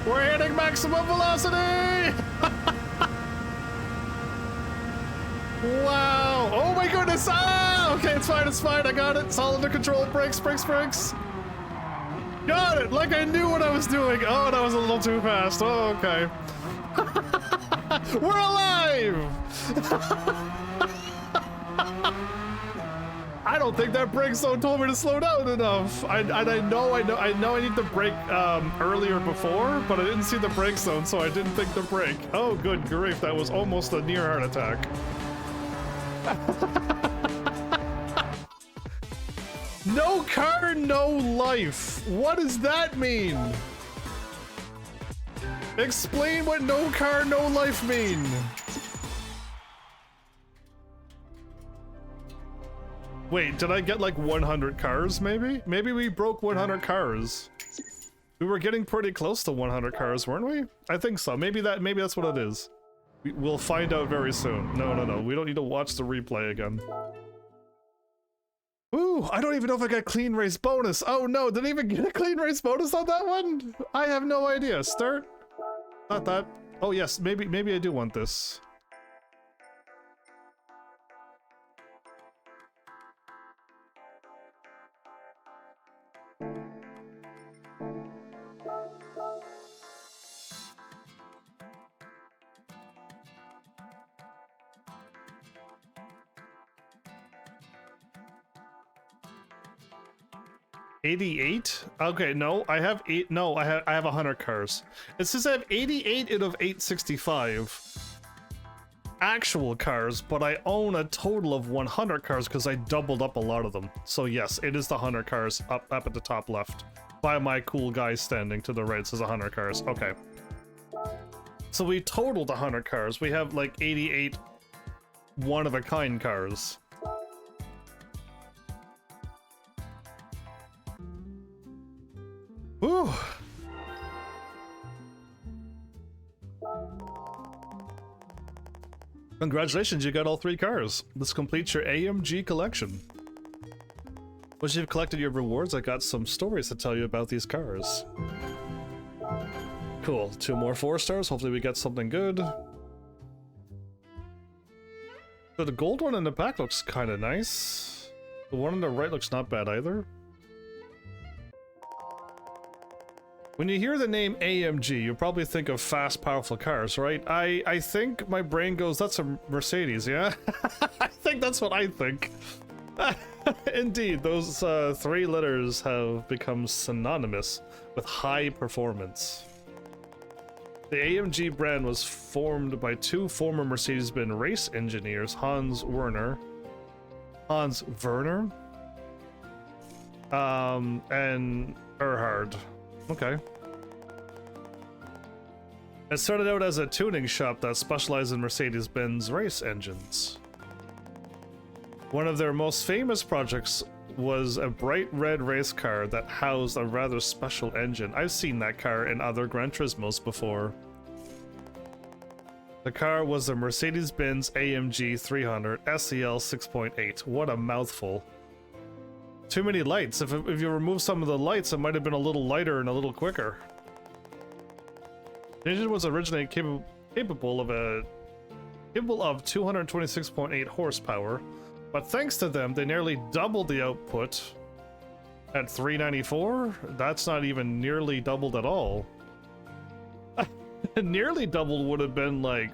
We're hitting maximum velocity! Wow! Oh my goodness! Ah! Okay, it's fine, I got it. It's all under control. Brakes. Got it! Like I knew what I was doing. Oh, that was a little too fast. Oh, okay. We're alive! I don't think that brake zone told me to slow down enough. I know I need to brake earlier before, but I didn't see the brake zone, so I didn't think to brake. Oh, good grief, that was almost a near heart attack. No car, no life. What does that mean? Explain what no car, no life mean. Wait, did I get like 100 cars maybe? Maybe we broke 100 cars. We were getting pretty close to 100 cars, weren't we? I think so. Maybe that's what it is. We'll find out very soon. No. We don't need to watch the replay again. Ooh, I don't even know if I got clean race bonus. Oh no, did I even get a clean race bonus on that one? I have no idea. Start. Not that. Oh yes, maybe I do want this. $88? Okay, no, I have 8. No, I have 100 cars. It says I have 88 out of 865 actual cars, but I own a total of 100 cars because I doubled up a lot of them. So yes, it is the 100 cars up at the top left. By my cool guy standing to the right, it says 100 cars. Okay. So we totaled 100 cars. We have like 88 one-of-a-kind cars. Whew. Congratulations, you got all 3 cars. This completes your AMG collection. Once you've collected your rewards, I got some stories to tell you about these cars. Cool, 2 more 4 stars. Hopefully we get something good. So the gold one in the back looks kind of nice. The one on the right looks not bad either. When you hear the name AMG, you probably think of fast, powerful cars, right? I think my brain goes, that's a Mercedes, yeah? I think that's what I think. Indeed, those 3 letters have become synonymous with high performance. The AMG brand was formed by 2 former Mercedes-Benz race engineers, Hans Werner, and Erhard. Okay. It started out as a tuning shop that specialized in Mercedes-Benz race engines. One of their most famous projects was a bright red race car that housed a rather special engine. I've seen that car in other Gran Turismos before. The car was the Mercedes-Benz AMG 300 SEL 6.8. What a mouthful. Too many lights. If you remove some of the lights, it might have been a little lighter and a little quicker. The engine was originally capable of 226.8 horsepower, but thanks to them, they nearly doubled the output at 394. That's not even nearly doubled at all. Nearly doubled would have been like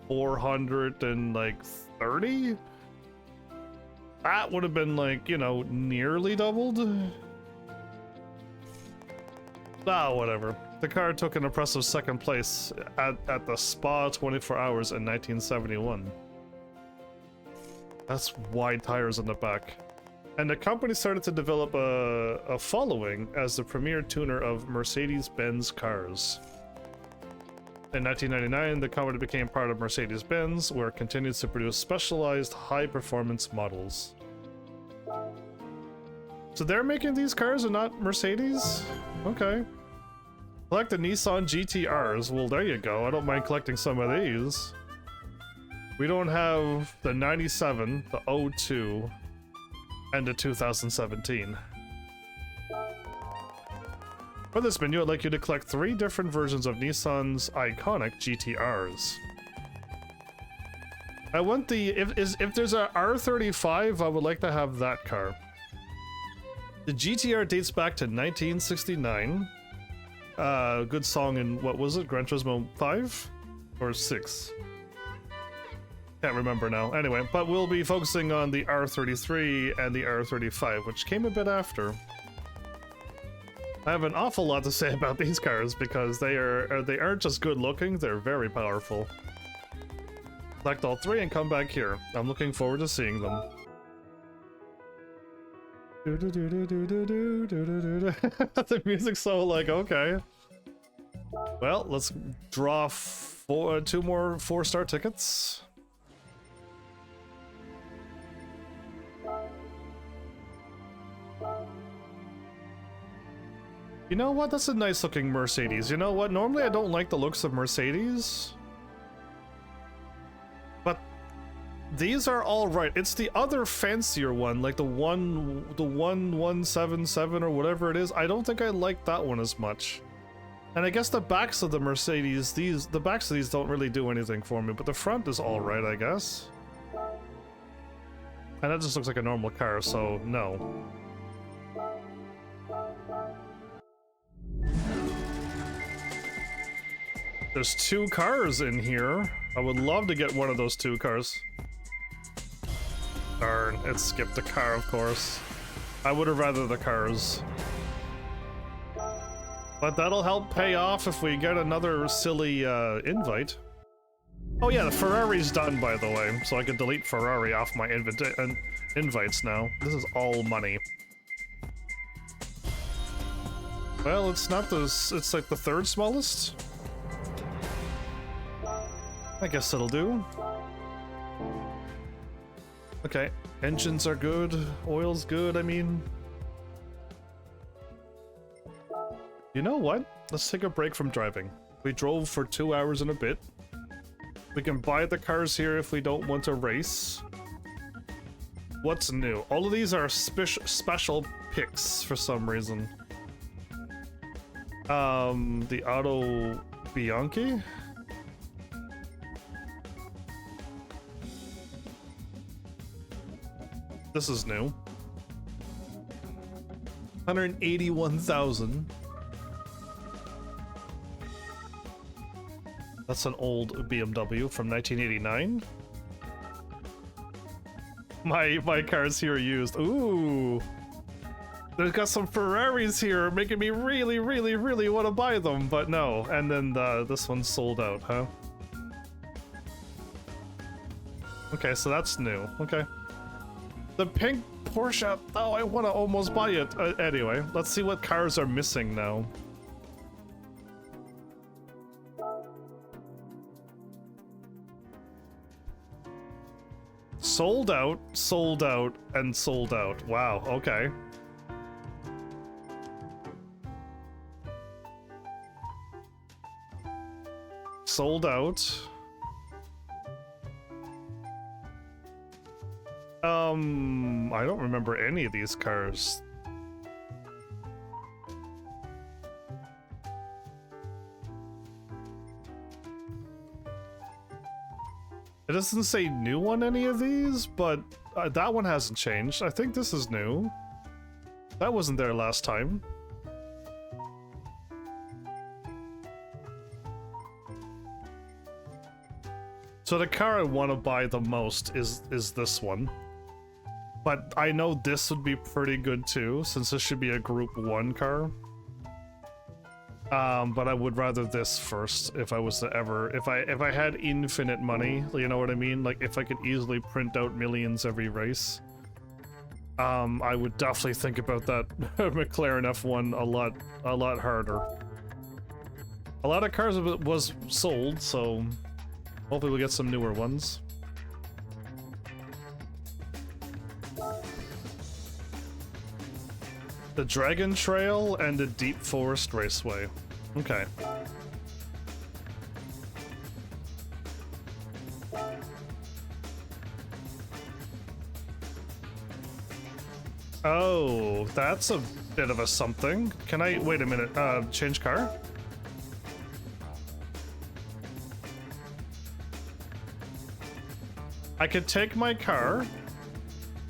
430. That would have been like, you know, nearly doubled. Ah, whatever. The car took an impressive 2nd place at the Spa 24 Hours in 1971. That's wide tires on the back. And the company started to develop a following as the premier tuner of Mercedes-Benz cars. In 1999, the company became part of Mercedes-Benz, where it continues to produce specialized high-performance models. So they're making these cars and not Mercedes? Okay. Collect the Nissan GTRs. Well, there you go. I don't mind collecting some of these. We don't have the 97, the 02, and the 2017. For this menu, I'd like you to collect 3 different versions of Nissan's iconic GTRs. I want the... If there's a R35, I would like to have that car. The GTR dates back to 1969. Good song in, what was it, Gran Turismo 5? Or 6? Can't remember now. Anyway, but we'll be focusing on the R33 and the R35, which came a bit after. I have an awful lot to say about these cars because they aren't just good looking, they're very powerful. Select all 3 and come back here. I'm looking forward to seeing them. The music's so like, okay. Well, let's draw two more 4-star tickets. You know what? That's a nice looking Mercedes. You know what? Normally I don't like the looks of Mercedes. But these are all right. It's the other fancier one, like the 1177 or whatever it is. I don't think I like that one as much. And I guess the backs of the Mercedes, the backs of these don't really do anything for me, but the front is all right, I guess. And that just looks like a normal car, so no. There's 2 cars in here. I would love to get one of those 2 cars. Darn, it skipped the car, of course. I would have rather the cars. But that'll help pay off if we get another silly invite. Oh yeah, the Ferrari's done, by the way, so I can delete Ferrari off my invites now. This is all money. Well, it's not it's like the 3rd smallest. I guess it'll do. Okay, engines are good, oil's good, I mean. You know what? Let's take a break from driving. We drove for 2 hours and a bit. We can buy the cars here if we don't want to race. What's new? All of these are special picks for some reason. The Auto Bianchi? This is new. 181,000. That's an old BMW from 1989. My car's here used. Ooh. There's got some Ferraris here making me really, really, really want to buy them, but no. And then this one's sold out, huh? Okay, so that's new. Okay. The pink Porsche. Oh, I want to almost buy it. Anyway, let's see what cars are missing now. Sold out, and sold out. Wow, okay. Sold out. I don't remember any of these cars. It doesn't say new on any of these, but that one hasn't changed. I think this is new. That wasn't there last time. So the car I want to buy the most is this one. But I know this would be pretty good too, since this should be a Group 1 car. But I would rather this first if I was to ever, if I had infinite money, you know what I mean? Like if I could easily print out millions every race. I would definitely think about that McLaren F1 a lot harder. A lot of cars was sold, so hopefully we'll get some newer ones. The Dragon Trail and the Deep Forest Raceway. Okay. Oh, that's a bit of a something. Can I wait a minute? Change car? I could take my car,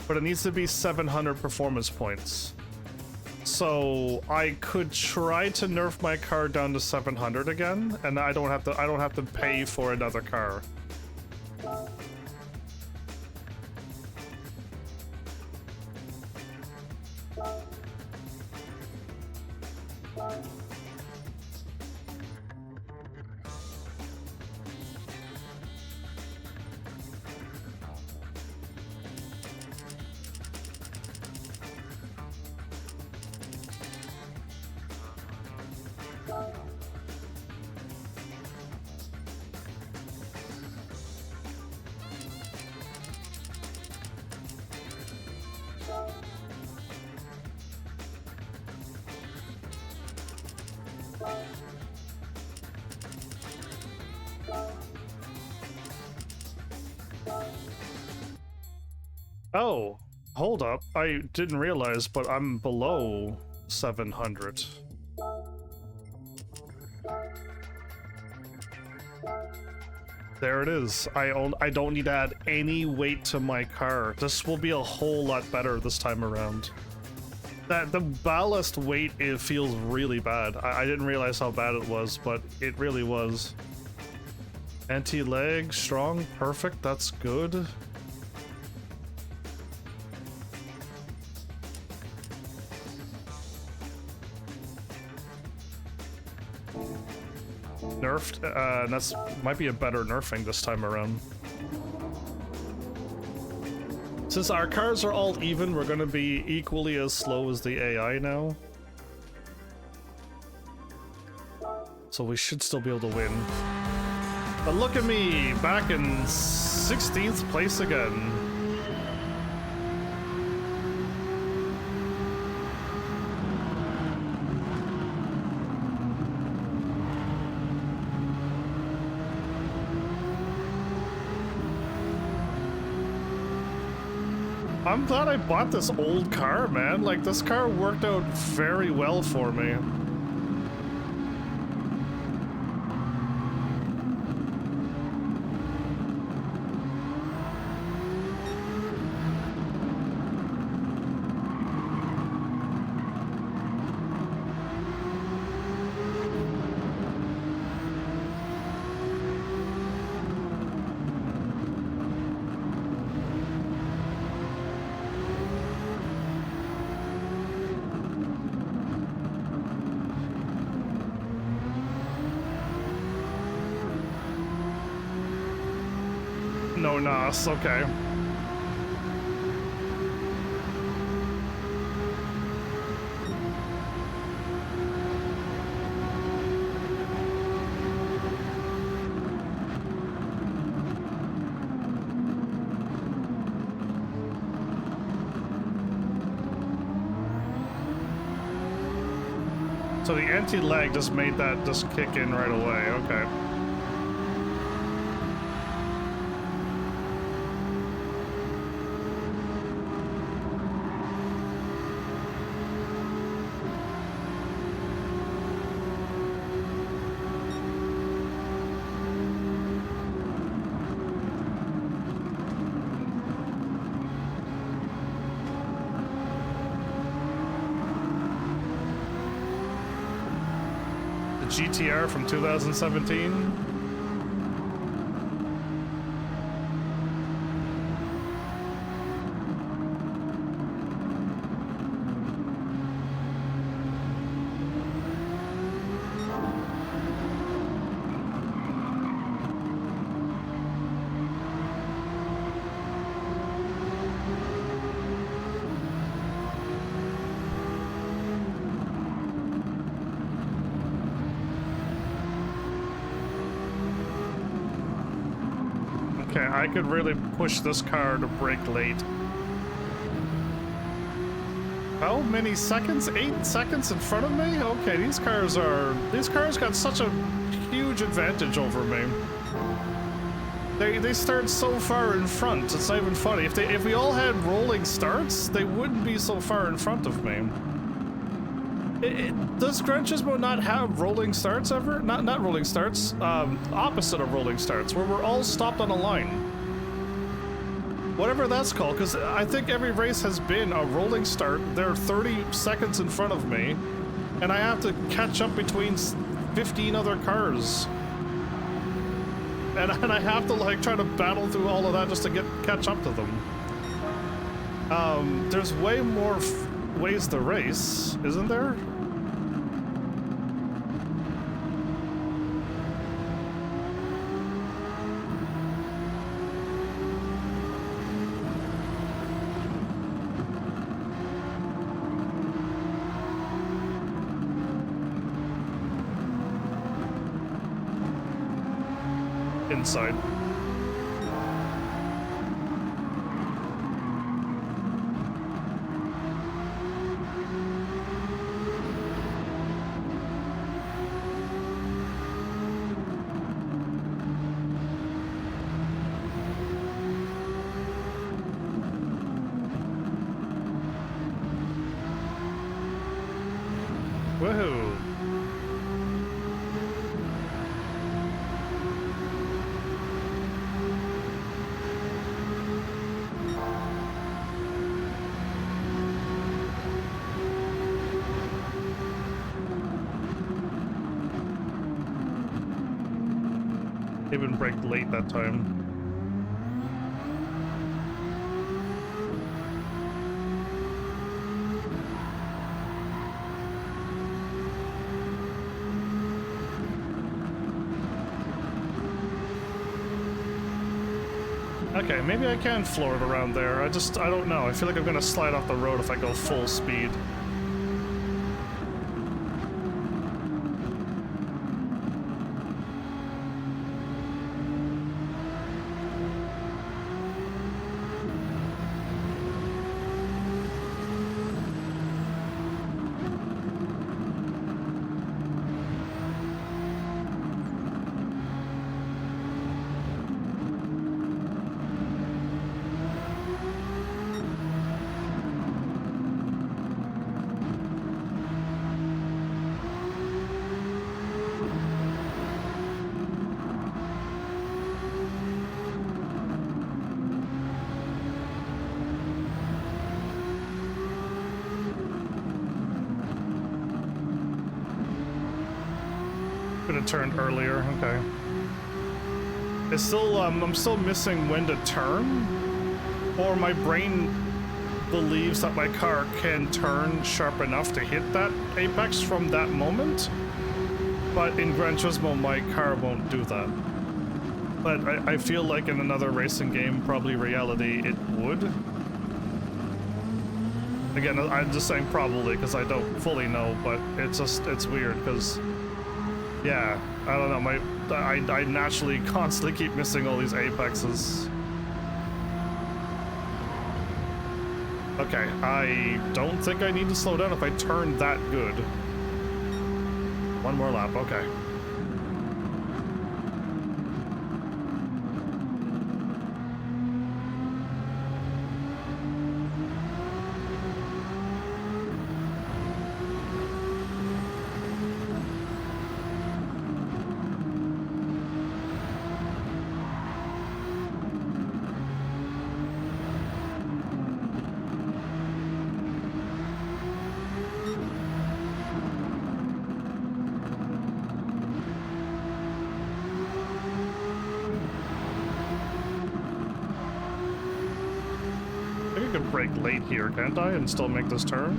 but it needs to be 700 performance points. So I could try to nerf my car down to 700 again, and I don't have to pay for another car. Oh, hold up. I didn't realize, but I'm below 700. There it is. I don't need to add any weight to my car. This will be a whole lot better this time around. The ballast weight, it feels really bad. I didn't realize how bad it was, but it really was. Anti-lag, strong, perfect, that's good. Nerfed, that's might be a better nerfing this time around. Since our cars are all even, we're gonna be equally as slow as the AI now. So we should still be able to win. But look at me, back in 16th place again. I'm glad I bought this old car, man. Like, this car worked out very well for me. No NOS, okay. So the anti-lag just made that just kick in right away, okay. GTR from 2017. Okay, I could really push this car to brake late. How many seconds? 8 seconds in front of me? Okay, these cars got such a huge advantage over me. They start so far in front, it's not even funny. If we all had rolling starts, they wouldn't be so far in front of me. Does Gran Turismo not have rolling starts ever? Not rolling starts, opposite of rolling starts, where we're all stopped on a line. Whatever that's called, because I think every race has been a rolling start. They're 30 seconds in front of me, and I have to catch up between 15 other cars. And I have to, like, try to battle through all of that just to catch up to them. There's way more ways to race, isn't there? Inside. Woohoo! Even braked late that time. Okay, maybe I can floor it around there. I don't know. I feel like I'm gonna slide off the road if I go full speed. Could have turned earlier. Okay. It's still I'm still missing when to turn, or my brain believes that my car can turn sharp enough to hit that apex from that moment, but in Gran Turismo my car won't do that. But I feel like in another racing game, probably reality, it would. Again, I'm just saying probably because I don't fully know, but it's weird because, yeah, I don't know, I naturally constantly keep missing all these apexes. Okay, I don't think I need to slow down if I turn that good. One more lap, okay. Brake late here, can't I, and still make this turn?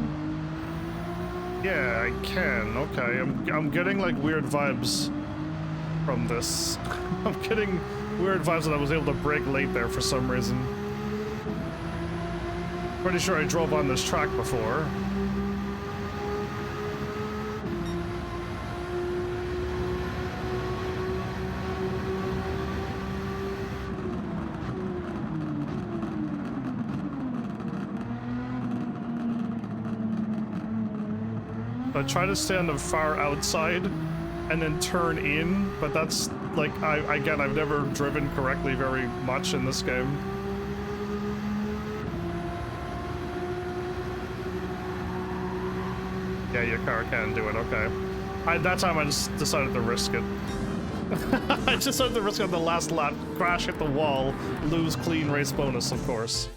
Yeah, I can. Okay, I'm getting like weird vibes from this. I'm getting weird vibes that I was able to brake late there for some reason. Pretty sure I drove on this track before. I try to stay on the far outside and then turn in, but that's like, again, I've never driven correctly very much in this game. Yeah, your car can do it, okay. That time I just decided to risk it. I just decided to risk it on the last lap, crash, hit the wall, lose clean race bonus, of course.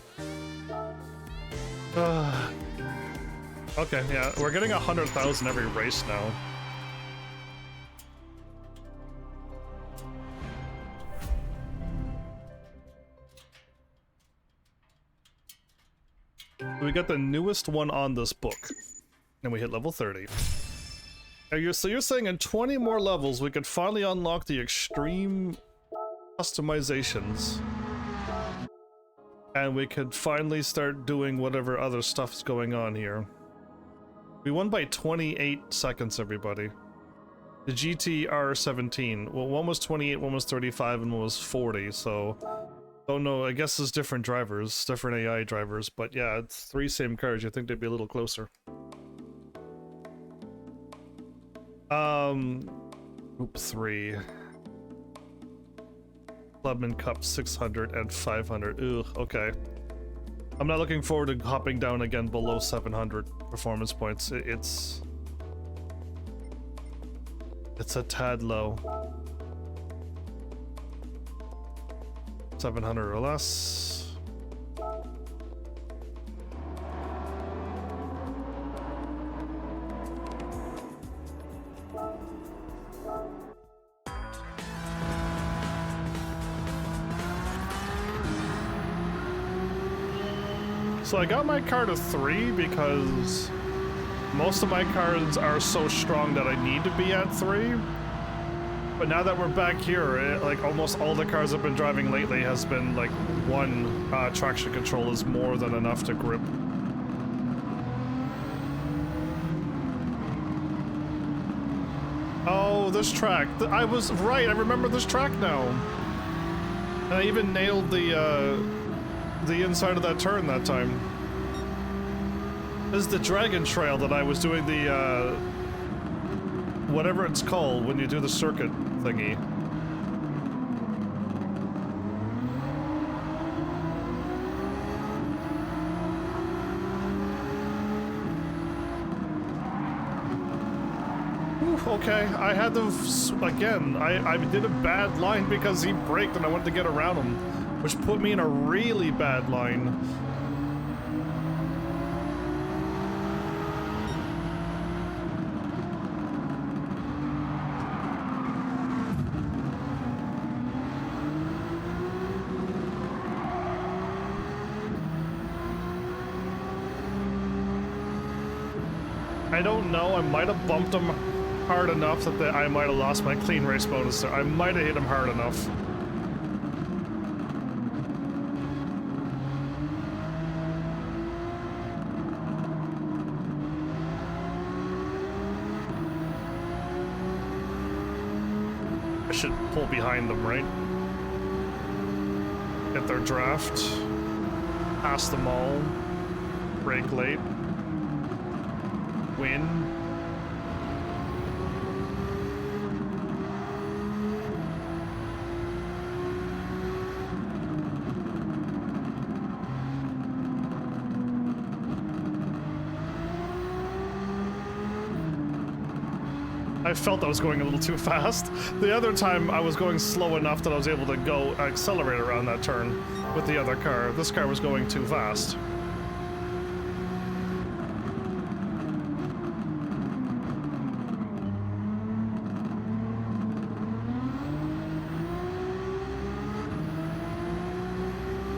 Okay, yeah, we're getting 100,000 every race now. We got the newest one on this book, and we hit level 30. So you're saying in 20 more levels we could finally unlock the extreme customizations, and we could finally start doing whatever other stuff's going on here. We won by 28 seconds, everybody. The GTR 17. Well, one was 28, one was 35, and one was 40, so... Don't know, I guess it's different drivers, different AI drivers, but yeah, it's 3 same cars, you'd think they'd be a little closer. Group 3. Clubman Cup 600 and 500. Ugh, okay. I'm not looking forward to hopping down again below 700 performance points. It's It's a tad low. 700 or less. So I got my car to 3 because most of my cars are so strong that I need to be at 3. But now that we're back here, like almost all the cars I've been driving lately has been like 1 traction control is more than enough to grip. Oh, this track. I was right, I remember this track now. And I even nailed the inside of that turn that time. This is the Dragon Trail that I was doing the, whatever it's called when you do the circuit thingy. Whew, okay, I had to, again, I did a bad line because he braked and I wanted to get around him, which put me in a really bad line. I don't know, I might have bumped him hard enough that I might have lost my clean race bonus there. I might have hit him hard enough. I should pull behind them, right? Get their draft. Pass them all. Brake late. Win. I felt I was going a little too fast. The other time I was going slow enough that I was able to go accelerate around that turn with the other car. This car was going too fast.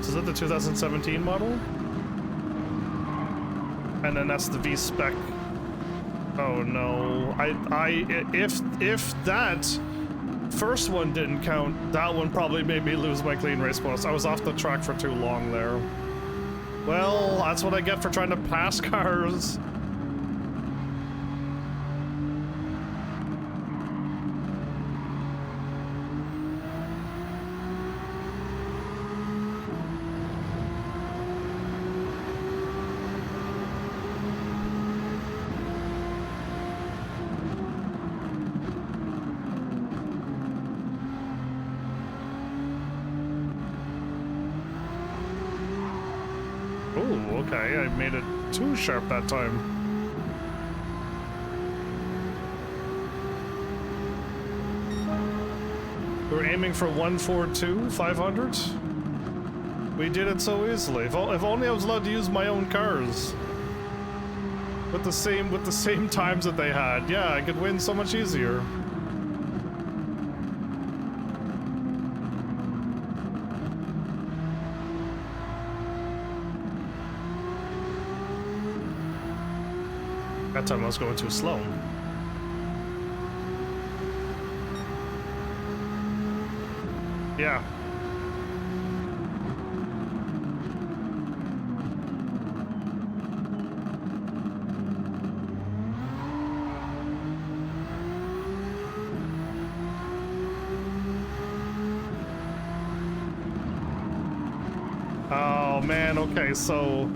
Is that the 2017 model? And then that's the V-Spec. Oh no, if that first one didn't count, that one probably made me lose my clean race bonus. I was off the track for too long there. Well, that's what I get for trying to pass cars. Okay, I made it too sharp that time. We were aiming for 142, 500. We did it so easily. If only I was allowed to use my own cars. With the same times that they had. Yeah, I could win so much easier. That time I was going too slow. Yeah. Oh man, okay, so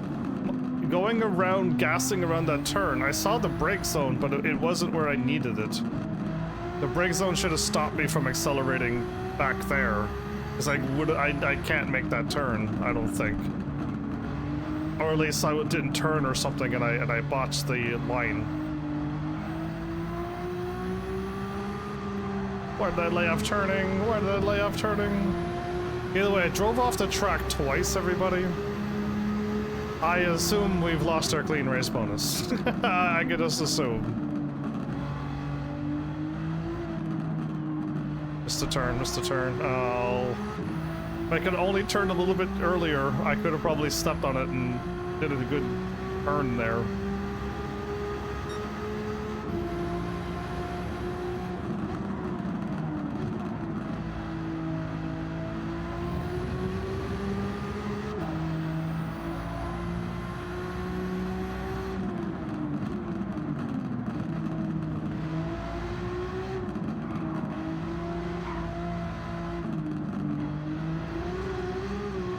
going around, gassing around that turn, I saw the brake zone, but it wasn't where I needed it. The brake zone should have stopped me from accelerating back there, because I can't make that turn, I don't think. Or at least I didn't turn or something, and I botched the line. Where did I lay off turning? Where did I lay off turning? Either way, I drove off the track twice, everybody. I assume we've lost our clean race bonus. I can just assume. Missed a turn, missed a turn. Oh. If I could only turn a little bit earlier, I could have probably stepped on it and did a good turn there.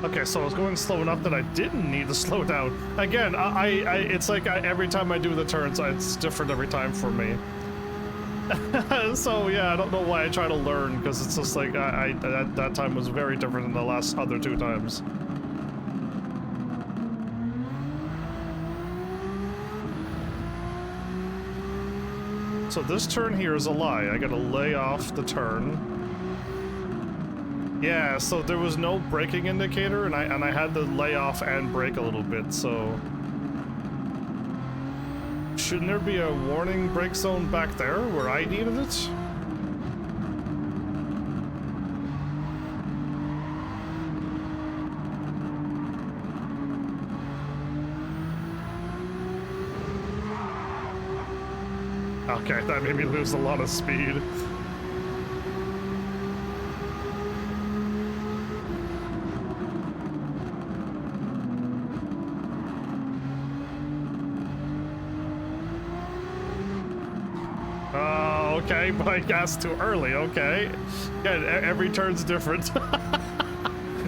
Okay, so I was going slow enough that I didn't need to slow down. Again, it's like every time I do the turns, it's different every time for me. So yeah, I don't know why I try to learn, because it's just like that time was very different than the last other two times. So this turn here is a lie. I gotta lay off the turn. Yeah, so there was no braking indicator, and I had to lay off and brake a little bit, so... Shouldn't there be a warning brake zone back there where I needed it? Okay, that made me lose a lot of speed. Okay, but I gassed too early, okay. Yeah, every turn's different.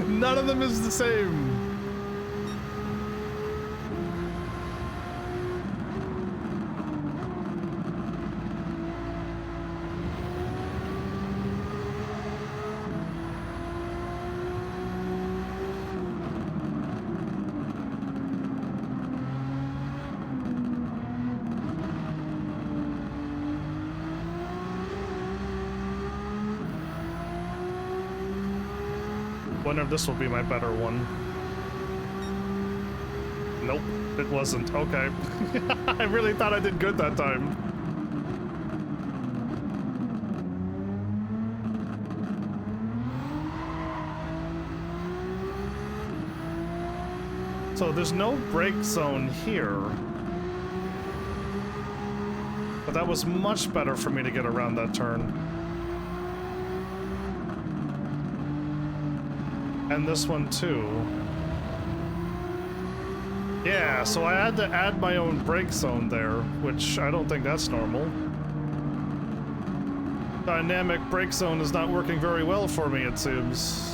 None of them is the same. Wonder if this will be my better one. Nope, it wasn't. Okay. I really thought I did good that time. So there's no brake zone here. But that was much better for me to get around that turn. And this one too. Yeah, so I had to add my own brake zone there, which I don't think that's normal. Dynamic brake zone is not working very well for me, it seems.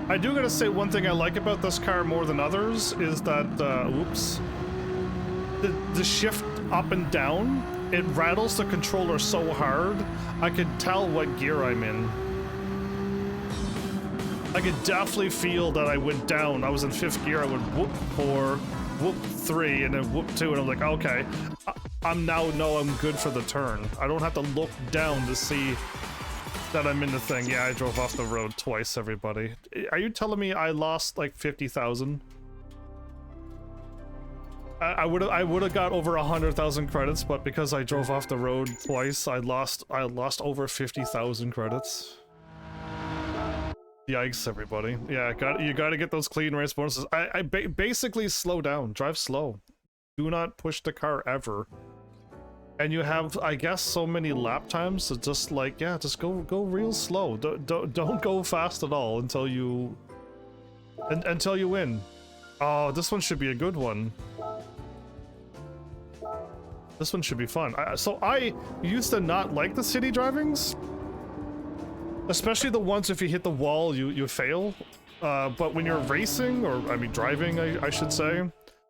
I do gotta say, one thing I like about this car more than others is that, oops. The shift up and down, it rattles the controller so hard, I could tell what gear I'm in. I could definitely feel that I went down. I was in 5th gear, I went whoop 4, whoop 3, and then whoop 2, and I'm like, okay, I'm now know I'm good for the turn. I don't have to look down to see that I'm in the thing. Yeah, I drove off the road twice, everybody. Are you telling me I lost like 50,000? I would have got over 100,000 credits, but because I drove off the road twice, I lost over 50,000 credits. Yikes, everybody. Yeah, you gotta get those clean race bonuses. Basically slow down, drive slow. Do not push the car ever. And you have, I guess, so many lap times, so just like, yeah, just go real slow. Don't go fast at all until you win. Oh, this one should be a good one. This one should be fun. So I used to not like the city drivings, especially the ones if you hit the wall, you fail. But when you're racing, or I mean driving, I should say,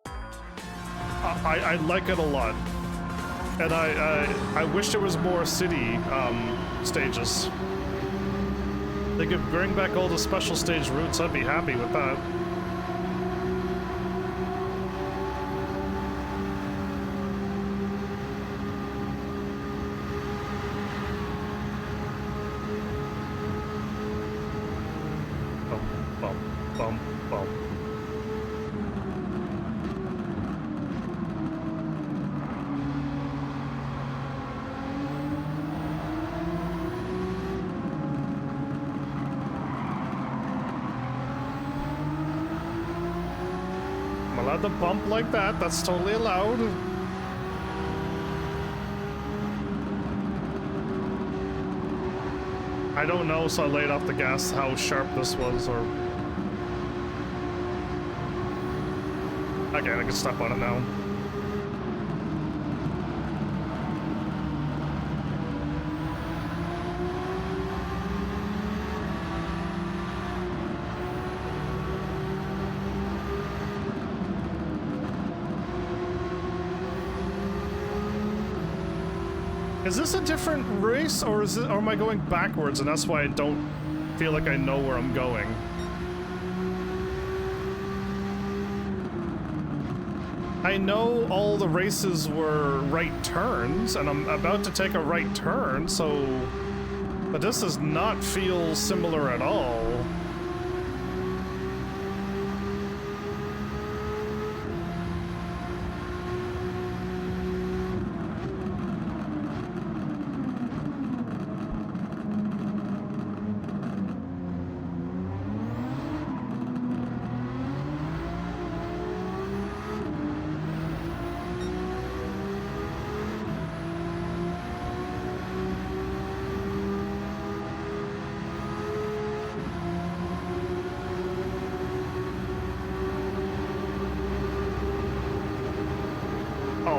I like it a lot. And I wish there was more city stages. They could bring back all the special stage routes, I'd be happy with that. The bump like that, that's totally allowed. I don't know, so I laid off the gas how sharp this was, or... Okay, I can step on it now. Is this a different race, or or am I going backwards, and that's why I don't feel like I know where I'm going? I know all the races were right turns, and I'm about to take a right turn, so... But this does not feel similar at all.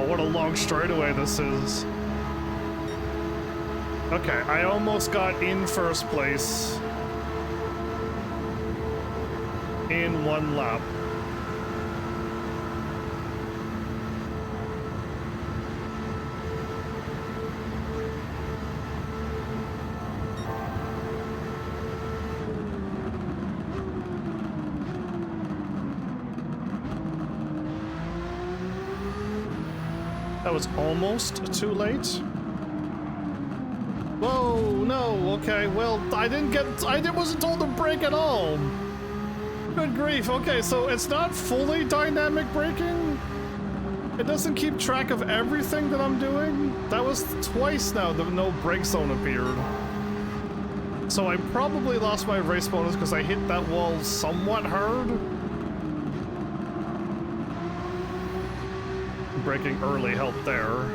What a long straightaway this is. Okay, I almost got in first place in one lap. That was almost too late. Whoa, no, okay, well, I wasn't told to brake at all. Good grief, okay, so it's not fully dynamic braking? It doesn't keep track of everything that I'm doing? That was twice now that no brake zone appeared. So I probably lost my race bonus because I hit that wall somewhat hard. Braking early helped there.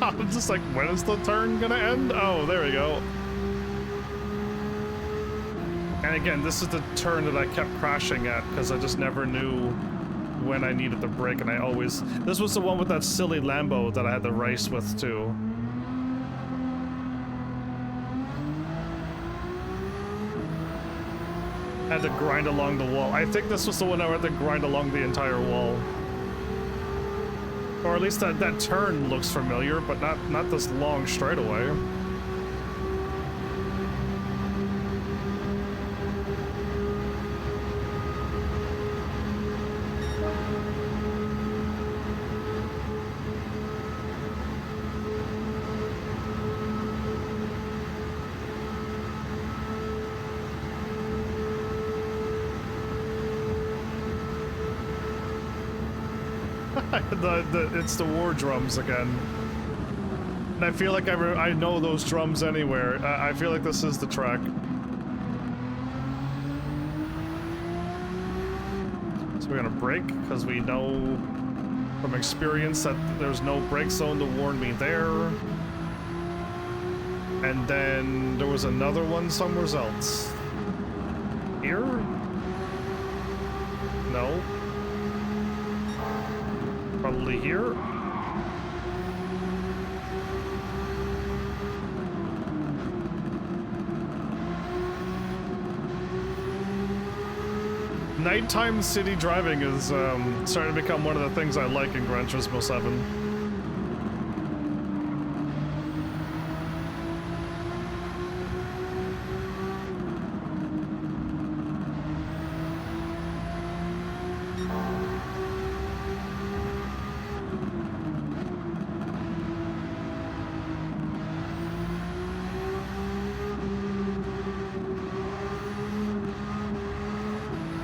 I'm just like, when is the turn gonna end? Oh, there we go. And again, this is the turn that I kept crashing at because I just never knew when I needed to brake, and I always... This was the one with that silly Lambo that I had to race with too. I had to grind along the wall. I think this was the one I had to grind along the entire wall. Or at least that turn looks familiar, but not this long straightaway. It's the war drums again. And I feel like I know those drums anywhere. I feel like this is the track. So we're gonna brake, because we know from experience that there's no brake zone to warn me there. And then there was another one somewhere else. Here? No. Probably here. Nighttime city driving is starting to become one of the things I like in Gran Turismo 7.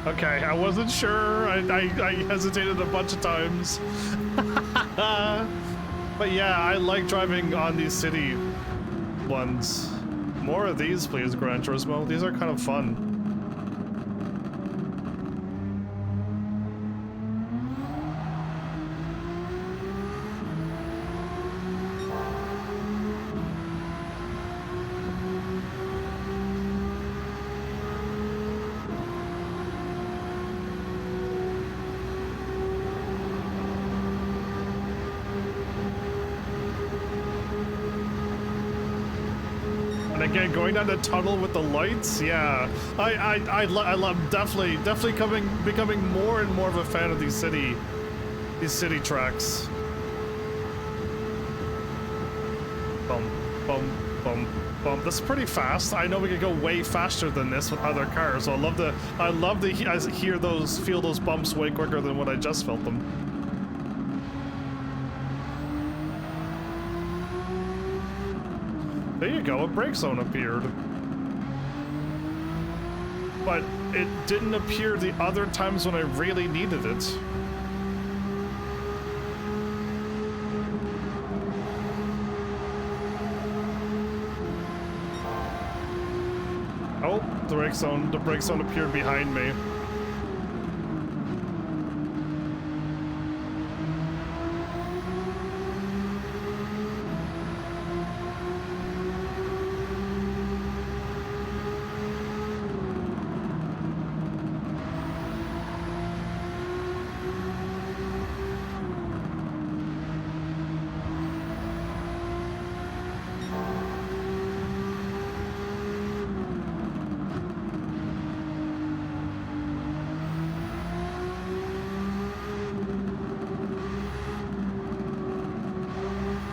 Okay, I wasn't sure. I hesitated a bunch of times. But yeah, I like driving on these city ones. More of these, please, Gran Turismo. These are kind of fun. Again, going down the tunnel with the lights, yeah. I love definitely becoming more and more of a fan of these city tracks. Boom, boom, boom, boom. That's pretty fast. I know we could go way faster than this with other cars. So I love to feel those bumps way quicker than when I just felt them. There you go, a brake zone appeared. But it didn't appear the other times when I really needed it. Oh, the brake zone appeared behind me.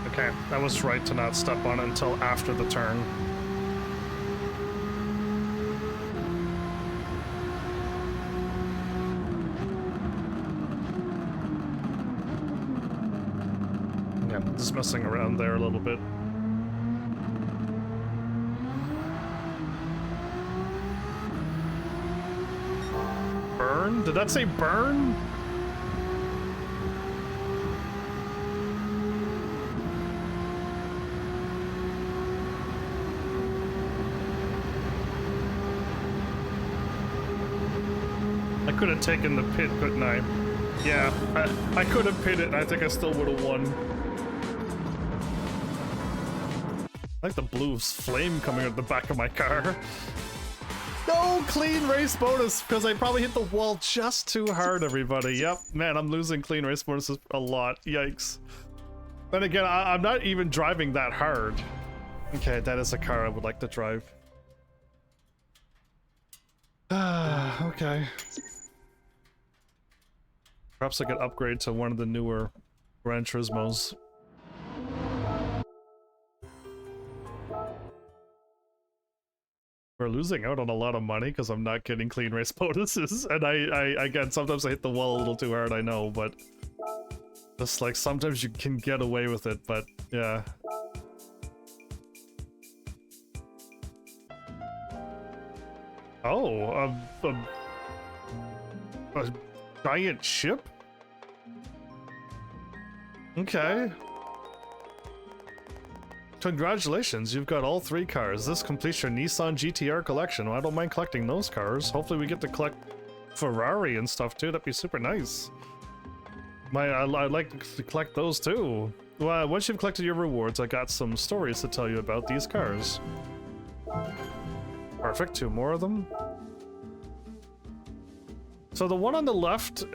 Okay, I was right to not step on it until after the turn. Yeah, just messing around there a little bit. Burn? Did that say burn? I could have taken the pit, couldn't I? Yeah, I could have pitted, and I think I still would have won. I like the blue flame coming out the back of my car. No clean race bonus, because I probably hit the wall just too hard, everybody. Yep, man, I'm losing clean race bonuses a lot. Yikes. Then again, I'm not even driving that hard. Okay, that is a car I would like to drive. Okay. Perhaps I could upgrade to one of the newer Gran Turismos. We're losing out on a lot of money because I'm not getting clean race bonuses, and again, sometimes I hit the wall a little too hard, I know, but just like sometimes you can get away with it, but yeah. Oh, a giant ship? Okay. Congratulations, you've got all 3 cars. This completes your Nissan GTR collection. Well, I don't mind collecting those cars. Hopefully we get to collect Ferrari and stuff too. That'd be super nice. I'd like to collect those too. Well, once you've collected your rewards, I got some stories to tell you about these cars. Perfect, 2 more of them. So the one on the left,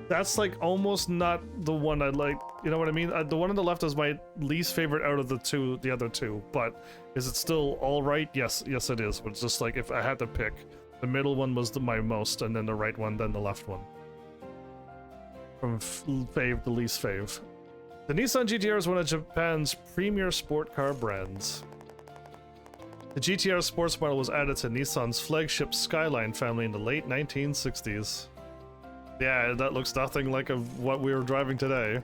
that's like almost not the one I like. You know what I mean? The one on the left is my least favorite out of the other two. But is it still all right? Yes, yes it is. But it's just like if I had to pick, the middle one was my most, and then the right one, then the left one. From fave to least fave. The Nissan GTR is one of Japan's premier sport car brands. The GTR sports model was added to Nissan's flagship Skyline family in the late 1960s. Yeah, that looks nothing like what we were driving today.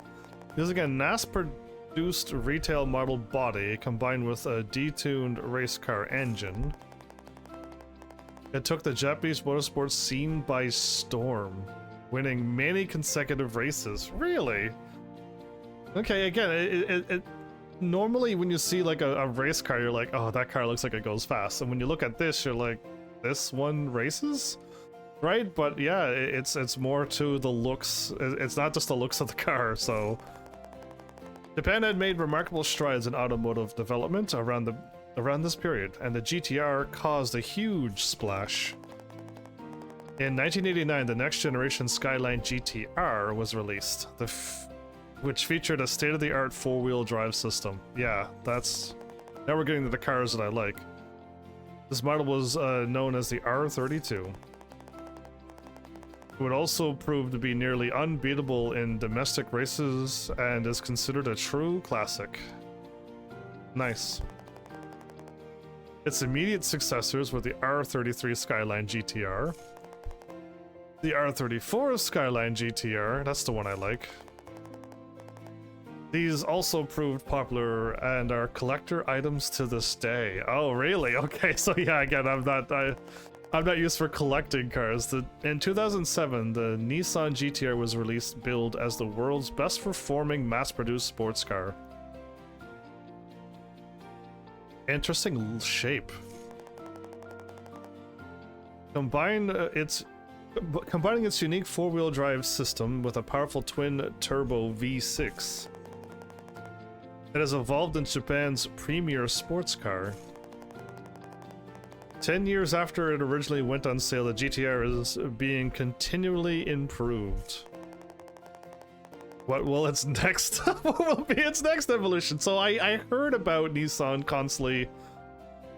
Using a mass-produced retail model body combined with a detuned race car engine, it took the Japanese motorsports scene by storm, winning many consecutive races. Really? Okay, again, it normally when you see like a race car, you're like, oh, that car looks like it goes fast. And when you look at this, you're like, this one races? Right? But yeah, it's more to the looks. It's not just the looks of the car, so... Japan had made remarkable strides in automotive development around this period, and the GTR caused a huge splash. In 1989, the next generation Skyline GTR was released, which featured a state-of-the-art 4-wheel drive system. Yeah, now we're getting to the cars that I like. This model was known as the R32. It would also prove to be nearly unbeatable in domestic races and is considered a true classic. Nice. Its immediate successors were the R33 Skyline GTR, the R34 Skyline GTR, that's the one I like. These also proved popular and are collector items to this day. Oh, really? Okay, so yeah, again, I'm not used for collecting cars. In 2007, the Nissan GTR was released billed as the world's best performing mass-produced sports car. Interesting shape. Combining its unique 4-wheel drive system with a powerful twin-turbo V6, it has evolved into Japan's premier sports car. 10 years after it originally went on sale, the GTR is being continually improved. What will its next what will be its next evolution? So I heard about Nissan constantly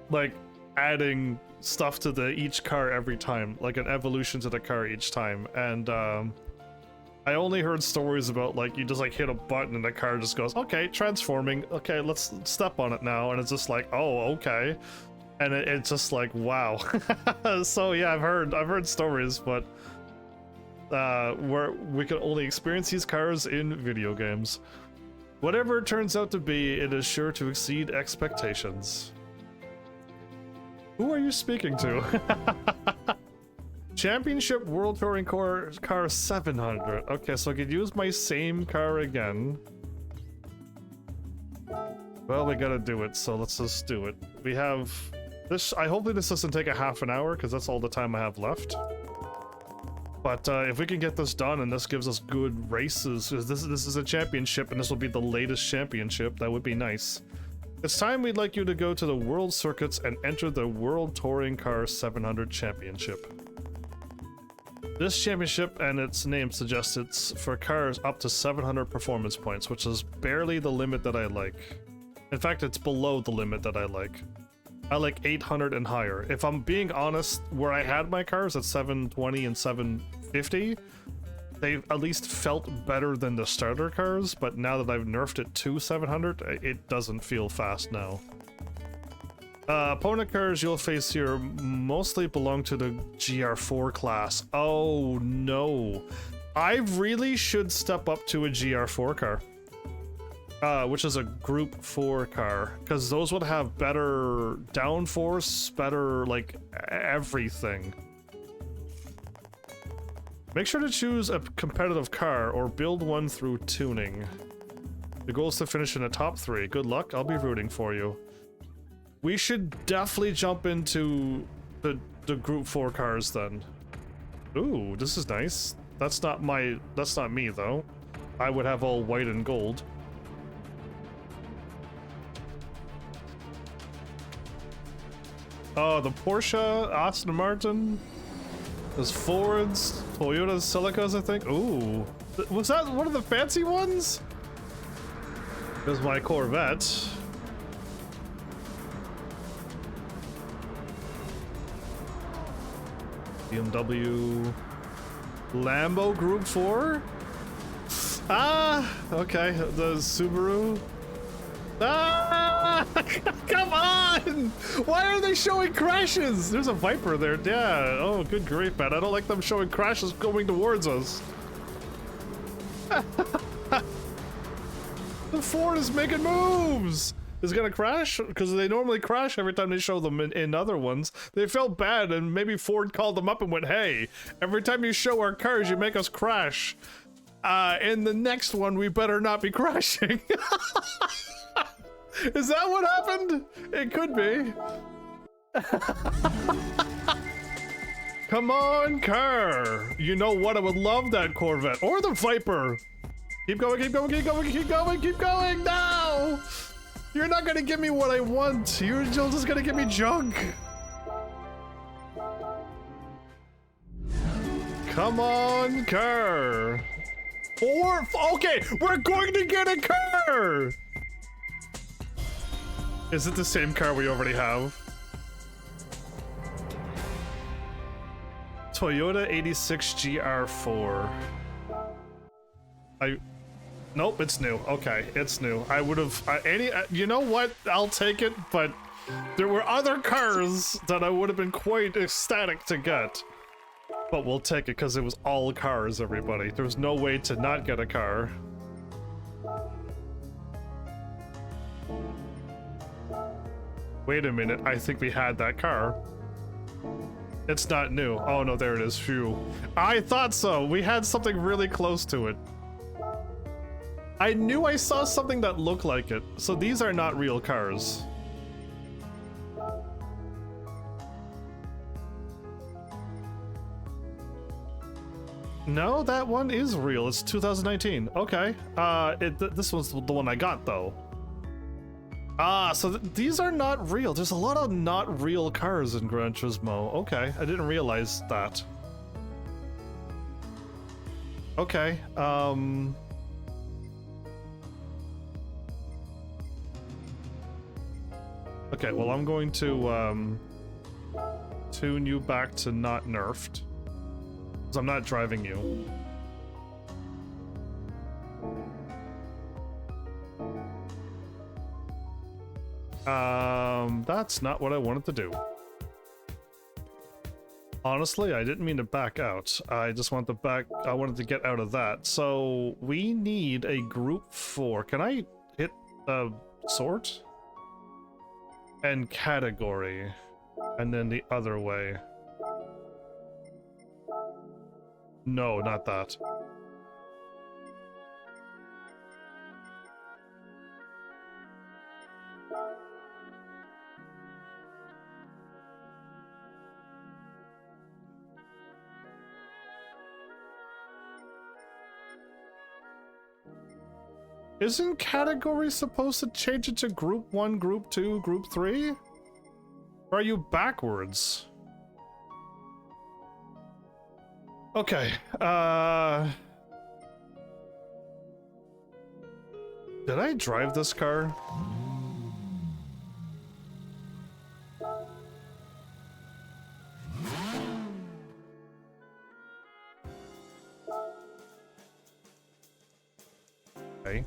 like adding stuff to each car every time, like an evolution to the car each time, and I only heard stories about like you just like hit a button and the car just goes, okay, transforming, okay, let's step on it now, and it's just like, oh, okay. And it's just like, wow. So yeah, I've heard stories, but where we can only experience these cars in video games. Whatever it turns out to be, it is sure to exceed expectations. Who are you speaking to? Championship World Touring Car 700. Okay, so I could use my same car again. Well, we gotta do it, so let's just do it. We have this. Hopefully this doesn't take a half an hour, because that's all the time I have left. But if we can get this done and this gives us good races, because this is a championship and this will be the latest championship, that would be nice. It's time we'd like you to go to the world circuits and enter the World Touring Car 700 Championship. This championship, and its name suggests it's for cars up to 700 performance points, which is barely the limit that I like. In fact, it's below the limit that I like. I like 800 and higher. If I'm being honest, where I had my cars at 720 and 750, they at least felt better than the starter cars, but now that I've nerfed it to 700, it doesn't feel fast now. Opponent cars you'll face here mostly belong to the GR4 class. Oh no. I really should step up to a GR4 car. Which is a Group 4 car, because those would have better downforce, better, like, everything. Make sure to choose a competitive car or build one through tuning. The goal is to finish in the top 3. Good luck, I'll be rooting for you. We should definitely jump into the Group 4 cars then. Ooh, this is nice. That's not me though. I would have all white and gold. Oh, the Porsche, Aston Martin. There's Fords, Toyota Celicas, I think. Ooh. Was that one of the fancy ones? There's my Corvette. BMW. Lambo Group 4? Ah! Okay, the Subaru. Ah! Come on! Why are they showing crashes? There's a Viper there. Yeah. Oh, good grief, man. I don't like them showing crashes going towards us. The Ford is making moves! Is it gonna crash? Because they normally crash every time they show them in other ones. They felt bad and maybe Ford called them up and went, hey, every time you show our cars, you make us crash. In the next one, we better not be crashing. Is that what happened? It could be. Come on, car. You know what? I would love that Corvette or the Viper. Keep going, keep going, keep going, keep going, keep going. No! You're not gonna give me what I want. You're just gonna give me junk. Come on, car. Okay, we're going to get a car. Is it the same car we already have? Toyota 86 GR4. Nope, it's new. Okay, it's new. I would have you know what? I'll take it, but there were other cars that I would have been quite ecstatic to get. But we'll take it because it was all cars, everybody. There was no way to not get a car. Wait a minute, I think we had that car. It's not new. Oh no, there it is. Phew. I thought so. We had something really close to it. I knew I saw something that looked like it. So these are not real cars. No, that one is real. It's 2019. Okay. This one's the one I got though. Ah, so these are not real. There's a lot of not real cars in Gran Turismo. Okay, I didn't realize that. Okay, okay, well, I'm going to, tune you back to not nerfed. Because I'm not driving you. That's not what I wanted to do. Honestly, I didn't mean to back out. I just wanted to get out of that. So we need a group 4. Can I hit sort? And category. And then the other way. No, not that. Isn't category supposed to change it to group 1, group 2, group 3? Or are you backwards? Okay, did I drive this car? Okay.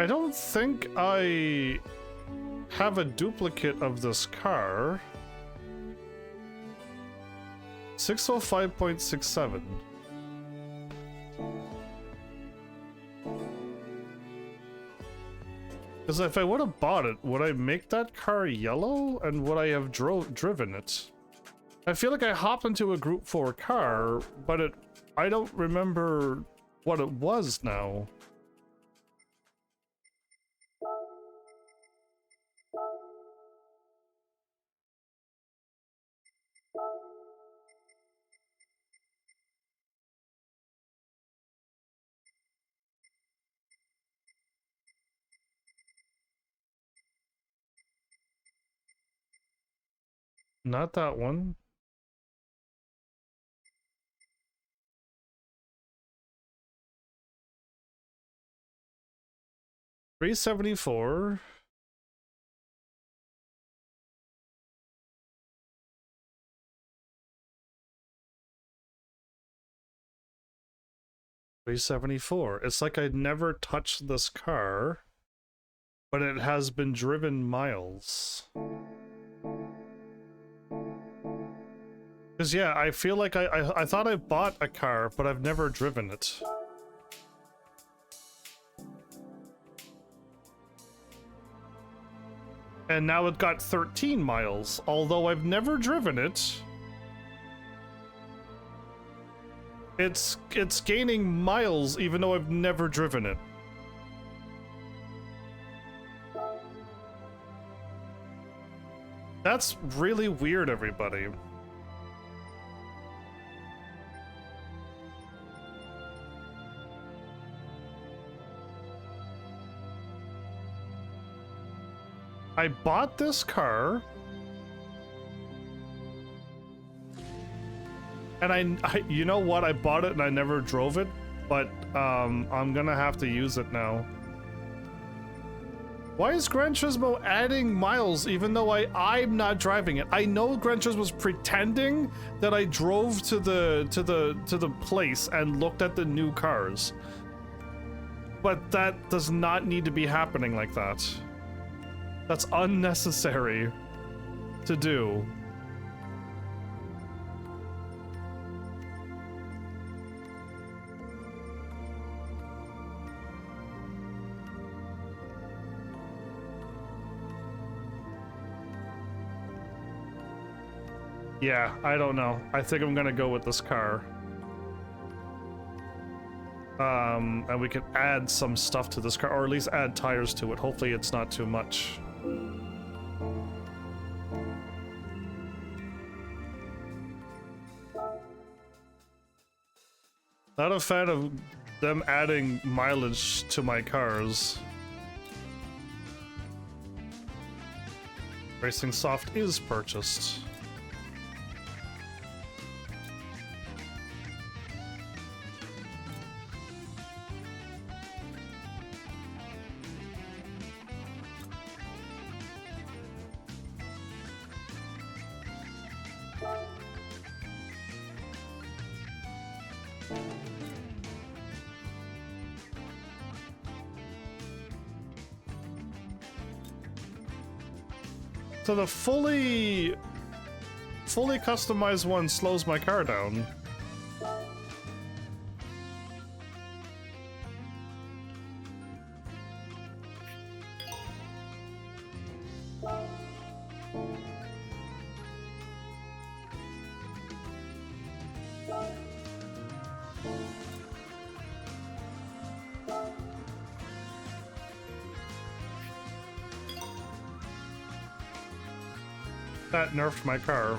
I don't think I have a duplicate of this car. 605.67. Because if I would have bought it, would I make that car yellow? And would I have driven it? I feel like I hopped into a Group 4 car, but I don't remember what it was now. Not that one. $374. $374. It's like I'd never touched this car, but it has been driven miles. Because yeah, I feel like I thought I bought a car, but I've never driven it. And now it got 13 miles, although I've never driven it. It's gaining miles even though I've never driven it. That's really weird, everybody. I bought this car, and I you know what? I bought it and I never drove it, but I'm gonna have to use it now. Why is Gran Turismo adding miles even though I'm not driving it? I know Gran Turismo's pretending that I drove to the place and looked at the new cars, but that does not need to be happening like that. That's unnecessary to do. Yeah, I don't know. I think I'm gonna go with this car. And we can add some stuff to this car, or at least add tires to it. Hopefully it's not too much. Not a fan of them adding mileage to my cars. Racing Soft is purchased. So the fully customized one slows my car down. That nerfed my car.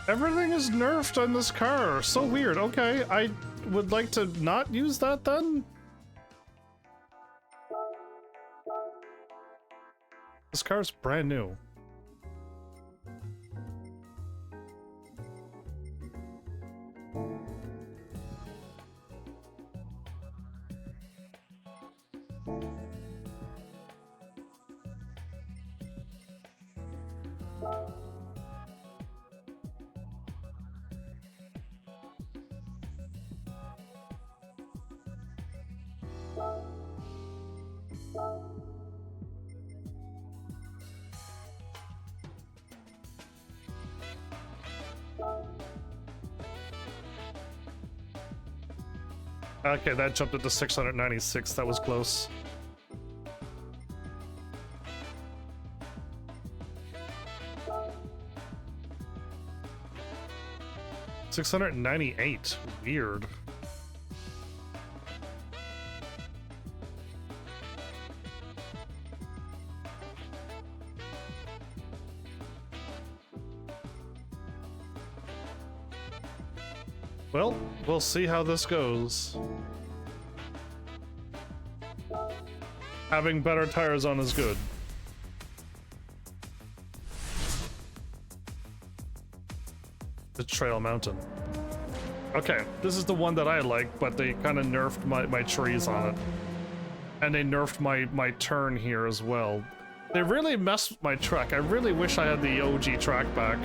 Everything is nerfed on this car. So weird. Okay, I would like to not use that then. This car's brand new. Okay, that jumped it to 696. That was close. $698. Weird. Well, we'll see how this goes. Having better tires on is good. The Trail Mountain. Okay, this is the one that I like, but they kind of nerfed my trees on it. And they nerfed my turn here as well. They really messed with my track. I really wish I had the OG track back.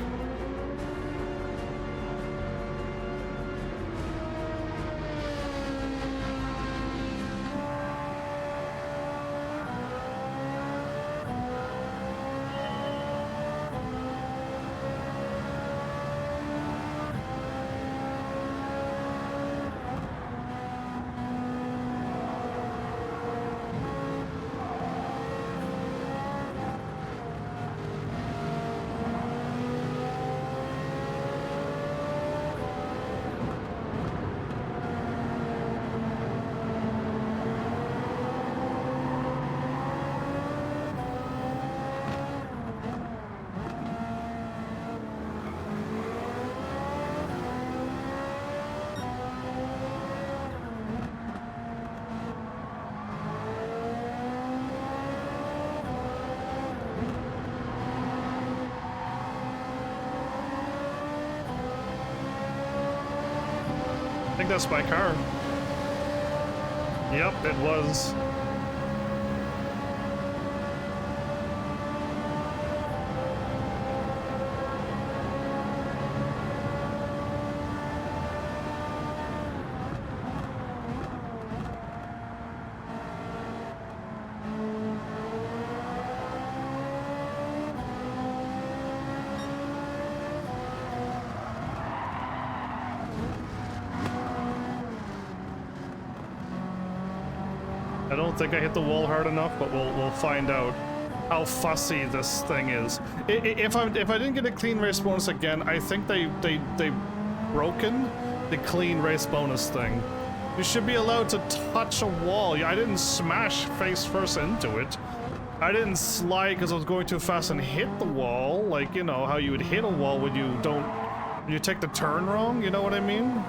I think that's my car. Yep, it was. I don't think I hit the wall hard enough, but we'll find out how fussy this thing is. If I didn't get a clean race bonus again, I think they broken the clean race bonus thing. You should be allowed to touch a wall. I didn't smash face first into it. I didn't slide because I was going too fast and hit the wall, like, you know, how you would hit a wall when you take the turn wrong, you know what I mean?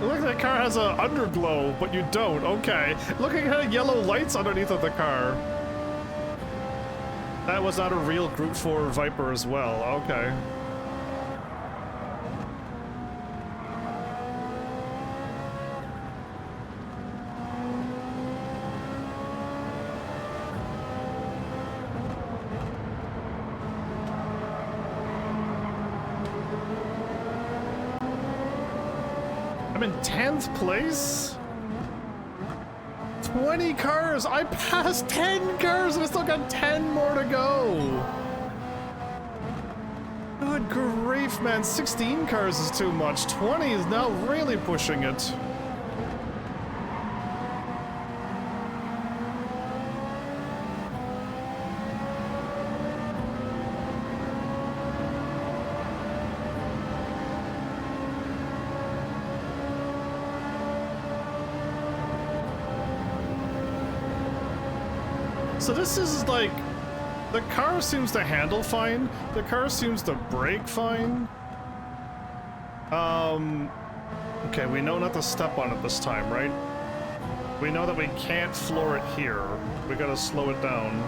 Look, that car has an underglow, but you don't. Okay. Look at the yellow lights underneath of the car. That was not a real Group 4 Viper as well. Okay. I'm in 10th place? 20 cars! I passed 10 cars and I still got 10 more to go! Good grief, man. 16 cars is too much. 20 is now really pushing it. So this is like, the car seems to handle fine, the car seems to brake fine. Okay, we know not to step on it this time, right? We know that we can't floor it here. We gotta slow it down.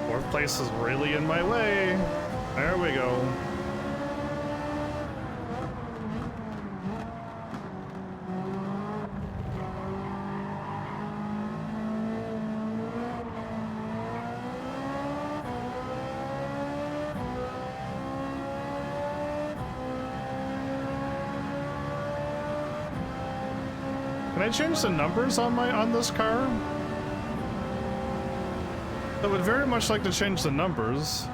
Fourth place is really in my way. There we go. Can I change the numbers on this car? I would very much like to change the numbers.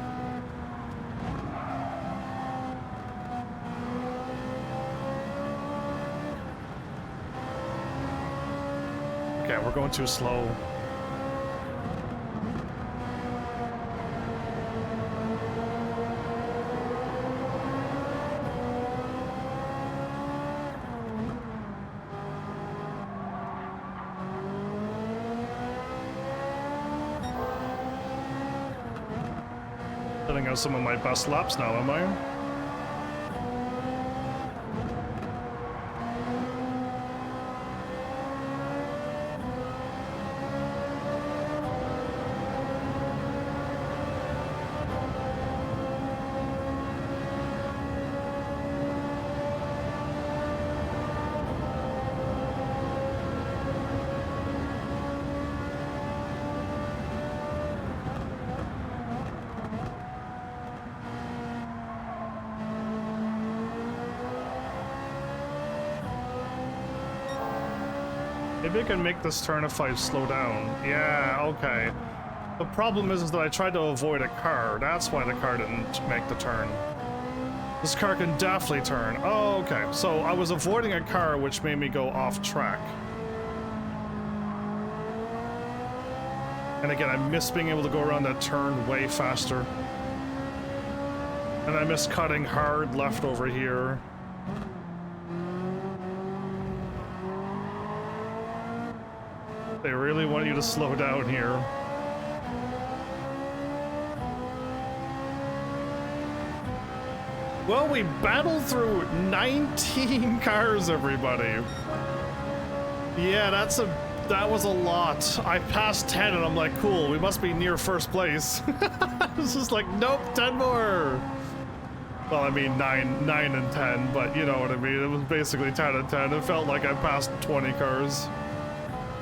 Okay, we're going too slow. Setting out some of my best laps now, am I? Maybe I can make this turn if I slow down. Yeah, okay. The problem is that I tried to avoid a car. That's why the car didn't make the turn. This car can definitely turn. Oh, okay. So I was avoiding a car, which made me go off track. And again, I miss being able to go around that turn way faster. And I miss cutting hard left over here. They really want you to slow down here. Well, we battled through 19 cars, everybody. Yeah, that was a lot. I passed 10 and I'm like, cool, we must be near first place. It's just like, nope, 10 more. Well, I mean 9 and 10, but you know what I mean. It was basically 10 and 10. It felt like I passed 20 cars.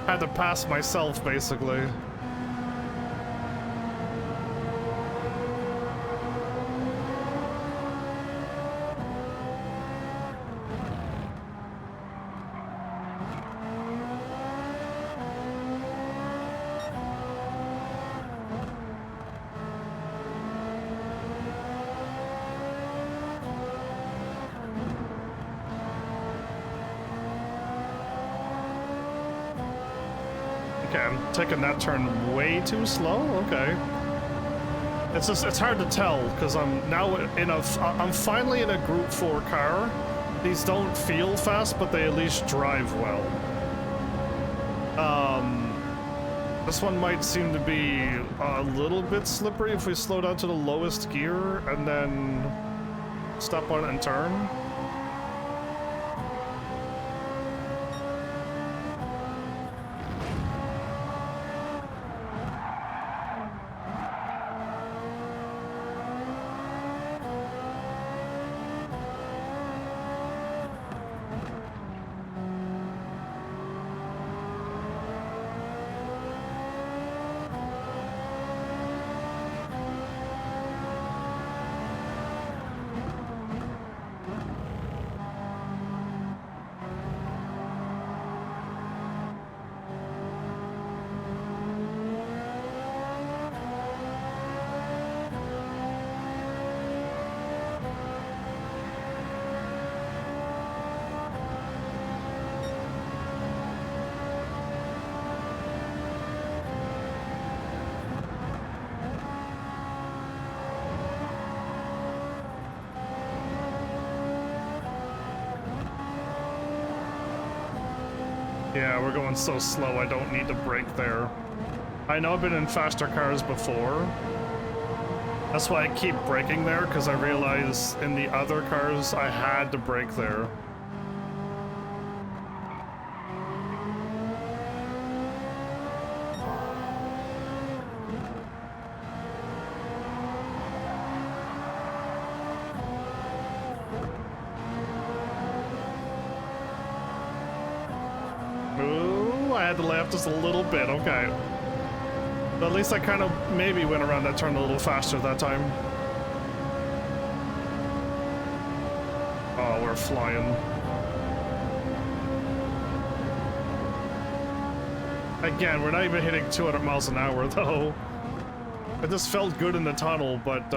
Had to pass myself, basically. Okay, I'm taking that turn way too slow. Okay, it's hard to tell because I'm now I'm finally in a Group 4 car. These don't feel fast, but they at least drive well. This one might seem to be a little bit slippery if we slow down to the lowest gear and then stop on it and turn. Yeah, we're going so slow, I don't need to brake there. I know I've been in faster cars before. That's why I keep braking there, because I realize in the other cars I had to brake there. To lay off just a little bit, okay. But at least I kind of maybe went around that turn a little faster that time. Oh, we're flying. Again, we're not even hitting 200 miles an hour, though. It just felt good in the tunnel, but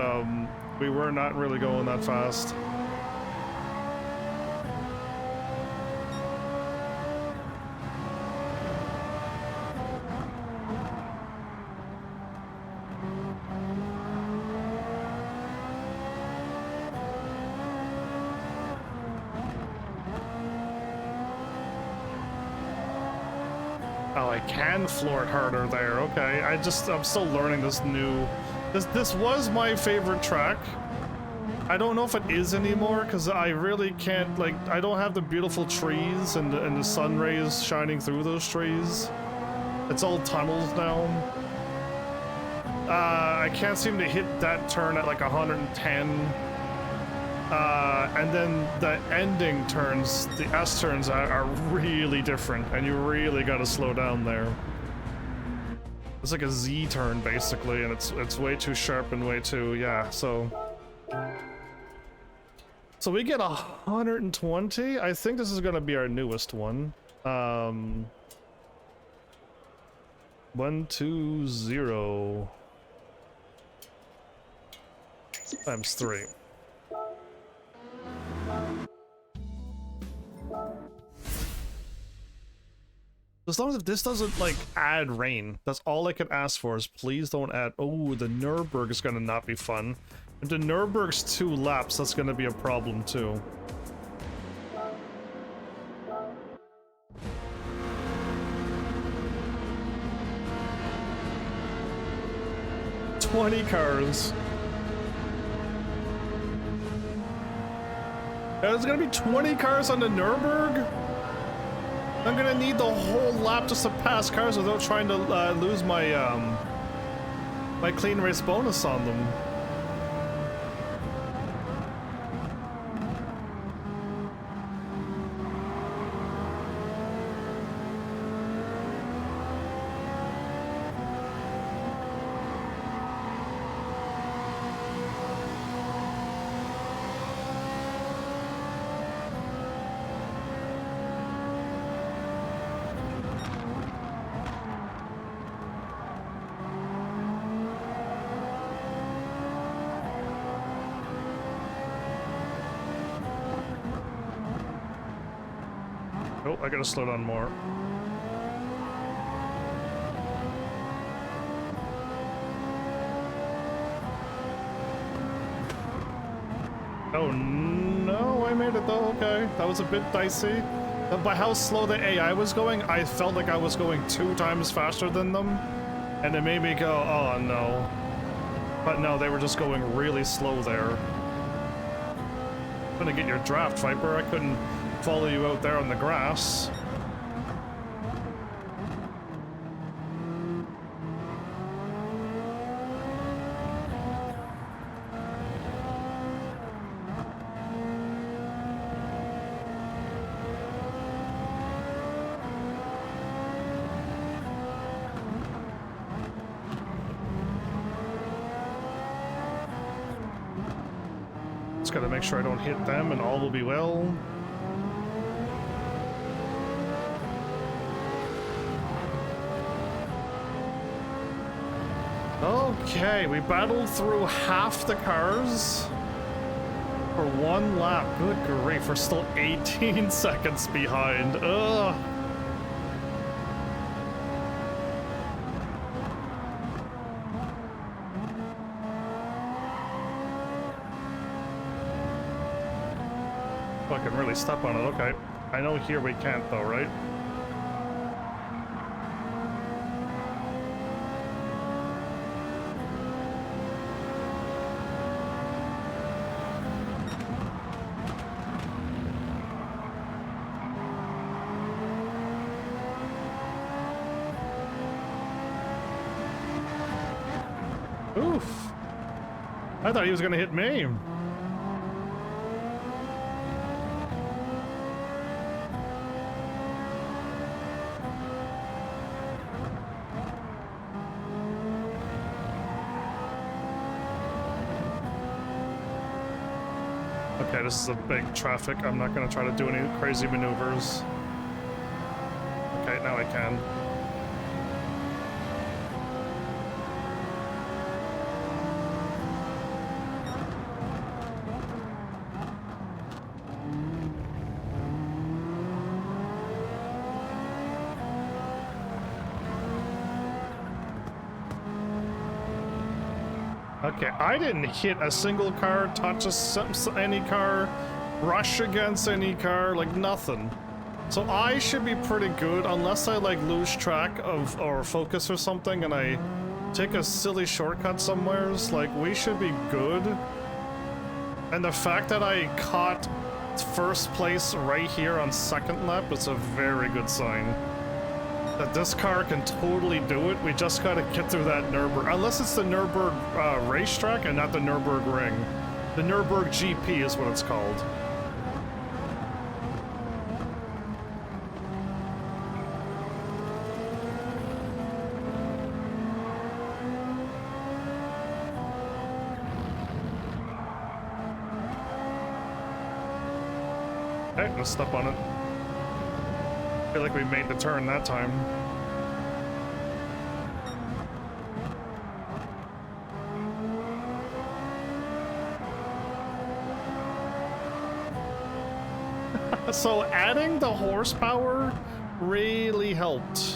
we were not really going that fast. Oh, I can floor it harder there. Okay, I'm still learning this new... This was my favorite track. I don't know if it is anymore, because I really can't, like, I don't have the beautiful trees and the sun rays shining through those trees. It's all tunnels now. I can't seem to hit that turn at like 110. And then the ending turns, the S turns are really different, and you really gotta slow down there. It's like a Z turn basically, and it's way too sharp and way too, yeah, so we get 120. I think this is gonna be our newest one. 120 times 3. As long as this doesn't, like, add rain. That's all I can ask for, is please don't add... Oh, the Nürburgring is gonna not be fun. If the Nürburgring's 2 laps, that's gonna be a problem, too. "20 cars. There's gonna be 20 cars on the Nürburgring? I'm gonna need the whole lap just to pass cars without trying to lose my my clean race bonus on them. Oh, I gotta slow down more. Oh no, I made it though, okay. That was a bit dicey. By how slow the AI was going, I felt like I was going 2 times faster than them. And it made me go, oh no. But no, they were just going really slow there. Couldn't get your draft, Viper. I couldn't follow you out there on the grass. Just gotta make sure I don't hit them and all will be well. Okay, we battled through half the cars for 1 lap. Good grief, we're still 18 seconds behind. Ugh. I can really step on it, okay. I know here we can't though, right? Oof. I thought he was gonna hit me. Okay, this is a big traffic. I'm not gonna try to do any crazy maneuvers. Okay, now I can. Okay, I didn't hit a single car, touch any car, rush against any car, like nothing. So I should be pretty good, unless I like lose track of or focus or something and I take a silly shortcut somewheres, like we should be good. And the fact that I caught first place right here on second lap is a very good sign. That this car can totally do it. We just gotta get through that Nürburgring. Unless it's the Nürburgring racetrack and not the Nürburgring. The Nürburgring GP is what it's called. Okay, let's step on it. I feel like we made the turn that time. So adding the horsepower really helped.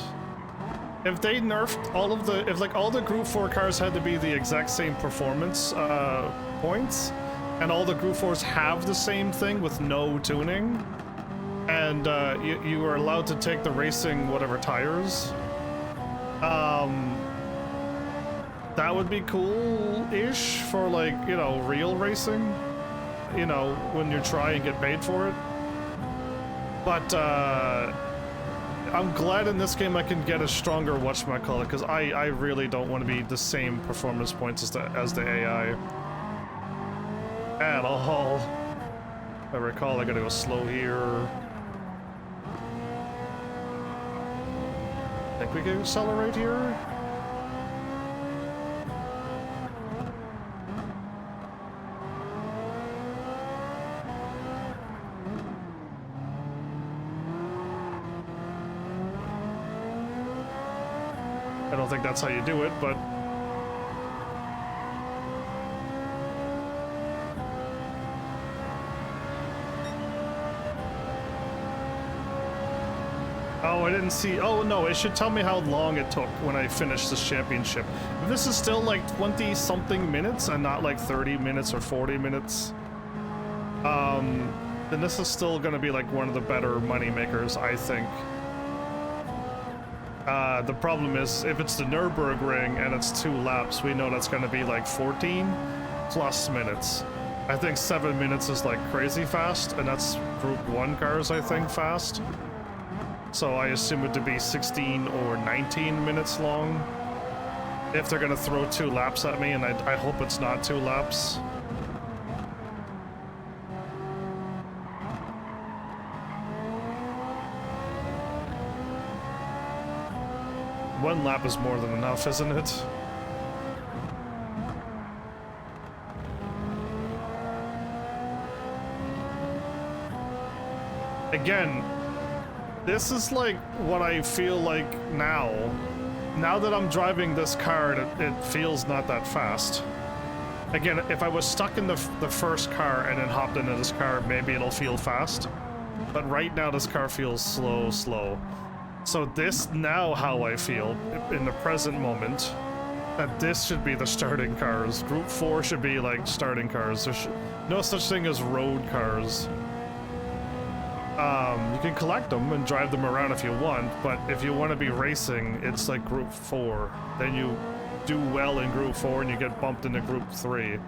If they nerfed all of the, if like all the Group 4 cars had to be the exact same performance points, and all the Group 4s have the same thing with no tuning, and you are allowed to take the racing whatever tires, that would be cool-ish for like, you know, real racing, you know, when you try and get paid for it. But I'm glad in this game I can get a stronger whatchamacallit, because I really don't want to be the same performance points as the AI at all. If I recall, I gotta go slow here. Think we can accelerate here? I don't think that's how you do it, but... Oh, I didn't see... Oh, no, it should tell me how long it took when I finished this championship. If this is still like 20-something minutes and not like 30 minutes or 40 minutes, then this is still gonna be like one of the better money makers, I think. The problem is, if it's the Nürburgring and it's 2 laps, we know that's gonna be like 14 plus minutes. I think 7 minutes is like crazy fast, and that's Group 1 cars, I think, fast. So I assume it to be 16 or 19 minutes long. If they're gonna throw 2 laps at me, and I hope it's not 2 laps. One lap is more than enough, isn't it? Again, this is like what I feel like now. Now that I'm driving this car, it feels not that fast. Again, if I was stuck in the first car and then hopped into this car, maybe it'll feel fast. But right now, this car feels slow. So this now how I feel in the present moment, that this should be the starting cars. Group 4 should be like starting cars. There's no such thing as road cars. You can collect them and drive them around if you want, but if you want to be racing, it's like Group 4. Then you do well in Group 4 and you get bumped into Group 3.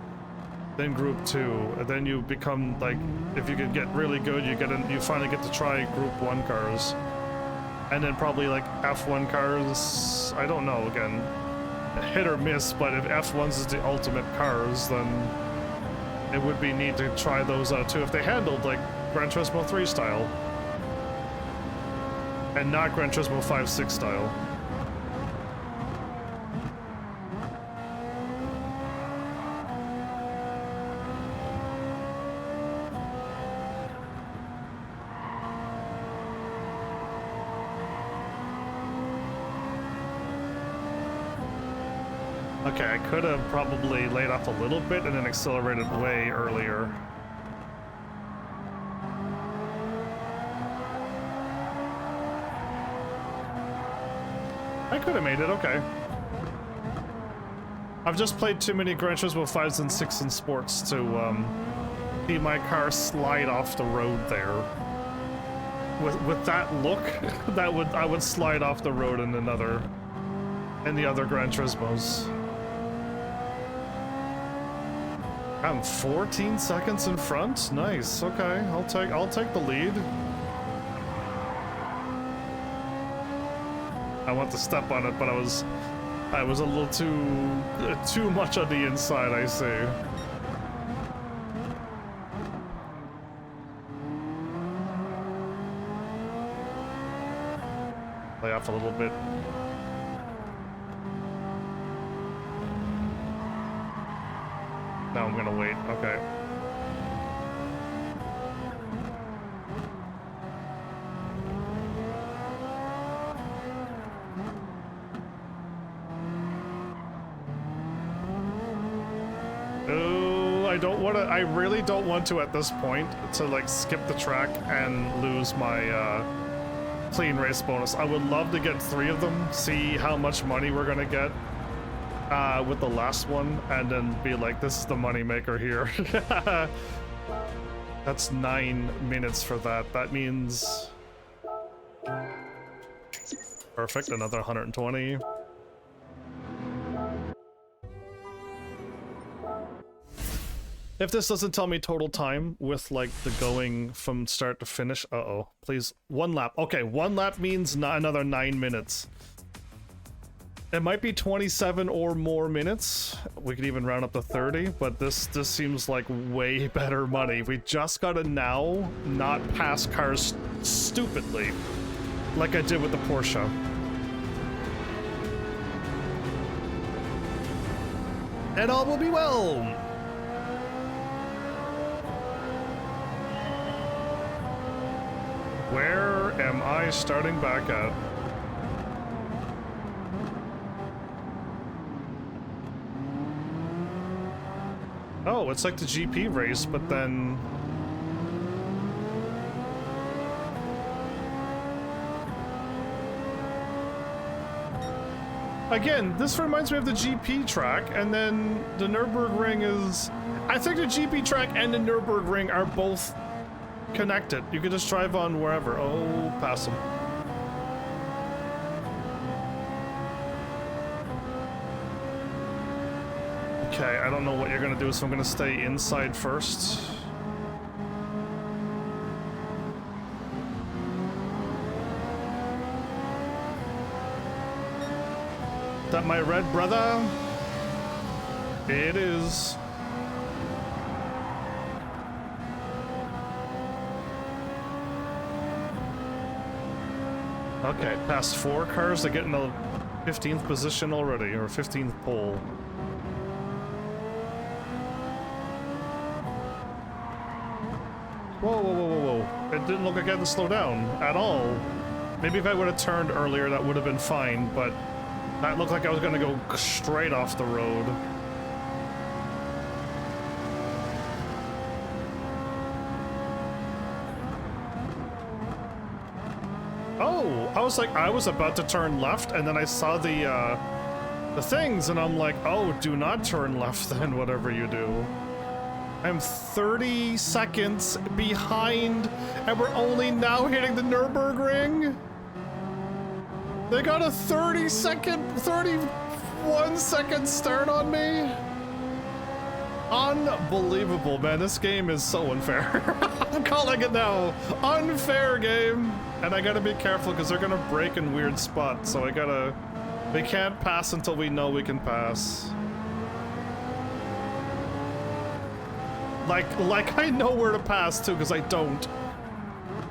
Then Group 2, and then you become like, if you can get really good, you finally get to try Group 1 cars. And then probably like F1 cars, I don't know, again, hit or miss, but if F1s is the ultimate cars, then it would be neat to try those out too, if they handled like Gran Turismo 3 style. And not Gran Turismo 5-6 style. Okay, I could have probably laid off a little bit and then accelerated way earlier. I could have made it, okay. I've just played too many Gran Turismo 5s and 6s in sports to see my car slide off the road there. With that look, I would slide off the road in the other Gran Turismos. I'm 14 seconds in front. Nice. Okay, I'll take the lead. I want to step on it, but I was a little too much on the inside, I see. Lay off a little bit. Now I'm gonna wait. Okay. I really don't want to at this point to like skip the track and lose my clean race bonus. I would love to get 3 of them, see how much money we're gonna get with the last one, and then be like, this is the money maker here. That's 9 minutes for that. That means perfect, another 120. If this doesn't tell me total time with like the going from start to finish, please, 1 lap. Okay, 1 lap means another 9 minutes. It might be 27 or more minutes. We could even round up to 30, but this seems like way better money. We just gotta now not pass cars stupidly, like I did with the Porsche. And all will be well. Where am I starting back at? Oh, it's like the GP race, but then... Again, this reminds me of the GP track, and then the Nürburgring is... I think the GP track and the Nürburgring are both connected. You can just drive on wherever. Oh, pass them. Okay, I don't know what you're gonna do, so I'm gonna stay inside first. That my red brother? It is. Okay, past 4 cars to get in the 15th position already, or 15th pole. Whoa, whoa, whoa, whoa, whoa. It didn't look like I had to slow down at all. Maybe if I would have turned earlier, that would have been fine, but that looked like I was gonna go straight off the road. Oh, I was about to turn left, and then I saw the things, and I'm like, oh, do not turn left then, whatever you do. I'm 30 seconds behind, and we're only now hitting the Nürburgring? They got a 31 second start on me? Unbelievable, man. This game is so unfair. I'm calling it now. Unfair game. And I gotta be careful because they're gonna break in weird spots, so we can't pass until we know we can pass. Like I know where to pass too, because I don't.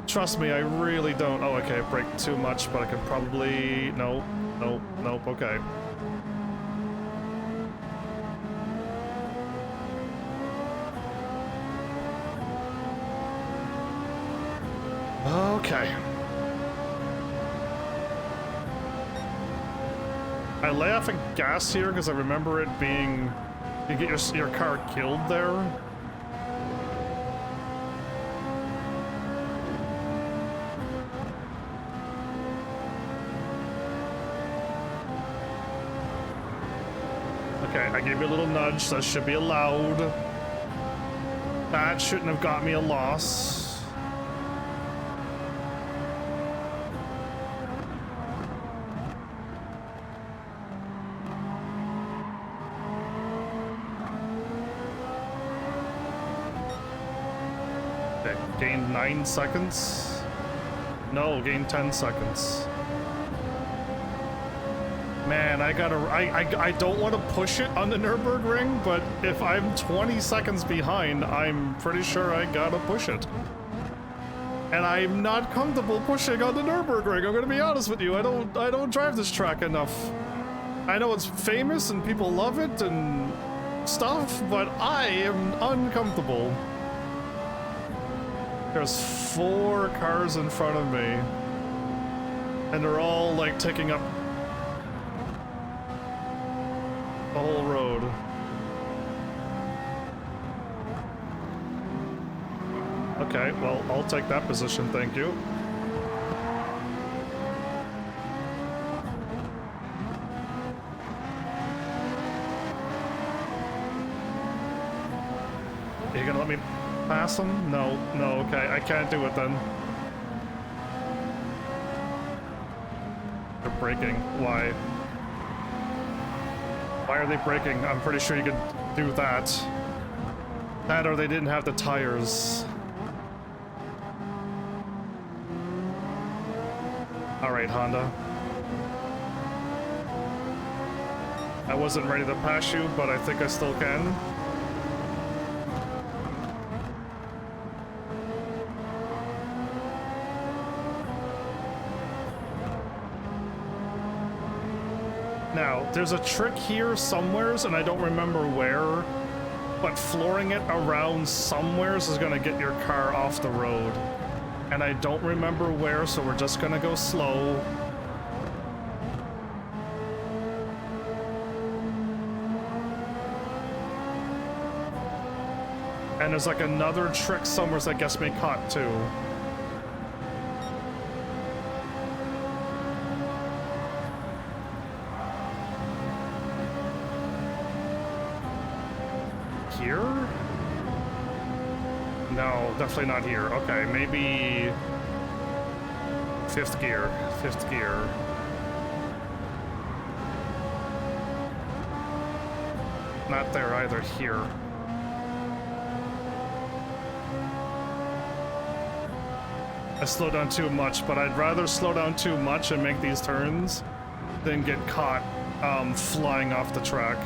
Trust me, I really don't. Oh, okay, break too much, but I can probably... No, no, nope, okay. Okay. I lay off a gas here because I remember it being... You get your car killed there. Okay, I gave you a little nudge. That should be allowed. That shouldn't have got me a loss. Okay, gained 9 seconds. No, gained 10 seconds. Man, I don't want to push it on the Nürburgring, but if I'm 20 seconds behind, I'm pretty sure I gotta push it. And I'm not comfortable pushing on the Nürburgring, I'm gonna be honest with you. I don't drive this track enough. I know it's famous and people love it and stuff, but I am uncomfortable. There's 4 cars in front of me. And they're all like taking up the whole road. Okay, well, I'll take that position, thank you. Are you gonna let me pass them? No, no, okay, I can't do it then. They're braking. Why? Why are they braking? I'm pretty sure you could do that. That or they didn't have the tires. Alright, Honda. I wasn't ready to pass you, but I think I still can. Now, there's a trick here somewheres, and I don't remember where, but flooring it around somewheres is gonna get your car off the road. And I don't remember where, so we're just gonna go slow. And there's like another trick somewheres that gets me caught too. Here? No, definitely not here. Okay, maybe 5th gear. 5th gear. Not there either. Here. I slowed down too much, but I'd rather slow down too much and make these turns than get caught flying off the track.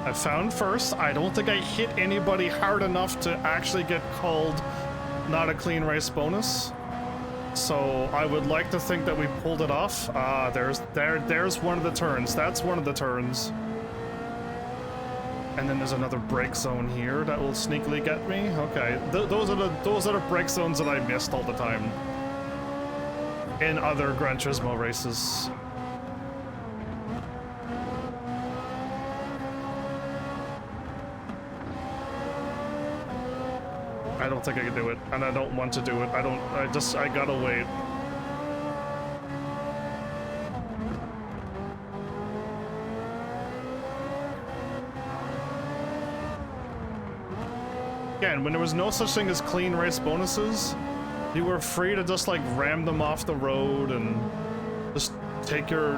I found first. I don't think I hit anybody hard enough to actually get called not a clean race bonus. So I would like to think that we pulled it off. There's one of the turns. That's one of the turns. And then there's another brake zone here that will sneakily get me. Okay, those are the brake zones that I missed all the time in other Gran Turismo races. I don't think I can do it, and I don't want to do it. I gotta wait. Again, when there was no such thing as clean race bonuses, you were free to just like ram them off the road and just take your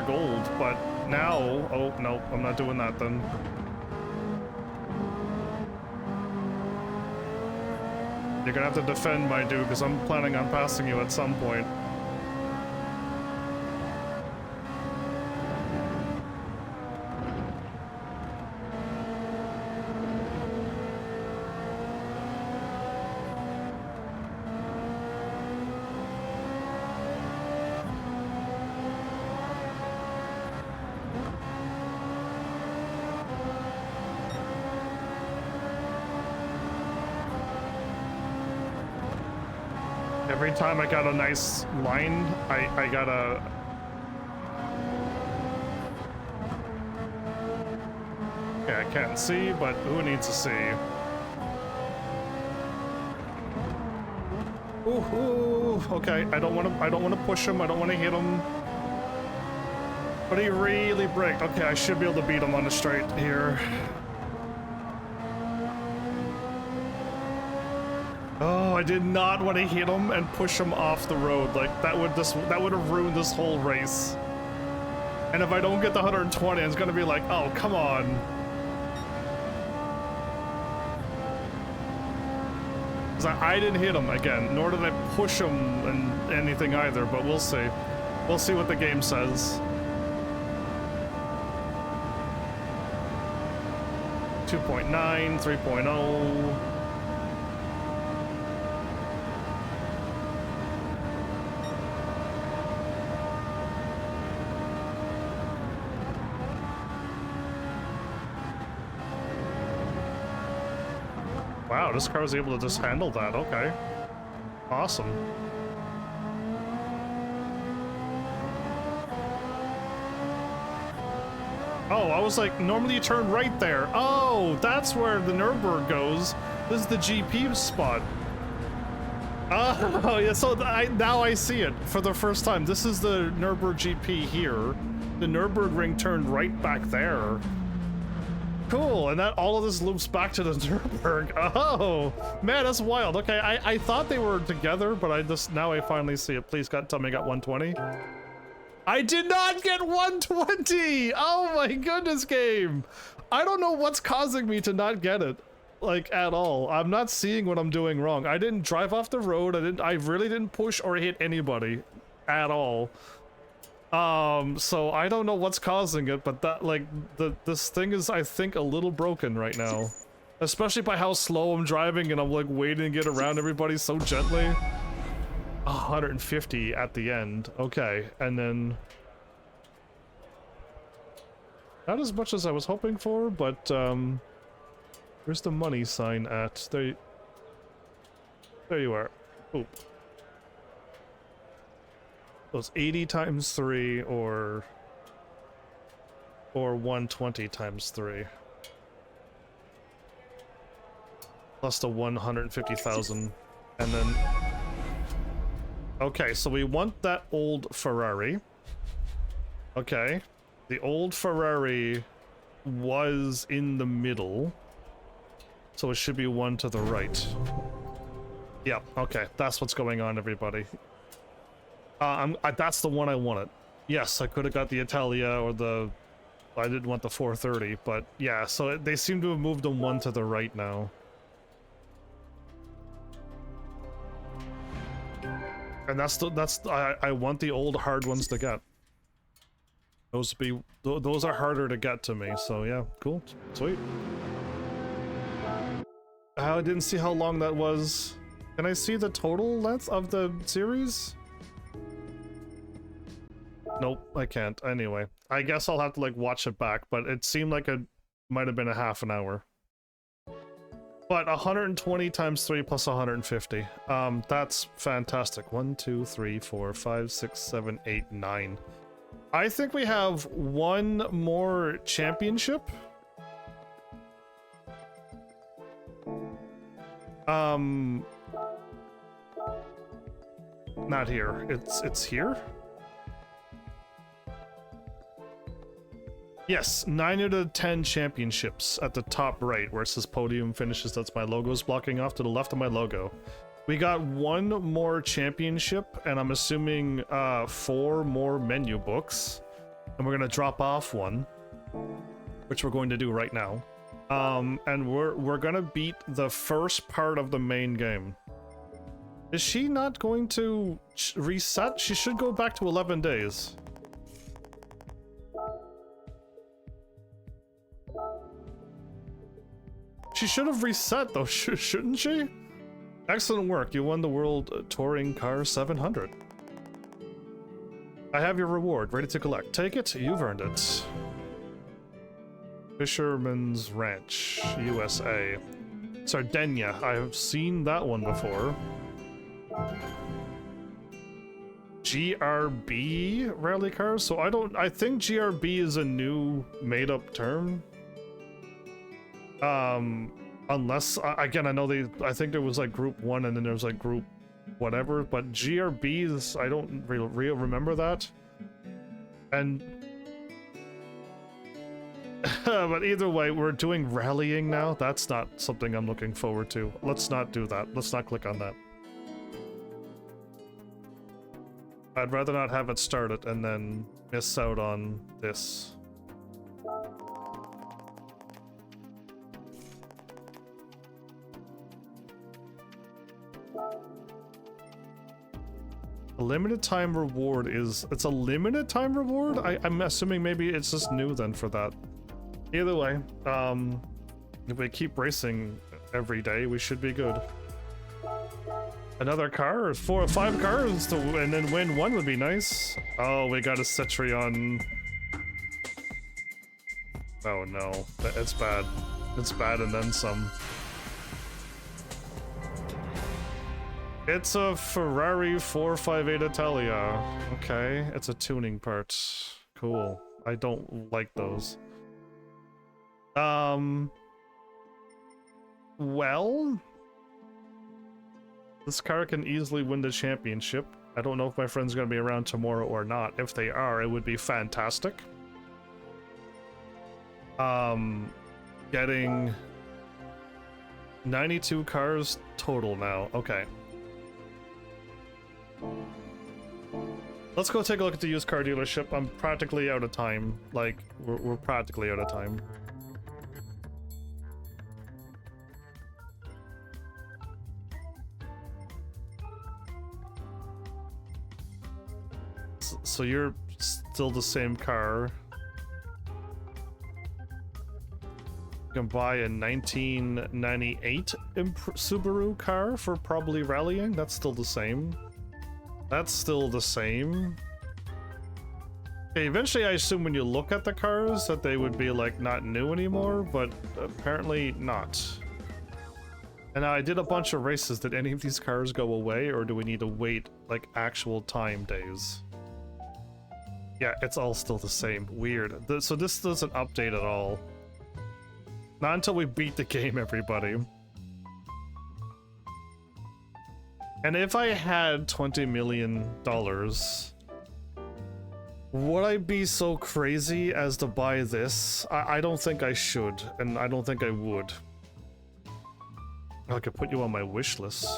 gold. But now, oh no, I'm not doing that then. You're gonna have to defend my dude, because I'm planning on passing you at some point. Every time I got a nice line, I gotta... Okay, I can't see, but who needs to see? Ooh, okay, I don't wanna push him, I don't wanna hit him. But he really braked. Okay, I should be able to beat him on the straight here. Oh, I did not want to hit him and push him off the road. Like that would have ruined this whole race. And if I don't get the 120, it's gonna be like, oh, come on. Because I didn't hit him again, nor did I push him and anything either, but we'll see. We'll see what the game says. 2.9, 3.0. Wow, this car was able to just handle that. Okay. Awesome. Oh, I was like, normally you turn right there. Oh, that's where the Nürburgring goes. This is the GP spot. Oh, yeah, so now I see it for the first time. This is the Nürburgring GP here. The Nürburgring turned right back there. Cool, and that all of this loops back to the Nürburgring. Oh, man, that's wild. Okay, I thought they were together, but now I finally see it. Please, God, tell me I got 120. I did not get 120! Oh my goodness, game! I don't know what's causing me to not get it, like, at all. I'm not seeing what I'm doing wrong. I didn't drive off the road. I really didn't push or hit anybody at all. So I don't know what's causing it, but that, like, this thing is, I think, a little broken right now. Especially by how slow I'm driving and I'm, like, waiting to get around everybody so gently. 150 at the end. Okay, and then... Not as much as I was hoping for, but, where's the money sign at? There you are. Oop. So it's 80 times 3 or 120 times 3. Plus the 150,000. And then... Okay, so we want that old Ferrari. Okay. The old Ferrari was in the middle. So it should be one to the right. Yep, okay. That's what's going on, everybody. That's the one I wanted. Yes, I could have got the Italia or the... I didn't want the 430, but yeah, so they seem to have moved them one to the right now. And I want the old hard ones to get. Those are harder to get to me, so yeah, cool, sweet. I didn't see how long that was. Can I see the total length of the series? Nope, I can't. Anyway, I guess I'll have to like watch it back, but it seemed like it might have been a half an hour. But 120 times 3 plus 150. That's fantastic. 1, 2, 3, 4, 5, 6, 7, 8, 9. I think we have one more championship. Not here. It's here? Yes, 9 out of 10 championships at the top right where it says podium finishes. That's my logo's blocking off to the left of my logo. We got one more championship, and I'm assuming 4 more menu books. And we're gonna drop off one, which we're going to do right now. And we're gonna beat the first part of the main game. Is she not going to reset? She should go back to 11 days. She should have reset though, shouldn't she? Excellent work, you won the World Touring Car 700. I have your reward, ready to collect. Take it, you've earned it. Fisherman's Ranch, USA. Sardinia, I have seen that one before. GRB rally cars. So I think GRB is a new made up term. Unless again, I think there was like group 1 and then there was like group whatever, but GRBs, I don't really remember that. And but either way, we're doing rallying now. That's not something I'm looking forward to. Let's not do that. Let's not click on that. I'd rather not have it started and then miss out on this. A limited time reward is... It's a limited time reward? I'm assuming maybe it's just new then for that. Either way, if we keep racing every day, we should be good. Another car? Or 4 or 5 cars to, and then win 1 would be nice. Oh, we got a Cetrion. Oh no, it's bad. It's bad and then some. It's a Ferrari 458 Italia. Okay, it's a tuning part. Cool. I don't like those. Well, this car can easily win the championship. I don't know if my friend's gonna be around tomorrow or not. If they are, it would be fantastic. Getting 92 cars total now. Okay. Let's go take a look at the used car dealership. I'm practically out of time. Like, we're practically out of time. So you're still the same car. You can buy a 1998 Subaru car for probably rallying. That's still the same. That's still the same. Okay, eventually I assume when you look at the cars that they would be like not new anymore, but apparently not. And I did a bunch of races. Did any of these cars go away, or do we need to wait like actual time days? Yeah, it's all still the same. Weird. So this doesn't update at all. Not until we beat the game, everybody. And if I had $20 million, would I be so crazy as to buy this? I don't think I should, and I don't think I would. I could put you on my wish list.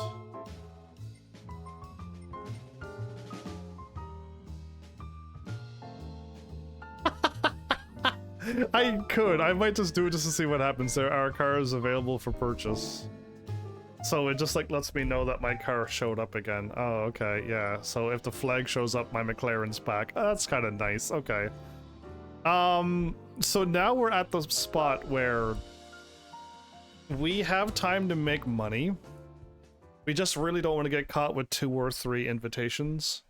I could. I might just do it just to see what happens. There are cars available for purchase. So it just like lets me know that my car showed up again. Oh, okay, yeah. So if the flag shows up, my McLaren's back. Oh, that's kind of nice. Okay. So now we're at the spot where we have time to make money. We just really don't want to get caught with 2 or 3 invitations.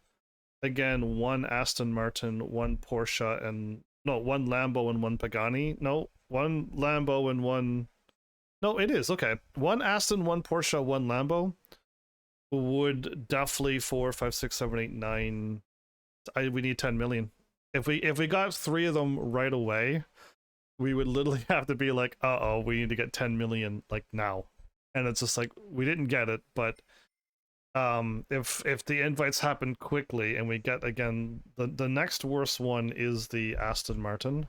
Again, 1 Aston Martin, 1 Porsche, and no, 1 Lambo and 1 Pagani. No, 1 Lambo and 1... No, it is. Okay. 1 Aston, 1 Porsche, 1 Lambo would definitely 4, 5, 6, 7, 8, 9... we need 10 million. If we got 3 of them right away, we would literally have to be like, uh-oh, we need to get 10 million, like, now. And it's just like, we didn't get it, but if the invites happen quickly and we get, again, the next worst one is the Aston Martin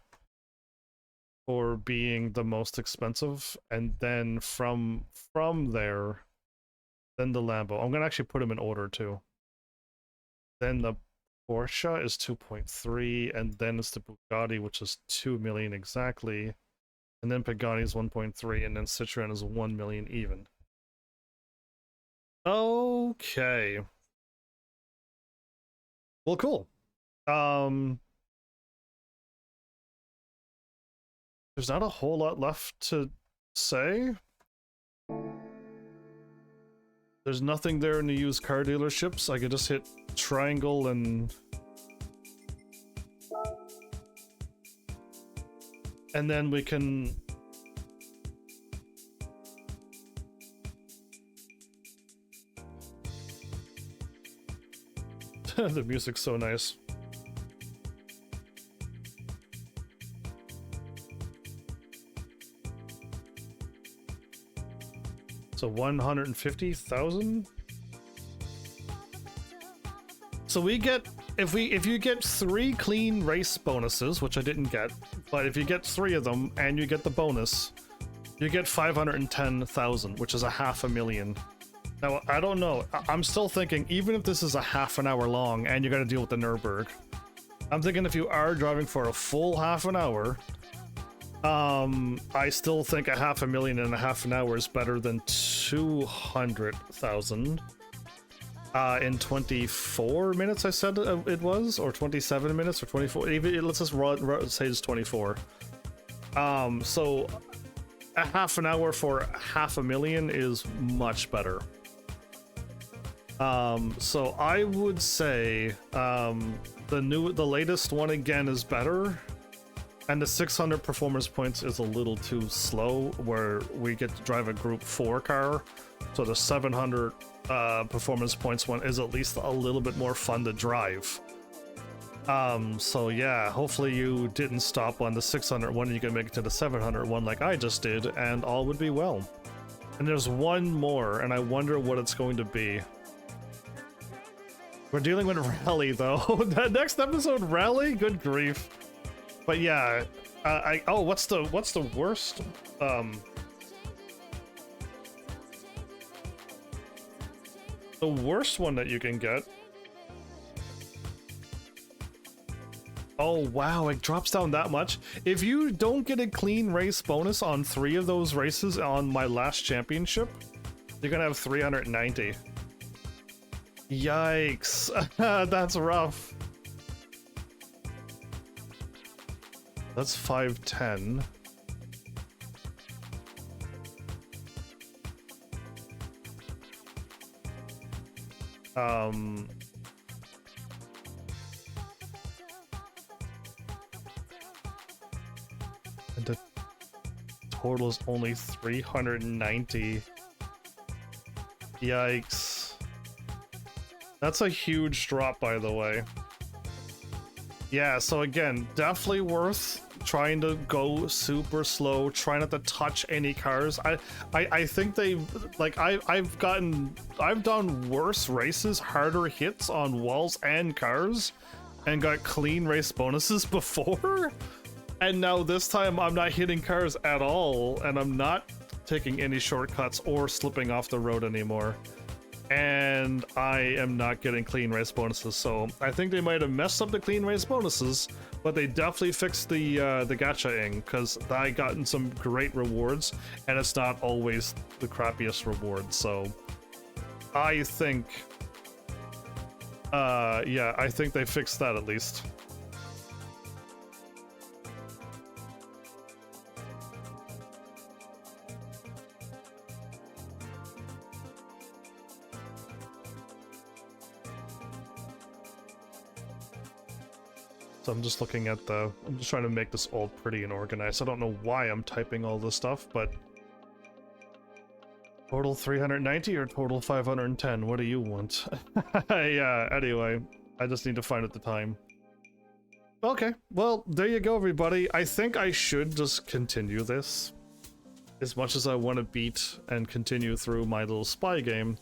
for being the most expensive, and then from there, then the Lambo. I'm gonna actually put them in order too. Then the Porsche is 2.3, and then it's the Bugatti, which is 2 million exactly, and then Pagani is 1.3, and then Citroen is 1 million even. Okay. Well, cool. There's not a whole lot left to say. There's nothing there in the used car dealerships. I could just hit triangle and then we can The music's so nice. So 150,000. So we get if you get 3 clean race bonuses, which I didn't get, but if you get 3 of them and you get the bonus, you get 510,000, which is a $500,000. Now I don't know. I'm still thinking, even if this is a half an hour long and you got to deal with the Nürburgring, I'm thinking if you are driving for a full half an hour, I still think a $500,000 in a half an hour is better than 200,000 in 24 minutes. I said it was, or 27 minutes, or 24. Even let's just say it's 24. So a half an hour for $500,000 is much better. So I would say the latest one again is better. And the 600 performance points is a little too slow, where we get to drive a group 4 car. So the 700 performance points one is at least a little bit more fun to drive. So yeah, hopefully you didn't stop on the 600 one and you can make it to the 700 one like I just did, and all would be well. And there's one more, and I wonder what it's going to be. We're dealing with Rally though. The next episode, Rally? Good grief. But yeah, what's the worst? The worst one that you can get. Oh wow, it drops down that much. If you don't get a clean race bonus on 3 of those races on my last championship, you're gonna have 390. Yikes, that's rough. That's 510. And the total is only 390. Yikes. That's a huge drop, by the way. Yeah, so again, definitely worth trying to go super slow, try not to touch any cars. I think they, like, I've done worse races, harder hits on walls and cars, and got clean race bonuses before. And now this time I'm not hitting cars at all, and I'm not taking any shortcuts or slipping off the road anymore. And I am not getting clean race bonuses, so I think they might have messed up the clean race bonuses, but they definitely fixed the gacha-ing, because I gotten some great rewards, and it's not always the crappiest reward. So I think, yeah, I think they fixed that at least. So I'm just looking at I'm just trying to make this all pretty and organized. I don't know why I'm typing all this stuff, but total 390 or total 510? What do you want? Yeah, anyway, I just need to find at the time. Okay, well, there you go, everybody. I think I should just continue this. As much as I want to beat and continue through my little spy game,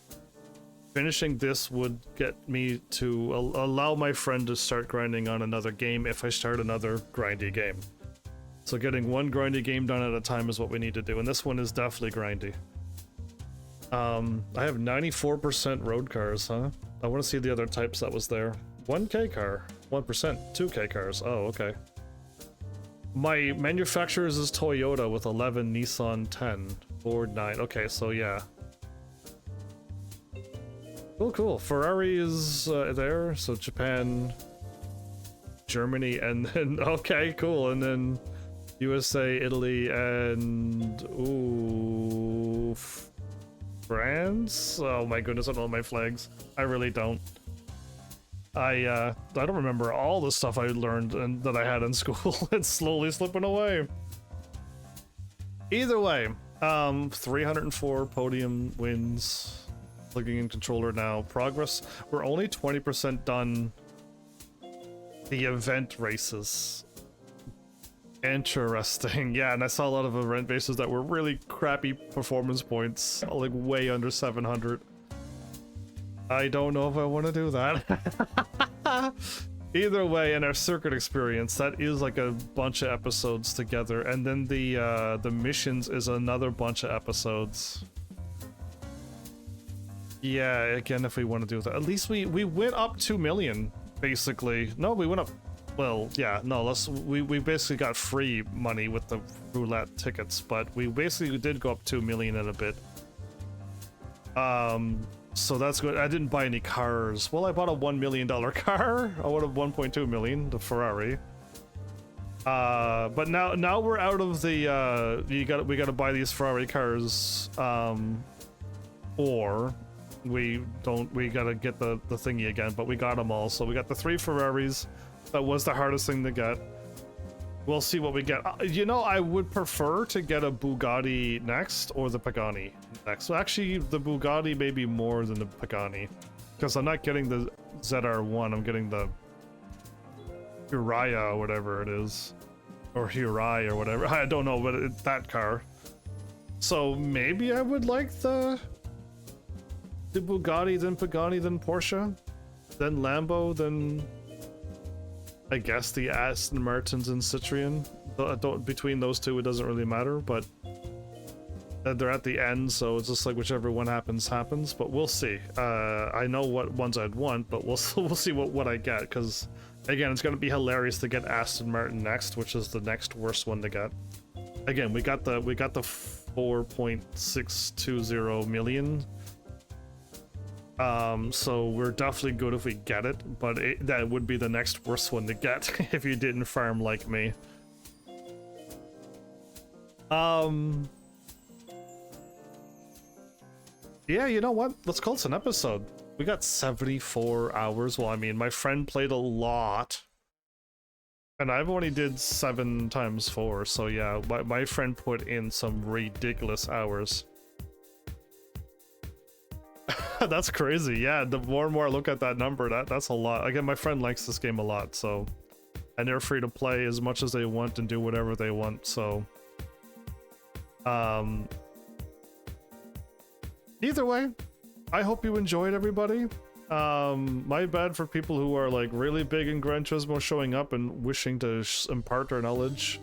finishing this would get me to allow my friend to start grinding on another game if I start another grindy game. So getting one grindy game done at a time is what we need to do, and this one is definitely grindy. I have 94% road cars, huh? I want to see the other types that was there. 1K car, 1%, 2K cars, oh, okay. My manufacturers is Toyota with 11, Nissan 10, Ford 9, okay, so yeah. Cool, cool. Ferrari is there, so Japan, Germany, and then, okay, cool, and then USA, Italy, and, ooh, France? Oh my goodness, I don't know my flags. I really don't. I don't remember all the stuff I learned and that I had in school. It's slowly slipping away. Either way, 304 podium wins. Plugging in controller now. Progress. We're only 20% done the event races. Interesting. Yeah, and I saw a lot of event races that were really crappy performance points, like way under 700. I don't know if I want to do that. Either way, in our circuit experience, that is like a bunch of episodes together, and then the missions is another bunch of episodes. Yeah, again, if we want to do that, at least we went up 2 million, basically. No, we went up. Well, yeah, no, we basically got free money with the roulette tickets, but we basically did go up 2 million in a bit. So that's good. I didn't buy any cars. Well, I bought a $1 million car. I would have 1.2 million, the Ferrari. But now we're out of the we gotta buy these Ferrari cars, or we gotta get the thingy again. But we got them all, so we got the 3 Ferraris. That was the hardest thing to get. We'll see what we get. You know, I would prefer to get a Bugatti next or the Pagani next. So actually, the Bugatti may be more than the Pagani, because I'm not getting the ZR1. I'm getting the Uriah or whatever it is, or Hurai or whatever. I don't know, but it's that car. So maybe I would like the Bugatti, then Pagani, then Porsche, then Lambo, then I guess the Aston Martins and Citroen. Between those two, it doesn't really matter, but they're at the end, so it's just like whichever one happens. But we'll see. I know what ones I'd want, but we'll see what I get, because again, it's gonna be hilarious to get Aston Martin next, which is the next worst one to get. Again, we got the 4.620 million. So we're definitely good if we get it, but that would be the next worst one to get if you didn't farm like me. Yeah, you know what? Let's call this an episode. We got 74 hours. Well, I mean, my friend played a lot, and I've only did 7 times 4, so yeah, my friend put in some ridiculous hours. That's crazy. Yeah, the more and more I look at that number, that's a lot. Again, my friend likes this game a lot, so, and they're free to play as much as they want and do whatever they want, so either way, I hope you enjoyed, everybody. My bad for people who are like really big in Gran Turismo showing up and wishing to impart their knowledge.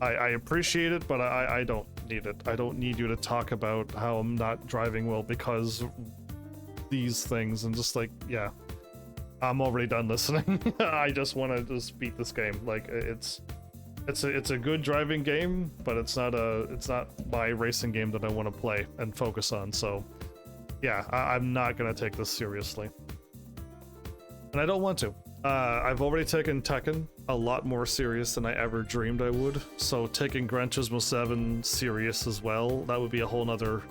I appreciate it, but I don't need it. I don't need you to talk about how I'm not driving well because these things, and just like, yeah, I'm already done listening. I just want to just beat this game. Like, it's a good driving game, but it's not my racing game that I want to play and focus on. So yeah, I'm not gonna take this seriously, and I don't want to. I've already taken Tekken a lot more serious than I ever dreamed I would, so taking Gran Turismo 7 serious as well, that would be a whole another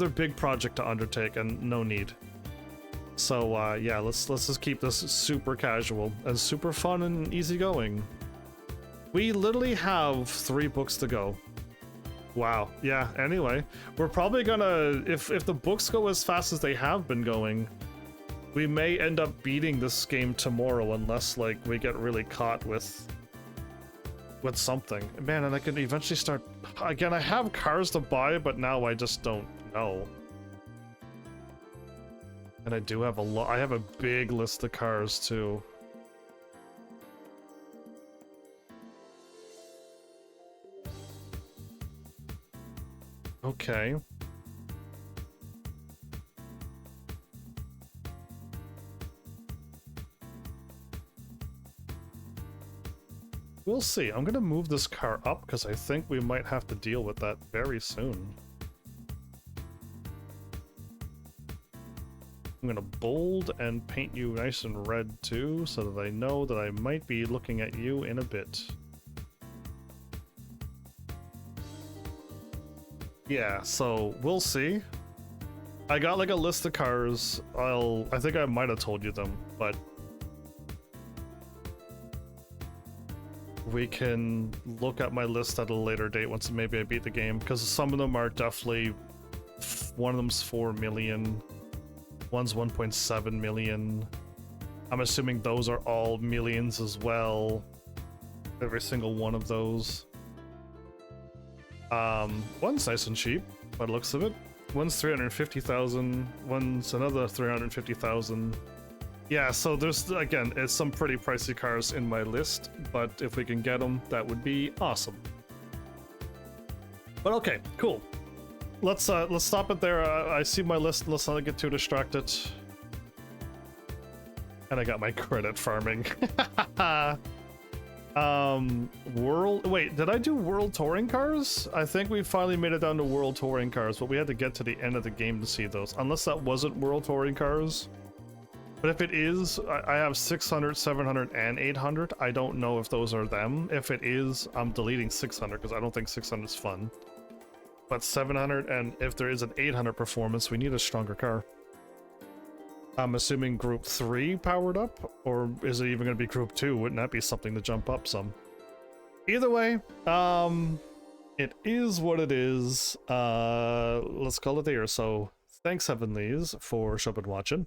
big project to undertake, and no need. So yeah, let's just keep this super casual and super fun and easygoing. We literally have 3 books to go. Wow. Yeah, anyway, we're probably gonna, if the books go as fast as they have been going, we may end up beating this game tomorrow, unless like we get really caught with something. Man, and I can eventually start again. I have cars to buy, but now I just don't know. And I do have I have a big list of cars too. Okay. We'll see. I'm gonna move this car up because I think we might have to deal with that very soon. I'm gonna bold and paint you nice and red too, so that I know that I might be looking at you in a bit. Yeah, so we'll see. I got like a list of cars. I think I might have told you them, but we can look at my list at a later date once maybe I beat the game, because some of them are definitely one of them's 4 million. One's 1.7 million. I'm assuming those are all millions as well. Every single one of those. One's nice and cheap by the looks of it. One's 350,000. One's another 350,000. Yeah, so there's, again, it's some pretty pricey cars in my list, but if we can get them, that would be awesome. But okay, cool. Let's stop it there. I see my list. Let's not get too distracted. And I got my credit farming. Wait, did I do World Touring Cars? I think we finally made it down to World Touring Cars, but we had to get to the end of the game to see those. Unless that wasn't World Touring Cars. But if it is, I have 600, 700, and 800. I don't know if those are them. If it is, I'm deleting 600 because I don't think 600 is fun. But 700, and if there is an 800 performance, we need a stronger car. I'm assuming Group 3 powered up, or is it even going to be Group 2? Wouldn't that be something to jump up some? Either way, it is what it is. Let's call it there. So, thanks Heavenlies for showing and watching.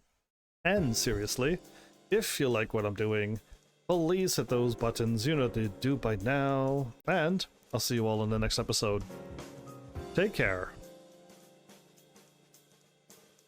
And seriously, if you like what I'm doing, please hit those buttons, you know what to do by now, and I'll see you all in the next episode. Take care.